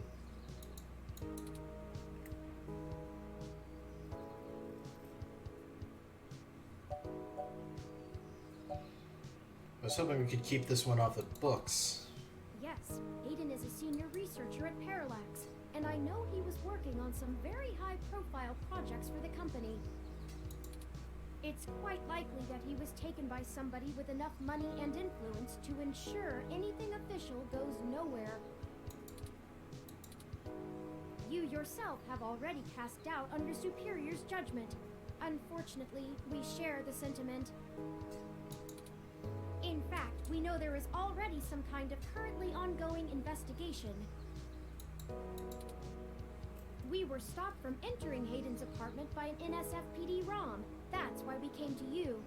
I was hoping we could keep this one off the books. Yes, Hayden is a senior researcher at Parallax, and I know he was working on some very high-profile projects for the company. It's quite likely that he was taken by somebody with enough money and influence to ensure anything official goes nowhere. You yourself have already cast doubt on your superior's judgment. Unfortunately, we share the sentiment. In fact, we know there is already some kind of currently ongoing investigation. We were stopped from entering Hayden's apartment by an NSFPD ROM. That's why we came to you.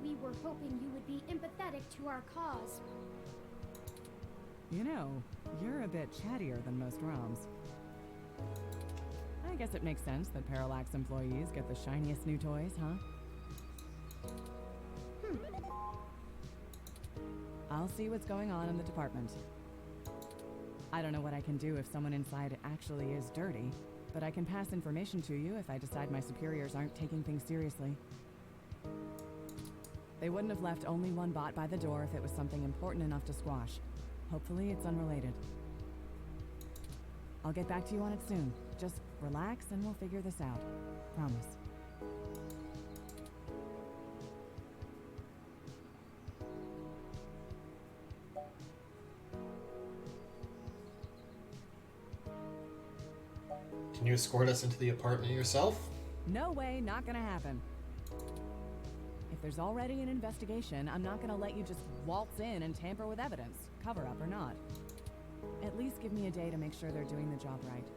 We were hoping you would be empathetic to our cause. You know, you're a bit chattier than most ROMs. I guess it makes sense that Parallax employees get the shiniest new toys, huh? I'll see what's going on in the department. I don't know what I can do if someone inside actually is dirty, but I can pass information to you if I decide my superiors aren't taking things seriously. They wouldn't have left only one bot by the door if it was something important enough to squash. Hopefully it's unrelated. I'll get back to you on it soon. Just relax and we'll figure this out. Promise. Can you escort us into the apartment yourself? No way, not gonna happen. If there's already an investigation, I'm not gonna let you just waltz in and tamper with evidence, cover up or not. At least give me a day to make sure they're doing the job right.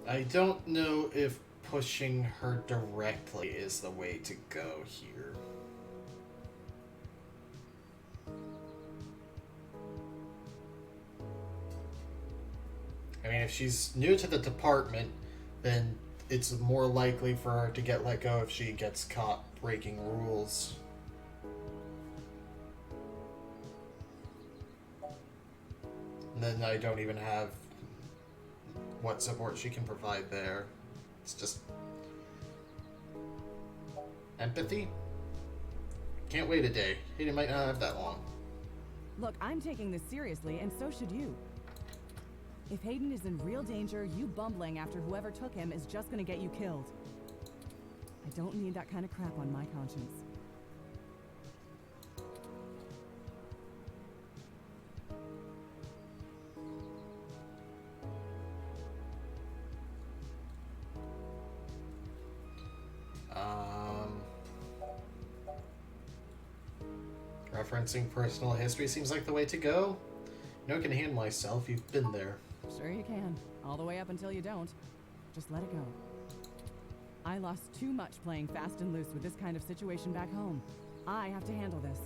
I don't know if pushing her directly is the way to go here. I mean, if she's new to the department, then it's more likely for her to get let go if she gets caught breaking rules. And then I don't even have what support she can provide there. It's just empathy. Can't wait a day. Hayden might not have that long. Look, I'm taking this seriously, and so should you. If Hayden is in real danger, you bumbling after whoever took him is just gonna get you killed. I don't need that kind of crap on my conscience. Referencing personal history seems like the way to go. You know, I can handle myself. You've been there. Sure you can. All the way up until you don't. Just let it go. I lost too much playing fast and loose with this kind of situation back home. I have to handle this.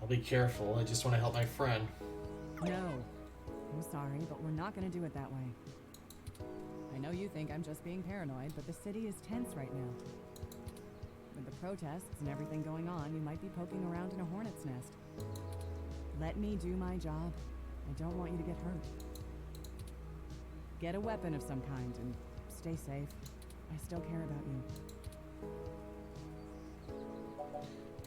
I'll be careful. I just want to help my friend. No. I'm sorry, but we're not going to do it that way. I know you think I'm just being paranoid, but the city is tense right now. With the protests and everything going on, you might be poking around in a hornet's nest. Let me do my job. I don't want you to get hurt. Get a weapon of some kind and stay safe. I still care about you.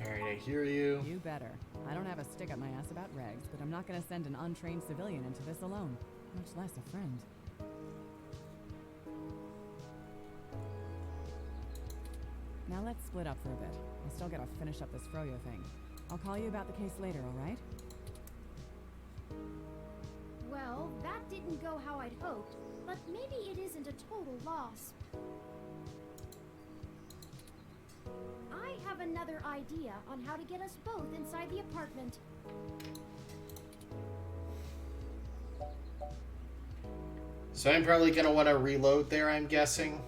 Alright, I hear you. You better. I don't have a stick up my ass about regs, but I'm not going to send an untrained civilian into this alone, much less a friend. Now let's split up for a bit. I still gotta finish up this Froyo thing. I'll call you about the case later, alright? Well, that didn't go how I'd hoped, but maybe it isn't a total loss. I have another idea on how to get us both inside the apartment. So I'm probably gonna want to reload there, I'm guessing.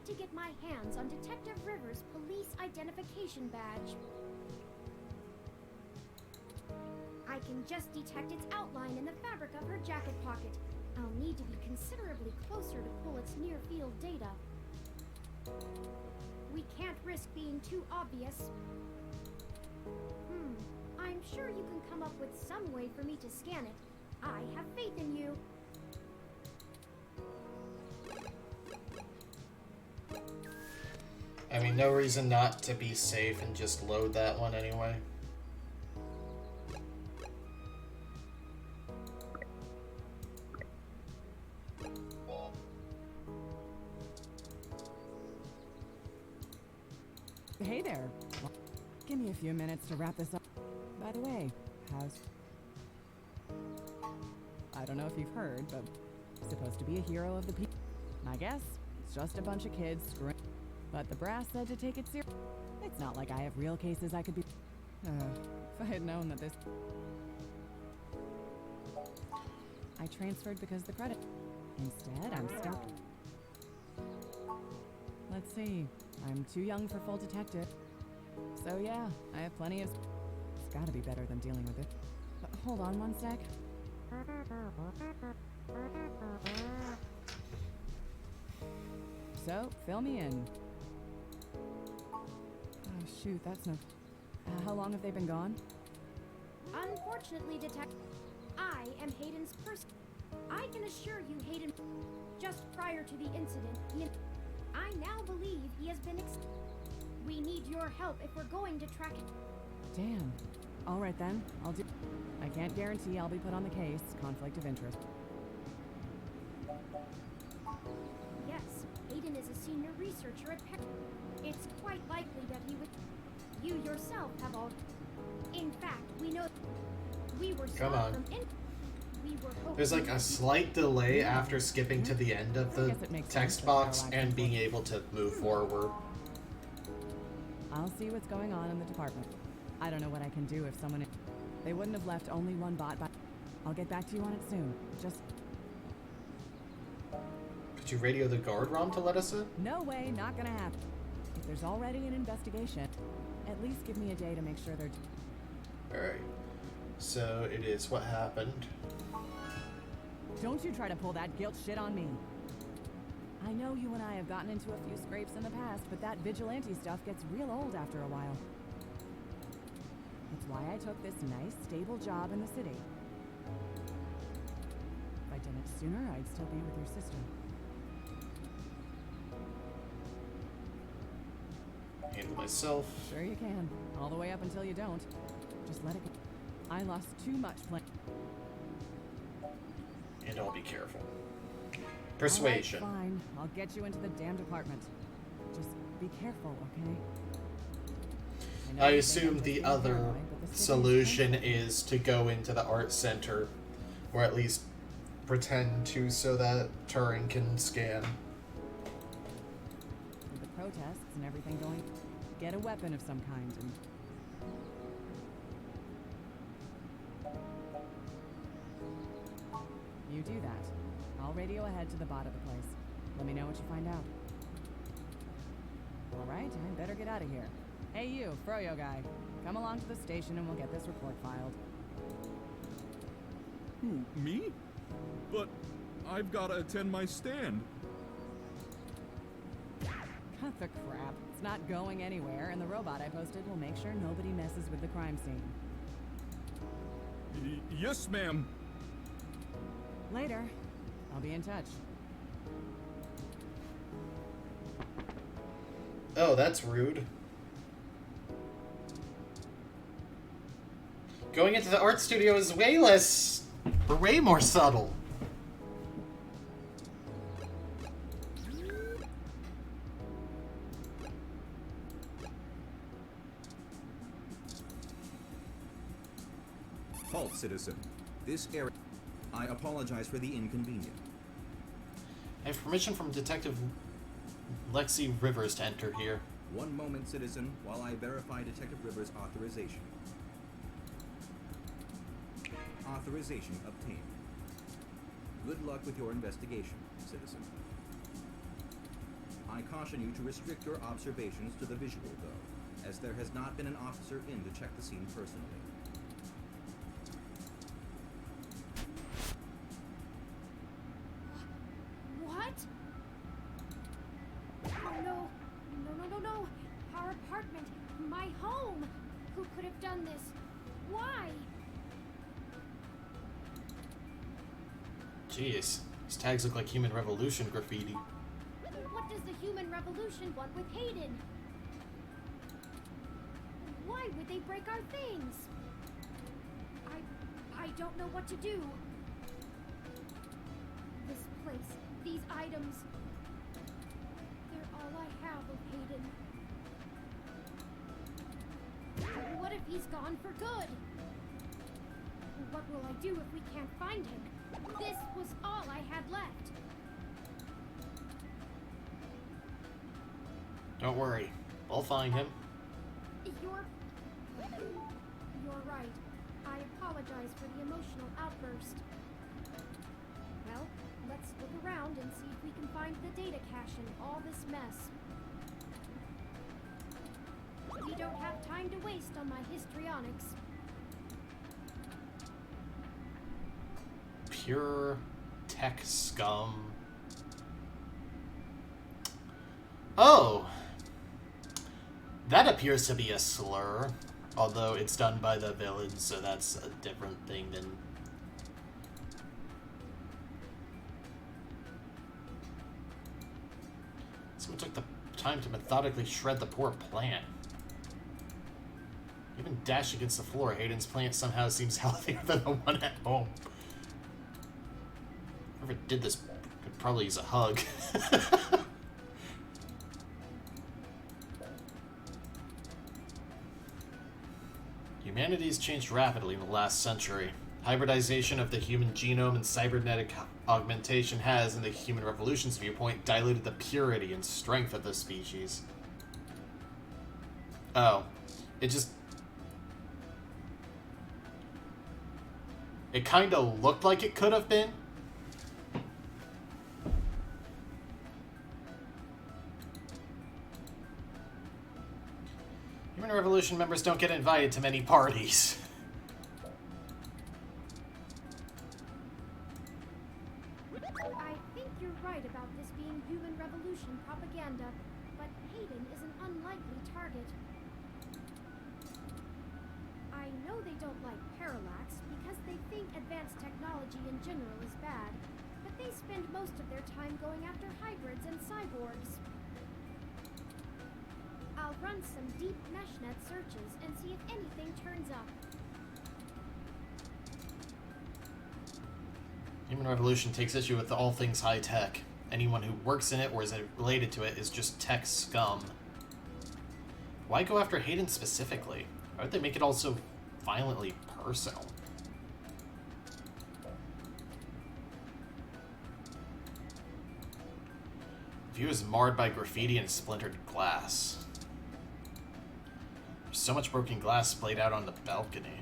like to get my hands on Detective Rivers' police identification badge. I can just detect its outline in the fabric of her jacket pocket. I'll need to be considerably closer to pull its near-field data. We can't risk being too obvious. I'm sure you can come up with some way for me to scan it. I have faith in you. I mean, no reason not to be safe and just load that one anyway. Hey there. Give me a few minutes to wrap this up. By the way, how's... I don't know if you've heard, but supposed to be a hero of the people. I guess it's just a bunch of kids screwing. But the brass said to take it serious. It's not like I have real cases I could be... if I had known that this... I transferred because the credit... Instead, I'm stuck. Let's see. I'm too young for full detective. So yeah, I have plenty of... It's gotta be better than dealing with it. But hold on one sec. So, fill me in. Oh shoot, that's no... how long have they been gone? Unfortunately, Detective, I am Hayden's person. I can assure you, Hayden, just prior to the incident, I now believe he has been we need your help if we're going to track it. Damn. Alright then, I'll do... I can't guarantee I'll be put on the case. Conflict of interest. Yes, Hayden is a senior researcher at Peck. It's quite likely that he would... You yourself have all... In fact, we know... We were Come on. from we were hoping... There's like a slight delay after skipping to the end of the text box and being able to move forward. I'll see what's going on in the department. I don't know what I can do if someone... They wouldn't have left only one bot by... I'll get back to you on it soon. Just... Could you radio the guard ROM to let us in? No way, not gonna happen. If there's already an investigation, at least give me a day to make sure they're... Alright. So it is what happened. Don't you try to pull that guilt shit on me. I know you and I have gotten into a few scrapes in the past, but that vigilante stuff gets real old after a while. It's why I took this nice, stable job in the city. If I'd done it sooner, I'd still be with your sister. Handle myself. Sure you can. All the way up until you don't. Just let it go. I lost too much playing. And I'll be careful. Persuasion. All right, fine. I'll get you into the damn department. Just be careful, okay? I assume the other solution is to go into the art center, or at least pretend to, so that Turing can scan. With the protests and everything going, get a weapon of some kind and... You do that. I'll radio ahead to the bot of the place. Let me know what you find out. Alright, I better get out of here. Hey you, Froyo guy. Come along to the station and we'll get this report filed. Who, me? But I've gotta attend my stand. Cut the crap. It's not going anywhere, and the robot I posted will make sure nobody messes with the crime scene. Yes, ma'am. Later. I'll be in touch. Oh, that's rude. Going into the art studio is way less... way more subtle. Halt, citizen. This area... I apologize for the inconvenience. I have permission from Detective Lexi Rivers to enter here. One moment, citizen, while I verify Detective Rivers' authorization. Authorization obtained. Good luck with your investigation, citizen. I caution you to restrict your observations to the visual, though, as there has not been an officer in to check the scene personally. What? Oh no. No. Our apartment. My home. Who could have done this? Why? Jeez, these tags look like Human Revolution graffiti. What does the Human Revolution want with Hayden? Why would they break our things? I don't know what to do. This place, these items, they're all I have of Hayden. What if he's gone for good? What will I do if we can't find him? This was all I had left. Don't worry, we'll find him. You're right. I apologize for the emotional outburst. Well, let's look around and see if we can find the data cache in all this mess. We don't have time to waste on my histrionics. Pure tech scum. Oh! That appears to be a slur, although it's done by the villains, so that's a different thing than... Someone took the time to methodically shred the poor plant. Even dashed against the floor, Hayden's plant somehow seems healthier than the one at home. Whoever did this could probably use a hug. Humanity's changed rapidly in the last century. Hybridization of the human genome and cybernetic augmentation has, in the Human Revolution's viewpoint, diluted the purity and strength of the species. Oh. It kinda looked like it could have been. Human Revolution members don't get invited to many parties. I think you're right about this being Human Revolution propaganda, but Hayden is an unlikely target. I know they don't like Parallax because they think advanced technology in general is bad, but they spend most of their time going after hybrids and cyborgs. I'll run some deep meshnet searches and see if anything turns up. Human Revolution takes issue with all things high-tech. Anyone who works in it or is related to it is just tech scum. Why go after Hayden specifically? Why would they make it all so violently personal? View is marred by graffiti and splintered glass. There's so much broken glass splayed out on the balcony.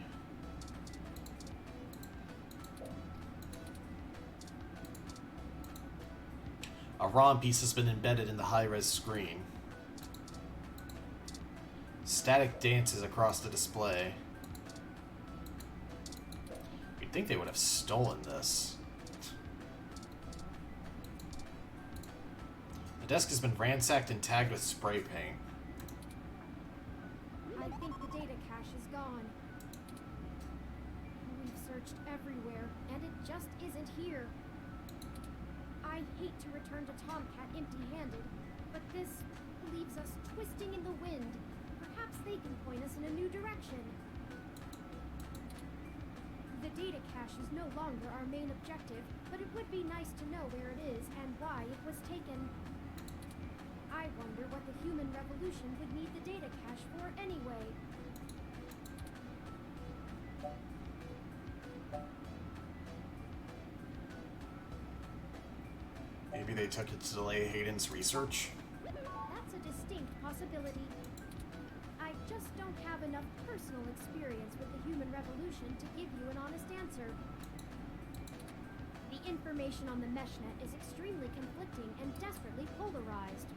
A ROM piece has been embedded in the high-res screen. Static dances across the display. You'd think they would have stolen this. The desk has been ransacked and tagged with spray paint. I think the data cache is gone. We've searched everywhere, and it just isn't here. I hate to return to Tomcat empty-handed, but this leaves us twisting in the wind. Perhaps they can point us in a new direction. The data cache is no longer our main objective, but it would be nice to know where it is and why it was taken. I wonder what the Human Revolution would need the data cache for anyway. Maybe they took it to delay Hayden's research? That's a distinct possibility. I just don't have enough personal experience with the Human Revolution to give you an honest answer. The information on the meshnet is extremely conflicting and desperately polarized.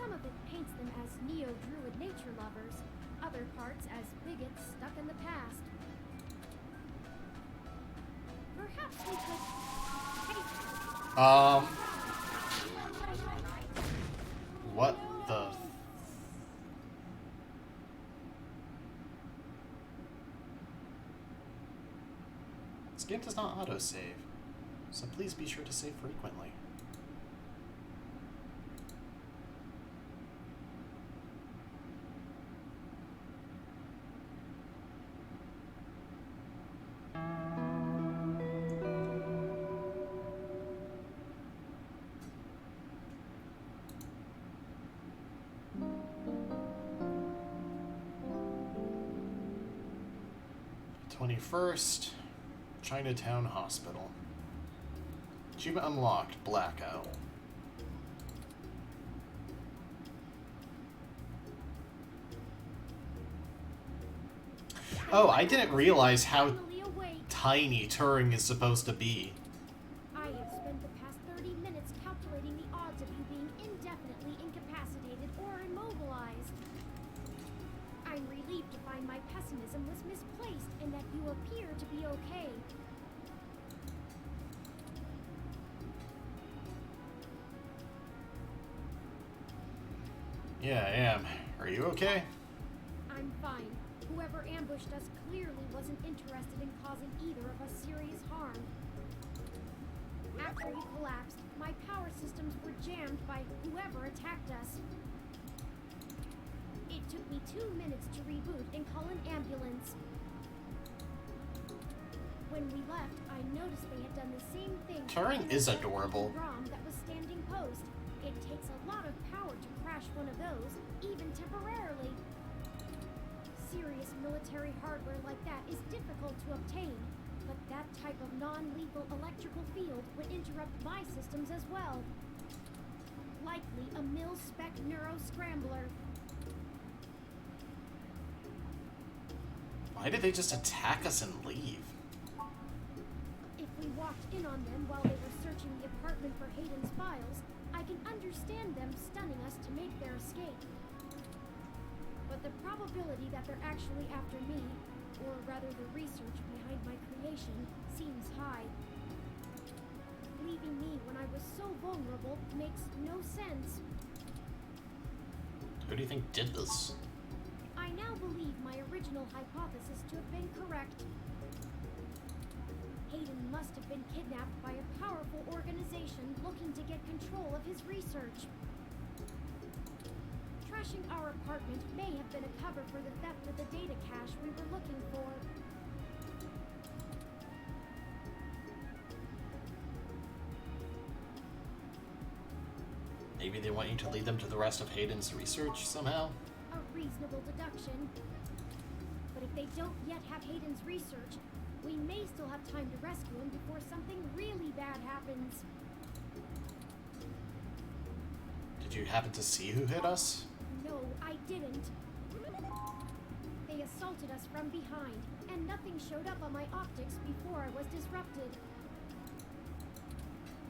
Some of it paints them as neo-druid nature lovers, other parts as bigots stuck in the past. Perhaps we could... What the... This game does not autosave, so please be sure to save frequently. First, Chinatown Hospital. Achievement unlocked, Black Owl. Oh, I didn't realize how tiny Turing is supposed to be. I have spent the past 30 minutes calculating the odds of you being indefinitely incapacitated or immobilized. I'm relieved to find my pessimism was misplaced and that you appear to be okay. Yeah, I am. Are you okay? I'm fine. Whoever ambushed us clearly wasn't interested in causing either of us serious harm. After you collapsed, my power systems were jammed by whoever attacked us. It took me 2 minutes to reboot and call an ambulance. When we left, I noticed they had done the same thing. Turing is adorable. ROM that was standing post. It takes a lot of power to crash one of those, even temporarily. Serious military hardware like that is difficult to obtain, but that type of non-lethal electrical field would interrupt my systems as well. Likely a mil-spec neuro-scrambler. Why did they just attack us and leave? If we walked in on them while they were searching the apartment for Hayden's files, I can understand them stunning us to make their escape. But the probability that they're actually after me, or rather the research behind my creation, seems high. Leaving me when I was so vulnerable makes no sense. Who do you think did this? I now believe my original hypothesis to have been correct. Hayden must have been kidnapped by a powerful organization looking to get control of his research. Trashing our apartment may have been a cover for the theft of the data cache we were looking for. Maybe they want you to lead them to the rest of Hayden's research somehow? A reasonable deduction. But if they don't yet have Hayden's research, we may still have time to rescue him before something really bad happens. Did you happen to see who hit us? No, I didn't. They assaulted us from behind, and nothing showed up on my optics before I was disrupted.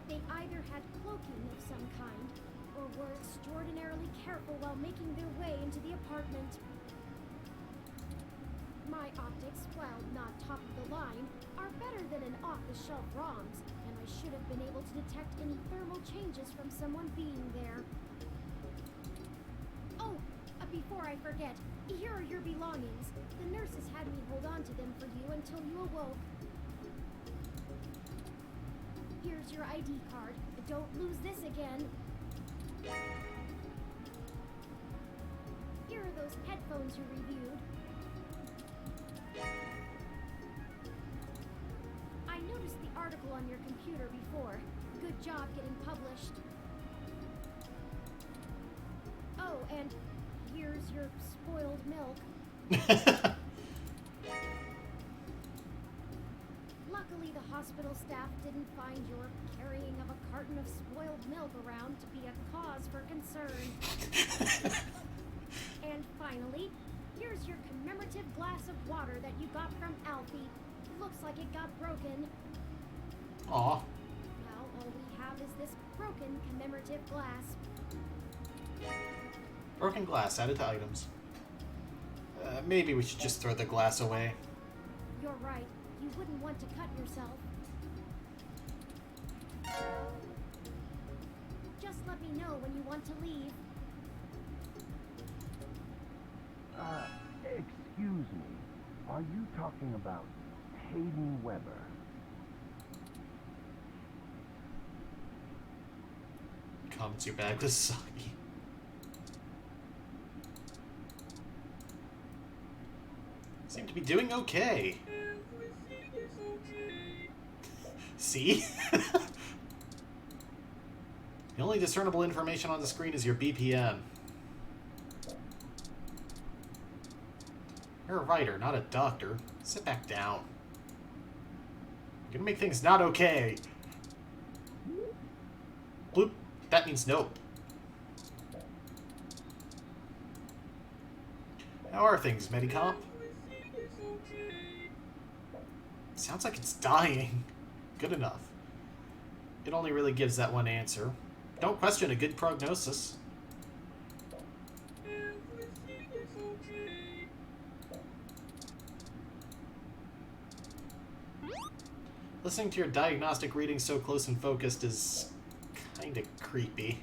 They either had cloaking of some kind, or were extraordinarily careful while making their way into the apartment. My optics, while not top of the line, are better than an off-the-shelf ROMs, and I should have been able to detect any thermal changes from someone being there. Oh, before I forget, here are your belongings. The nurses had me hold on to them for you until you awoke. Here's your ID card. Don't lose this again. Here are those headphones you reviewed. I noticed the article on your computer before. Good job getting published. Oh, and here's your spoiled milk. Luckily, the hospital staff didn't find your carrying of a carton of spoiled milk around to be a cause for concern. And finally, here's your commemorative glass of water that you got from Alfie. Looks like it got broken. Aw. Now, all we have is this broken commemorative glass. Broken glass added to items. Maybe we should just throw the glass away. You're right. You wouldn't want to cut yourself. Just let me know when you want to leave. Excuse me. Are you talking about Hayden Weber? Comments your bag was soggy. Seem to be doing okay. See? The only discernible information on the screen is your BPM. You're a writer, not a doctor. Sit back down. You're gonna make things not okay. Bloop. That means no. How are things, Medicomp? Sounds like it's dying. Good enough. It only really gives that one answer. Don't question a good prognosis. Listening to your diagnostic reading so close and focused is kinda creepy.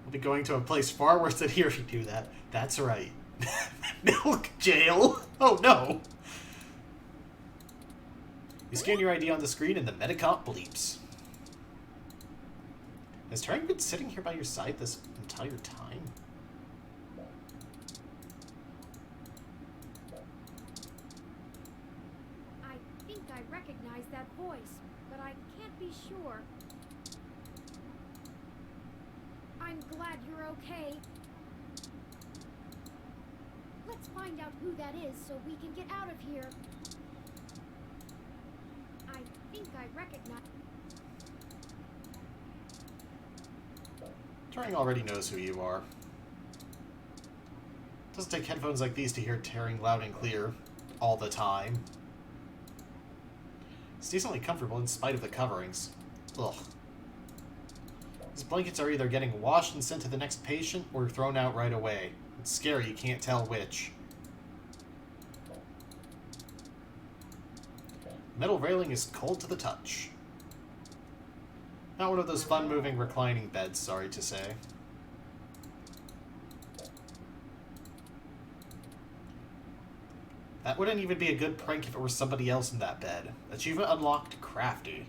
We'll be going to a place far worse than here if you do that. That's right. Milk jail! Oh no! You scan your ID on the screen and the Medicomp bleeps. Has Turing been sitting here by your side this entire time? I think I recognize that voice, but I can't be sure. I'm glad you're okay. Let's find out who that is so we can get out of here. I think I recognize... Turing already knows who you are. It doesn't take headphones like these to hear Turing loud and clear all the time. It's decently comfortable in spite of the coverings. Ugh. These blankets are either getting washed and sent to the next patient or thrown out right away. It's scary, you can't tell which. Metal railing is cold to the touch. Not one of those fun-moving reclining beds, sorry to say. That wouldn't even be a good prank if it were somebody else in that bed. Achievement unlocked, crafty.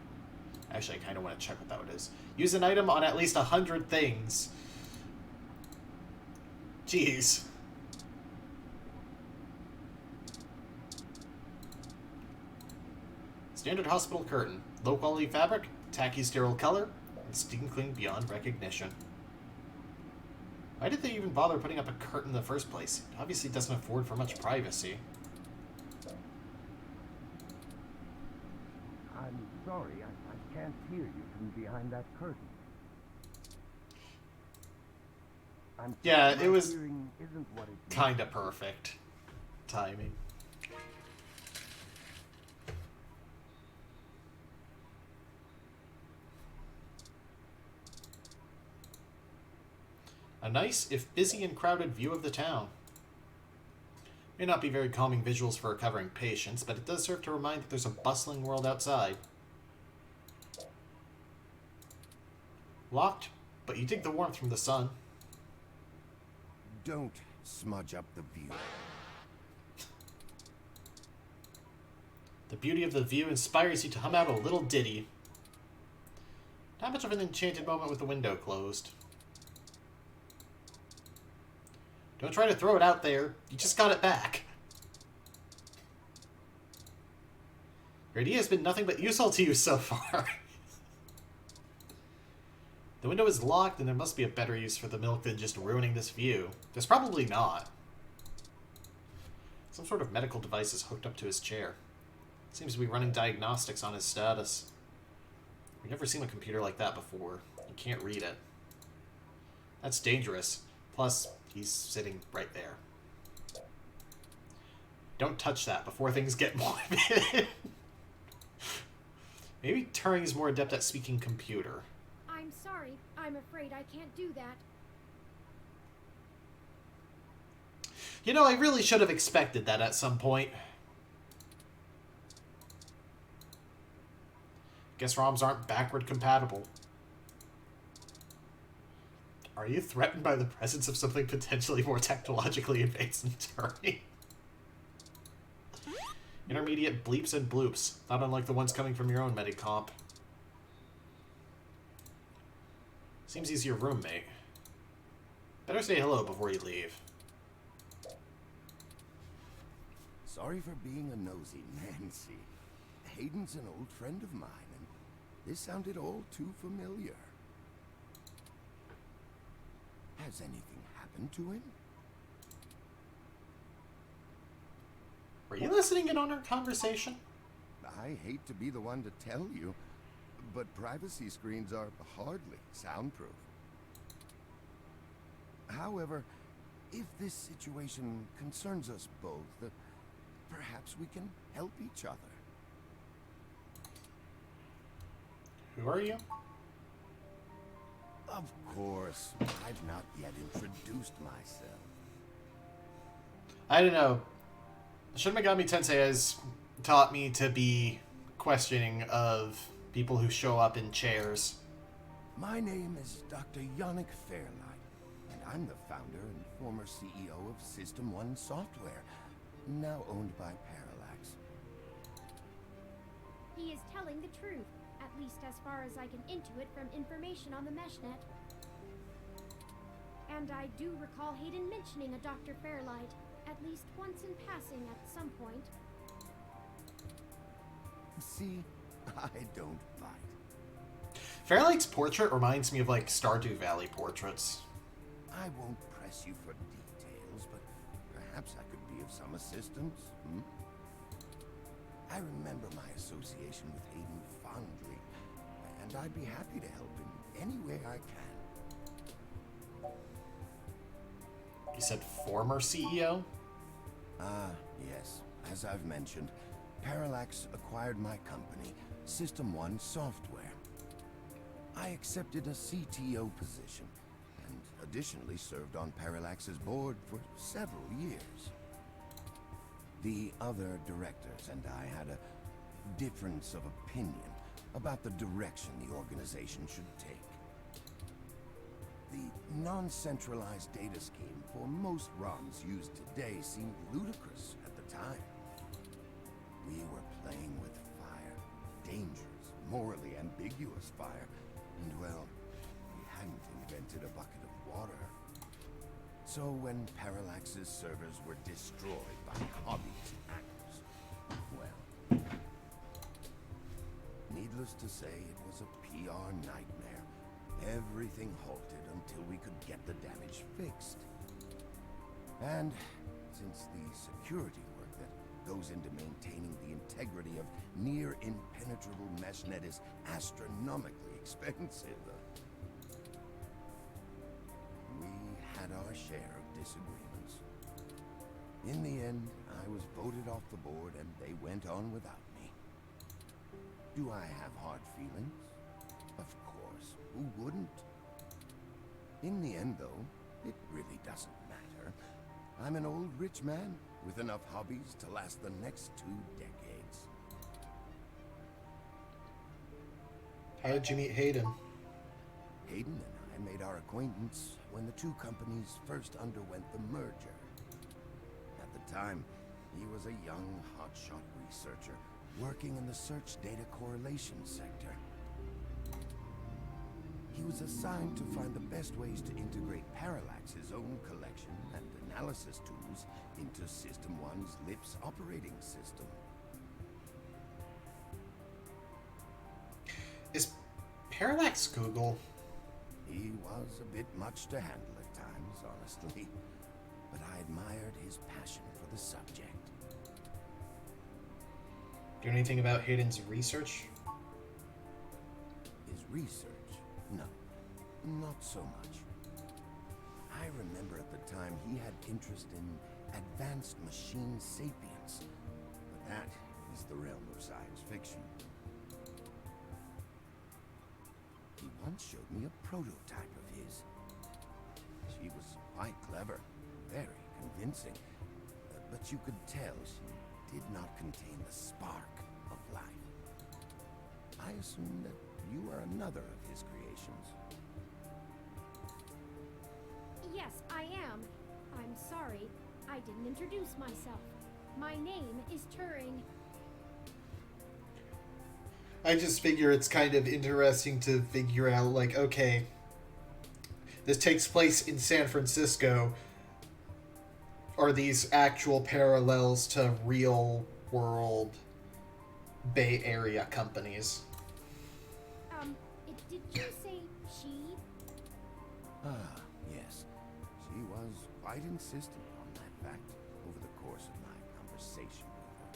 Actually, I kind of want to check what that is. Use an item on at least 100 things. Jeez. Standard hospital curtain. Low quality fabric, tacky sterile color, and steam clean beyond recognition. Why did they even bother putting up a curtain in the first place? It obviously doesn't afford for much privacy. I'm sorry, I can't hear you from behind that curtain. Yeah, it was hearing isn't what it kind of perfect timing. A nice, if busy and crowded, view of the town. May not be very calming visuals for recovering patients, but it does serve to remind that there's a bustling world outside. Locked, but you dig the warmth from the sun. Don't smudge up the view. The beauty of the view inspires you to hum out a little ditty. Not much of an enchanted moment with the window closed. Don't try to throw it out there. You just got it back. Your idea has been nothing but useful to you so far. The window is locked, and there must be a better use for the milk than just ruining this view. There's probably not. Some sort of medical device is hooked up to his chair. Seems to be running diagnostics on his status. We've never seen a computer like that before. You can't read it. That's dangerous. Plus, he's sitting right there. Don't touch that before things get morbid. Maybe Turing is more adept at speaking computer. I'm sorry. I'm afraid I can't do that. You know, I really should have expected that at some point. Guess ROMs aren't backward compatible. Are you threatened by the presence of something potentially more technologically advanced than Turing? Intermediate bleeps and bloops, not unlike the ones coming from your own Medicomp. Seems he's your roommate. Better say hello before you leave. Sorry for being a nosy Nancy. Hayden's an old friend of mine, and this sounded all too familiar. Has anything happened to him? Were you listening in on our conversation? I hate to be the one to tell you, but privacy screens are hardly soundproof. However, if this situation concerns us both, perhaps we can help each other. Who are you? Of course, I've not yet introduced myself. I don't know. Shin Megami Tensei has taught me to be questioning of people who show up in chairs. My name is Dr. Yannick Fairlight, and I'm the founder and former CEO of System 1 Software, now owned by Parallax. He is telling the truth, at least as far as I can intuit from information on the meshnet. And I do recall Hayden mentioning a Dr. Fairlight, at least once in passing at some point. See, I don't bite. Fairlight's portrait reminds me of, like, Stardew Valley portraits. I won't press you for details, but perhaps I could be of some assistance. I remember my association with Hayden fondly, and I'd be happy to help in any way I can. You said former CEO? Ah, yes. As I've mentioned, Parallax acquired my company, System 1 Software. I accepted a CTO position, and additionally served on Parallax's board for several years. The other directors and I had a difference of opinion about the direction the organization should take. The non-centralized data scheme for most ROMs used today seemed ludicrous at the time. We were playing with fire, dangerous, morally ambiguous fire, and well, we hadn't invented a bucket of water. So when Parallax's servers were destroyed by hobbyist hackers, well, needless to say, it was a PR nightmare. Everything halted until we could get the damage fixed. And since the security work that goes into maintaining the integrity of near-impenetrable meshnet is astronomically expensive, we had our share of disagreements. In the end, I was voted off the board and they went on without me. Do I have hard feelings? Of course, who wouldn't? In the end, though, it really doesn't matter. I'm an old rich man with enough hobbies to last the next 2 decades. How did you meet Hayden? Hayden and I made our acquaintance when the two companies first underwent the merger. At the time, he was a young, hotshot researcher working in the search data correlation sector. He was assigned to find the best ways to integrate Parallax's own collection and analysis tools into System 1's LIPS operating system. Is Parallax Google? He was a bit much to handle at times, honestly, but I admired his passion for the subject. Do you know anything about Hayden's research? His research? No, not so much. I remember at the time he had interest in advanced machine sapience, but that is the realm of science fiction. She once showed me a prototype of his. She was quite clever, very convincing, but you could tell she did not contain the spark of life. I assume that you are another of his creations. Yes, I am. I'm sorry, I didn't introduce myself. My name is Turing. I just figure it's kind of interesting to figure out, like, okay, this takes place in San Francisco. Are these actual parallels to real world Bay Area companies? Did you say she? Ah, yes. She was quite insistent on that fact over the course of my conversation with her.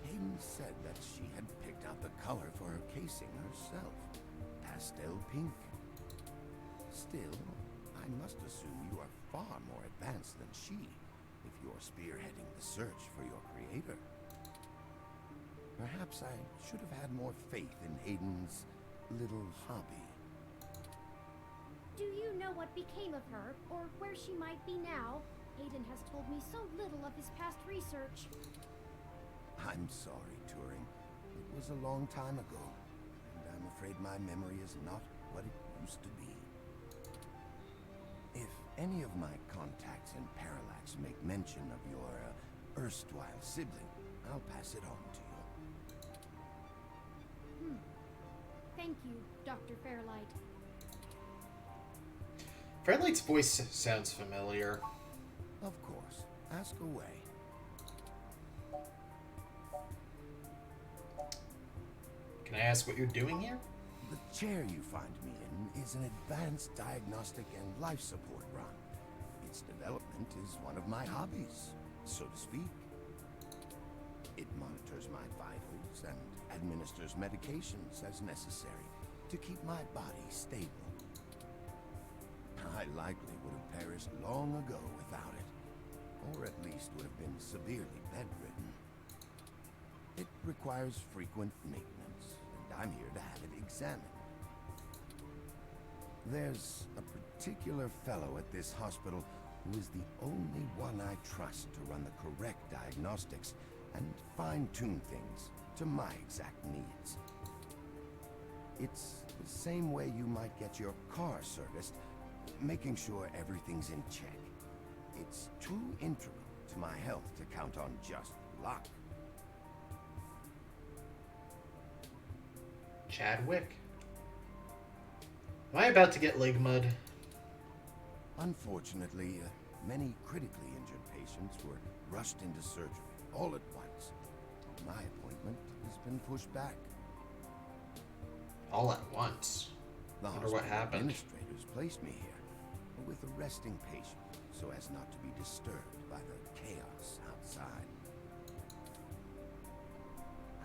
Hayden said that she had picked out the color for her casing herself. Pastel pink. Still, I must assume you are far more advanced than she, if you're spearheading the search for your creator. Perhaps I should have had more faith in Hayden's little hobby. Do you know what became of her, or where she might be now? Hayden has told me so little of his past research. I'm sorry, Turing. It was a long time ago, and I'm afraid my memory is not what it used to be. If any of my contacts in Parallax make mention of your erstwhile sibling, I'll pass it on to you. Thank you, Dr. Fairlight. Fairlight's voice sounds familiar. Of course. Ask away. Can I ask what you're doing here? The chair you find me in is an advanced diagnostic and life support run. Its development is one of my hobbies, so to speak. It monitors my vitals and administers medications as necessary to keep my body stable. I likely would have perished long ago without it, or at least would have been severely bedridden. It requires frequent maintenance, and I'm here to have it examined. There's a particular fellow at this hospital who is the only one I trust to run the correct diagnostics and fine-tune things to my exact needs. It's the same way you might get your car serviced, making sure everything's in check. It's too integral to my health to count on just luck. Chadwick? Am I about to get leg mud? Unfortunately, many critically injured patients were rushed into surgery all at once. My appointment has been pushed back. All at once? The Wonder what hospital happened. administrators placed me here with a resting patient so as not to be disturbed by the chaos outside.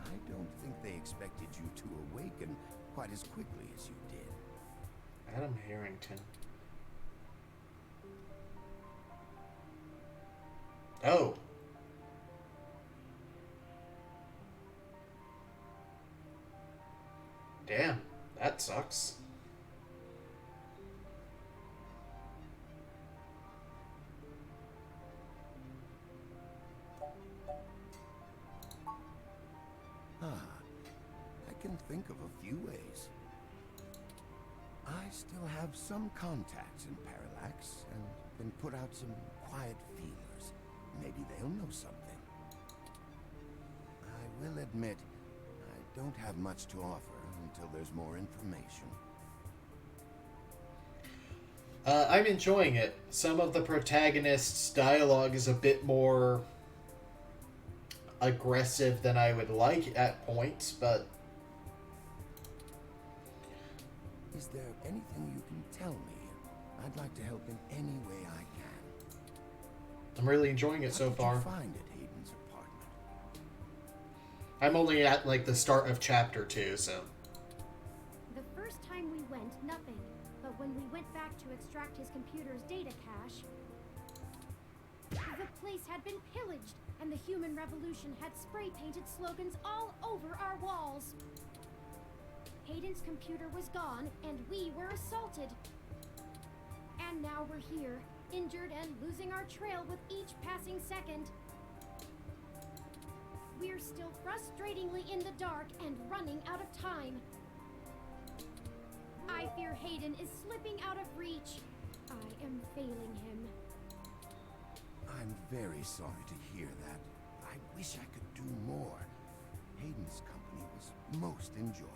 I don't think they expected you to awaken quite as quickly as you did. Adam Harrington. Oh. Damn, that sucks. I can think of a few ways. I still have some contacts in Parallax and can put out some quiet feelers. Maybe they'll know something. I will admit, I don't have much to offer until there's more information. I'm enjoying it. Some of the protagonists' dialogue is a bit more aggressive than I would like at points, but... Is there anything you can tell me? I'd like to help in any way I can. I'm really enjoying it so far. How did you find it, Hayden's apartment? I'm only at, like, the start of Chapter 2, so... The first time we went, nothing. But when we went back to extract his computer's data cache, the place had been pillaged, and the human revolution had spray-painted slogans all over our walls. Hayden Hayden's computer was gone, and we were assaulted. And now we're here, injured and losing our trail with each passing second. We're still frustratingly in the dark and running out of time. I fear Hayden is slipping out of reach. I am failing him. I'm very sorry to hear that. I wish I could do more. Hayden's company was most enjoyable.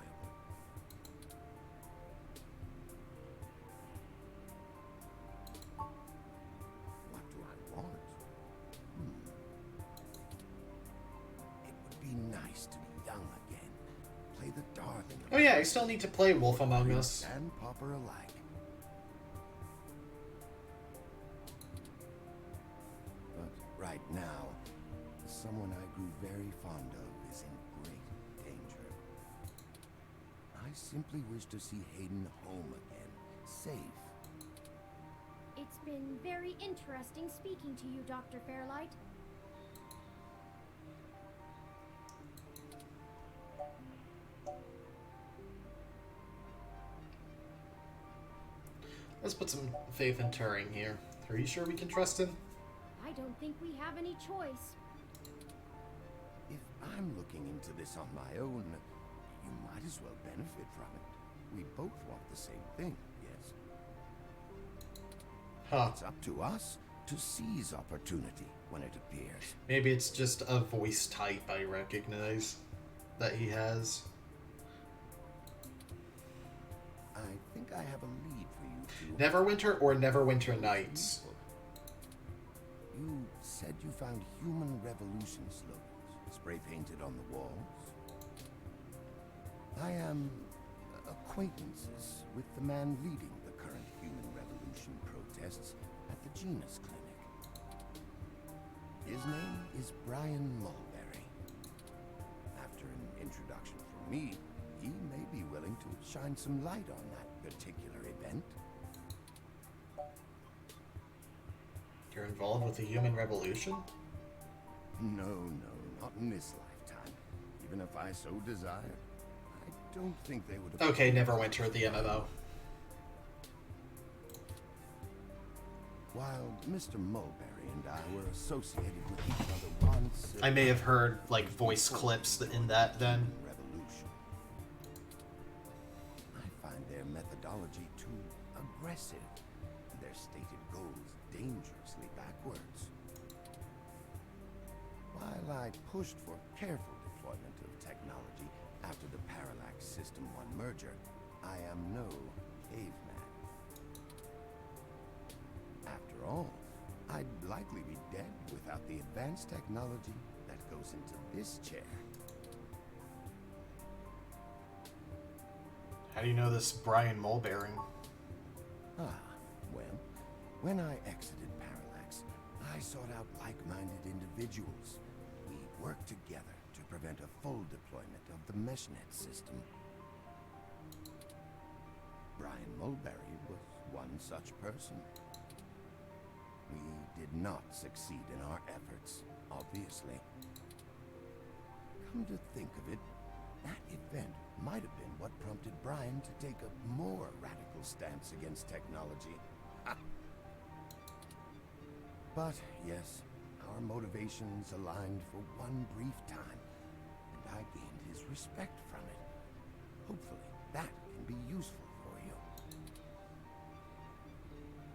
What do I want? It would be nice to be young again. Play the darling. Oh yeah, I still need to play Wolf Among Us. And Popper alike. But right now, someone I grew very fond of is in great danger. I simply wish to see Hayden home again, safe. It's been very interesting speaking to you, Dr. Fairlight. Let's put some faith in Turing here. Are you sure we can trust him? I don't think we have any choice. If I'm looking into this on my own, you might as well benefit from it. We both want the same thing, yes? Huh. It's up to us to seize opportunity when it appears. Maybe it's just a voice type I recognize that he has. I think I have a lead for you two. Neverwinter or Neverwinter Nights? You said you found Human Revolution slogans spray painted on the walls. I am acquaintances with the man leading the current Human Revolution protests at the Genus Clinic. His name is Brian Mulberry. After an introduction from me, he may be willing to shine some light on that particular event. You're involved with the Human Revolution? No, not in this lifetime. Even if I so desired, I don't think they would have... Okay, Neverwinter, the MMO. While Mr. Mulberry and I were associated with each other once... I may have heard, like, voice clips in that then. Revolution. I find their methodology too aggressive, and their stated goals dangerously backwards. While I pushed for careful deployment of technology after the Parallax System 1 merger, I am no caveman. After all, I'd likely be dead without the advanced technology that goes into this chair. How do you know this Brian Mulberry? Well, when I exited Parallax, I sought out like-minded individuals. We worked together to prevent a full deployment of the MeshNet system. Brian Mulberry was one such person. We did not succeed in our efforts, obviously. Come to think of it, that event might have been what prompted Brian to take a more radical stance against technology. But yes, our motivations aligned for one brief time, and I gained his respect from it. Hopefully, that can be useful for you.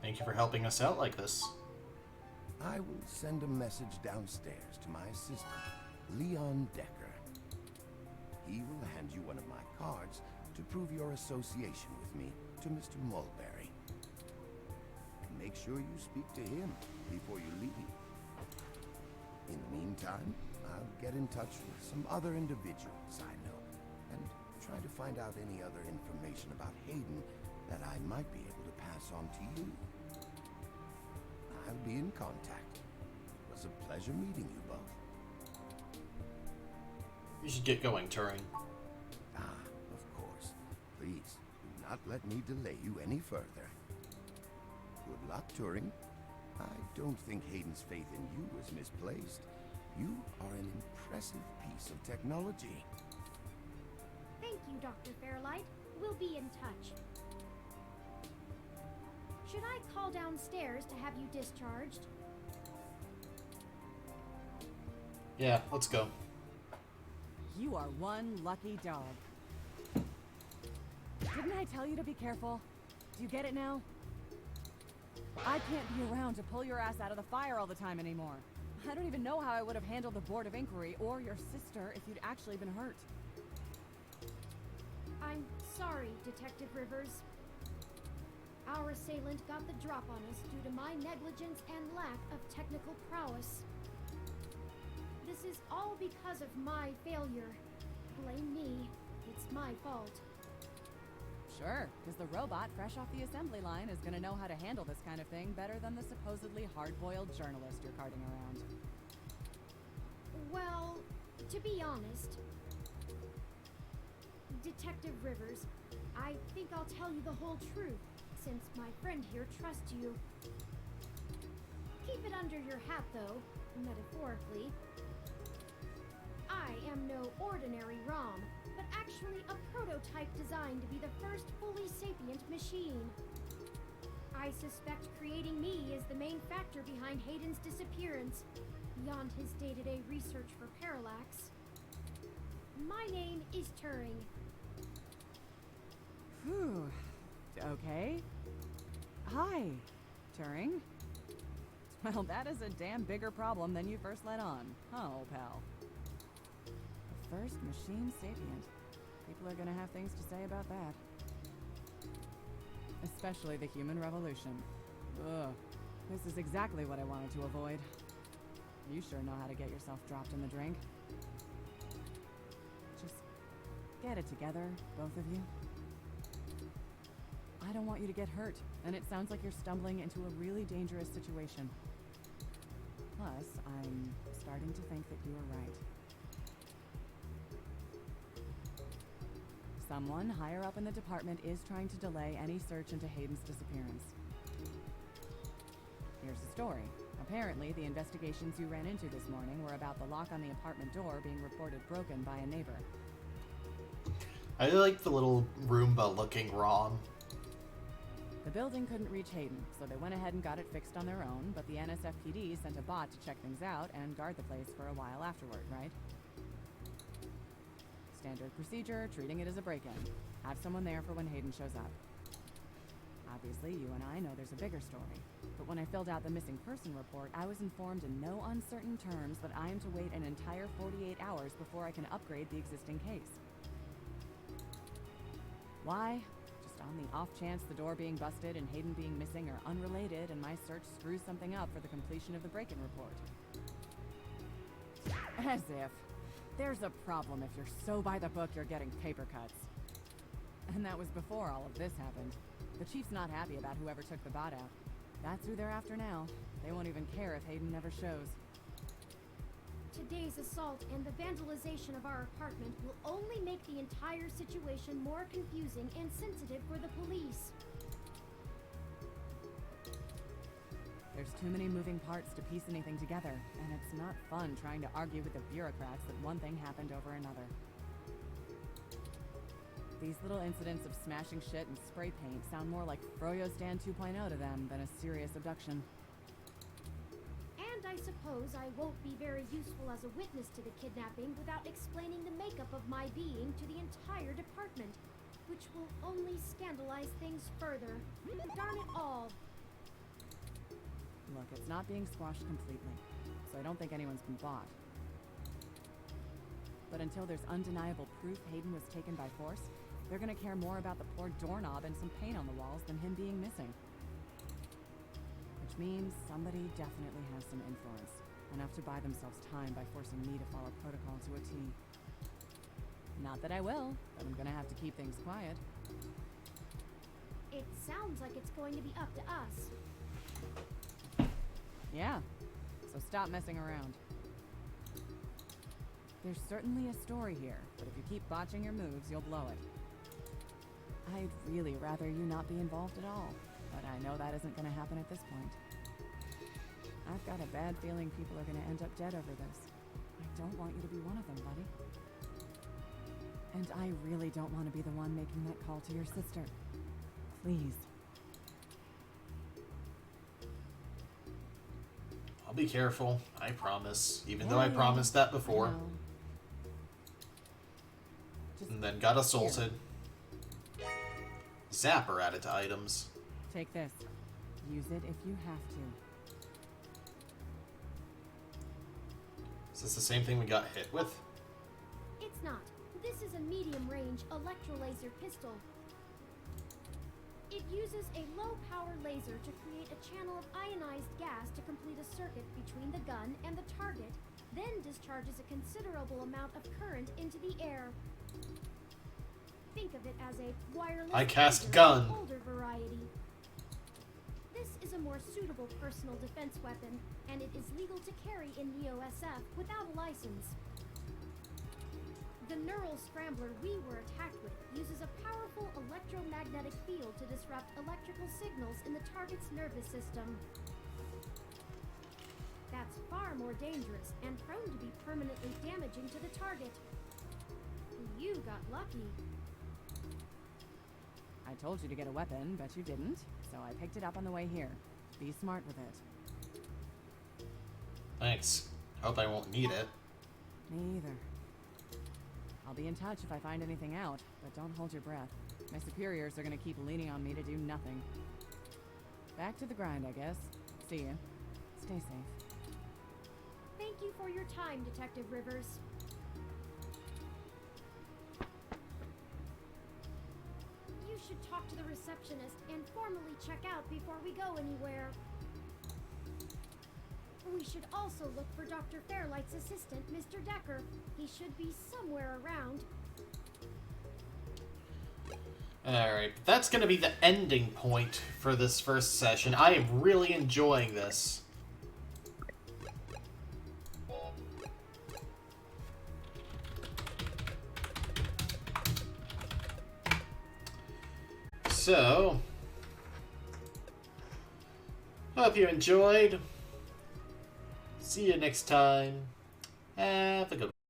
Thank you for helping us out like this. I will send a message downstairs to my assistant, Leon Decker. He will hand you one of my cards to prove your association with me to Mr. Mulberry. Make sure you speak to him before you leave. In the meantime, I'll get in touch with some other individuals I know and try to find out any other information about Hayden that I might be able to pass on to you. I'll be in contact. It was a pleasure meeting you both. You should get going, Turing. Of course. Please, do not let me delay you any further. Good luck, Turing. I don't think Hayden's faith in you is misplaced. You are an impressive piece of technology. Thank you, Dr. Fairlight. We'll be in touch. Should I call downstairs to have you discharged? Yeah, let's go. You are one lucky dog. Didn't I tell you to be careful? Do you get it now? I can't be around to pull your ass out of the fire all the time anymore. I don't even know how I would have handled the Board of Inquiry or your sister if you'd actually been hurt. I'm sorry, Detective Rivers. Our assailant got the drop on us due to my negligence and lack of technical prowess. This is all because of my failure. Blame me. It's my fault. Sure, because the robot fresh off the assembly line is going to know how to handle this kind of thing better than the supposedly hard-boiled journalist you're carting around. Well, to be honest, Detective Rivers, I think I'll tell you the whole truth, since my friend here trusts you. Keep it under your hat, though, metaphorically. I am no ordinary ROM, but actually a prototype designed to be the first fully sapient machine. I suspect creating me is the main factor behind Hayden's disappearance, beyond his day-to-day research for Parallax. My name is Turing. Whew. Okay. Hi, Turing. Well, that is a damn bigger problem than you first let on, huh, old pal? The first machine sapient. People are gonna have things to say about that. Especially the human revolution. Ugh. This is exactly what I wanted to avoid. You sure know how to get yourself dropped in the drink. Just get it together, both of you. I don't want you to get hurt, and it sounds like you're stumbling into a really dangerous situation. Plus, I'm starting to think that you were right. Someone higher up in the department is trying to delay any search into Hayden's disappearance. Here's the story. Apparently, the investigations you ran into this morning were about the lock on the apartment door being reported broken by a neighbor. I like the little Roomba looking ROM. The building couldn't reach Hayden, so they went ahead and got it fixed on their own, but the NSFPD sent a bot to check things out and guard the place for a while afterward, right? Standard procedure, treating it as a break-in. Have someone there for when Hayden shows up. Obviously, you and I know there's a bigger story, but when I filled out the missing person report, I was informed in no uncertain terms that I am to wait an entire 48 hours before I can upgrade the existing case. Why? Just on the off chance the door being busted and Hayden being missing are unrelated and my search screws something up for the completion of the break-in report. As if. There's a problem if you're so by the book you're getting paper cuts. And that was before all of this happened. The chief's not happy about whoever took the bot out. That's who they're after now. They won't even care if Hayden never shows. Today's assault and the vandalization of our apartment will only make the entire situation more confusing and sensitive for the police. There's too many moving parts to piece anything together, and it's not fun trying to argue with the bureaucrats that one thing happened over another. These little incidents of smashing shit and spray paint sound more like Froyo Stand 2.0 to them than a serious abduction. And I suppose I won't be very useful as a witness to the kidnapping without explaining the makeup of my being to the entire department, which will only scandalize things further. Darn it all! Look, it's not being squashed completely, so I don't think anyone's been bought. But until there's undeniable proof Hayden was taken by force, they're gonna care more about the poor doorknob and some paint on the walls than him being missing. Which means somebody definitely has some influence, enough to buy themselves time by forcing me to follow protocol to a T. Not that I will, but I'm gonna have to keep things quiet. It sounds like it's going to be up to us. Yeah, so stop messing around. There's certainly a story here, but if you keep botching your moves, you'll blow it. I'd really rather you not be involved at all, but I know that isn't going to happen at this point. I've got a bad feeling people are going to end up dead over this. I don't want you to be one of them, buddy. And I really don't want to be the one making that call to your sister. Please. I'll be careful, I promise. Even though I promised that before. And then got assaulted. Zapper added to items. Take this. Use it if you have to. Is this the same thing we got hit with? It's not. This is a medium-range electrolaser pistol. It uses a low-power laser to create a channel of ionized gas to complete a circuit between the gun and the target, then discharges a considerable amount of current into the air. Think of it as a wireless I cast laser gun. of older variety. This is a more suitable personal defense weapon, and it is legal to carry in Neo-SF without a license. The neural scrambler we were attacked with uses a powerful electromagnetic field to disrupt electrical signals in the target's nervous system. That's far more dangerous and prone to be permanently damaging to the target. You got lucky. I told you to get a weapon, but you didn't, so I picked it up on the way here. Be smart with it. Thanks. Hope I won't need it. Me either. I'll be in touch if I find anything out, but don't hold your breath. My superiors are gonna keep leaning on me to do nothing. Back to the grind, I guess. See you. Stay safe. Thank you for your time, Detective Rivers. You should talk to the receptionist and formally check out before we go anywhere. We should also look for Dr. Fairlight's assistant, Mr. Decker. He should be somewhere around. Alright, that's going to be the ending point for this first session. I am really enjoying this. So, hope you enjoyed. See you next time. Have a good one.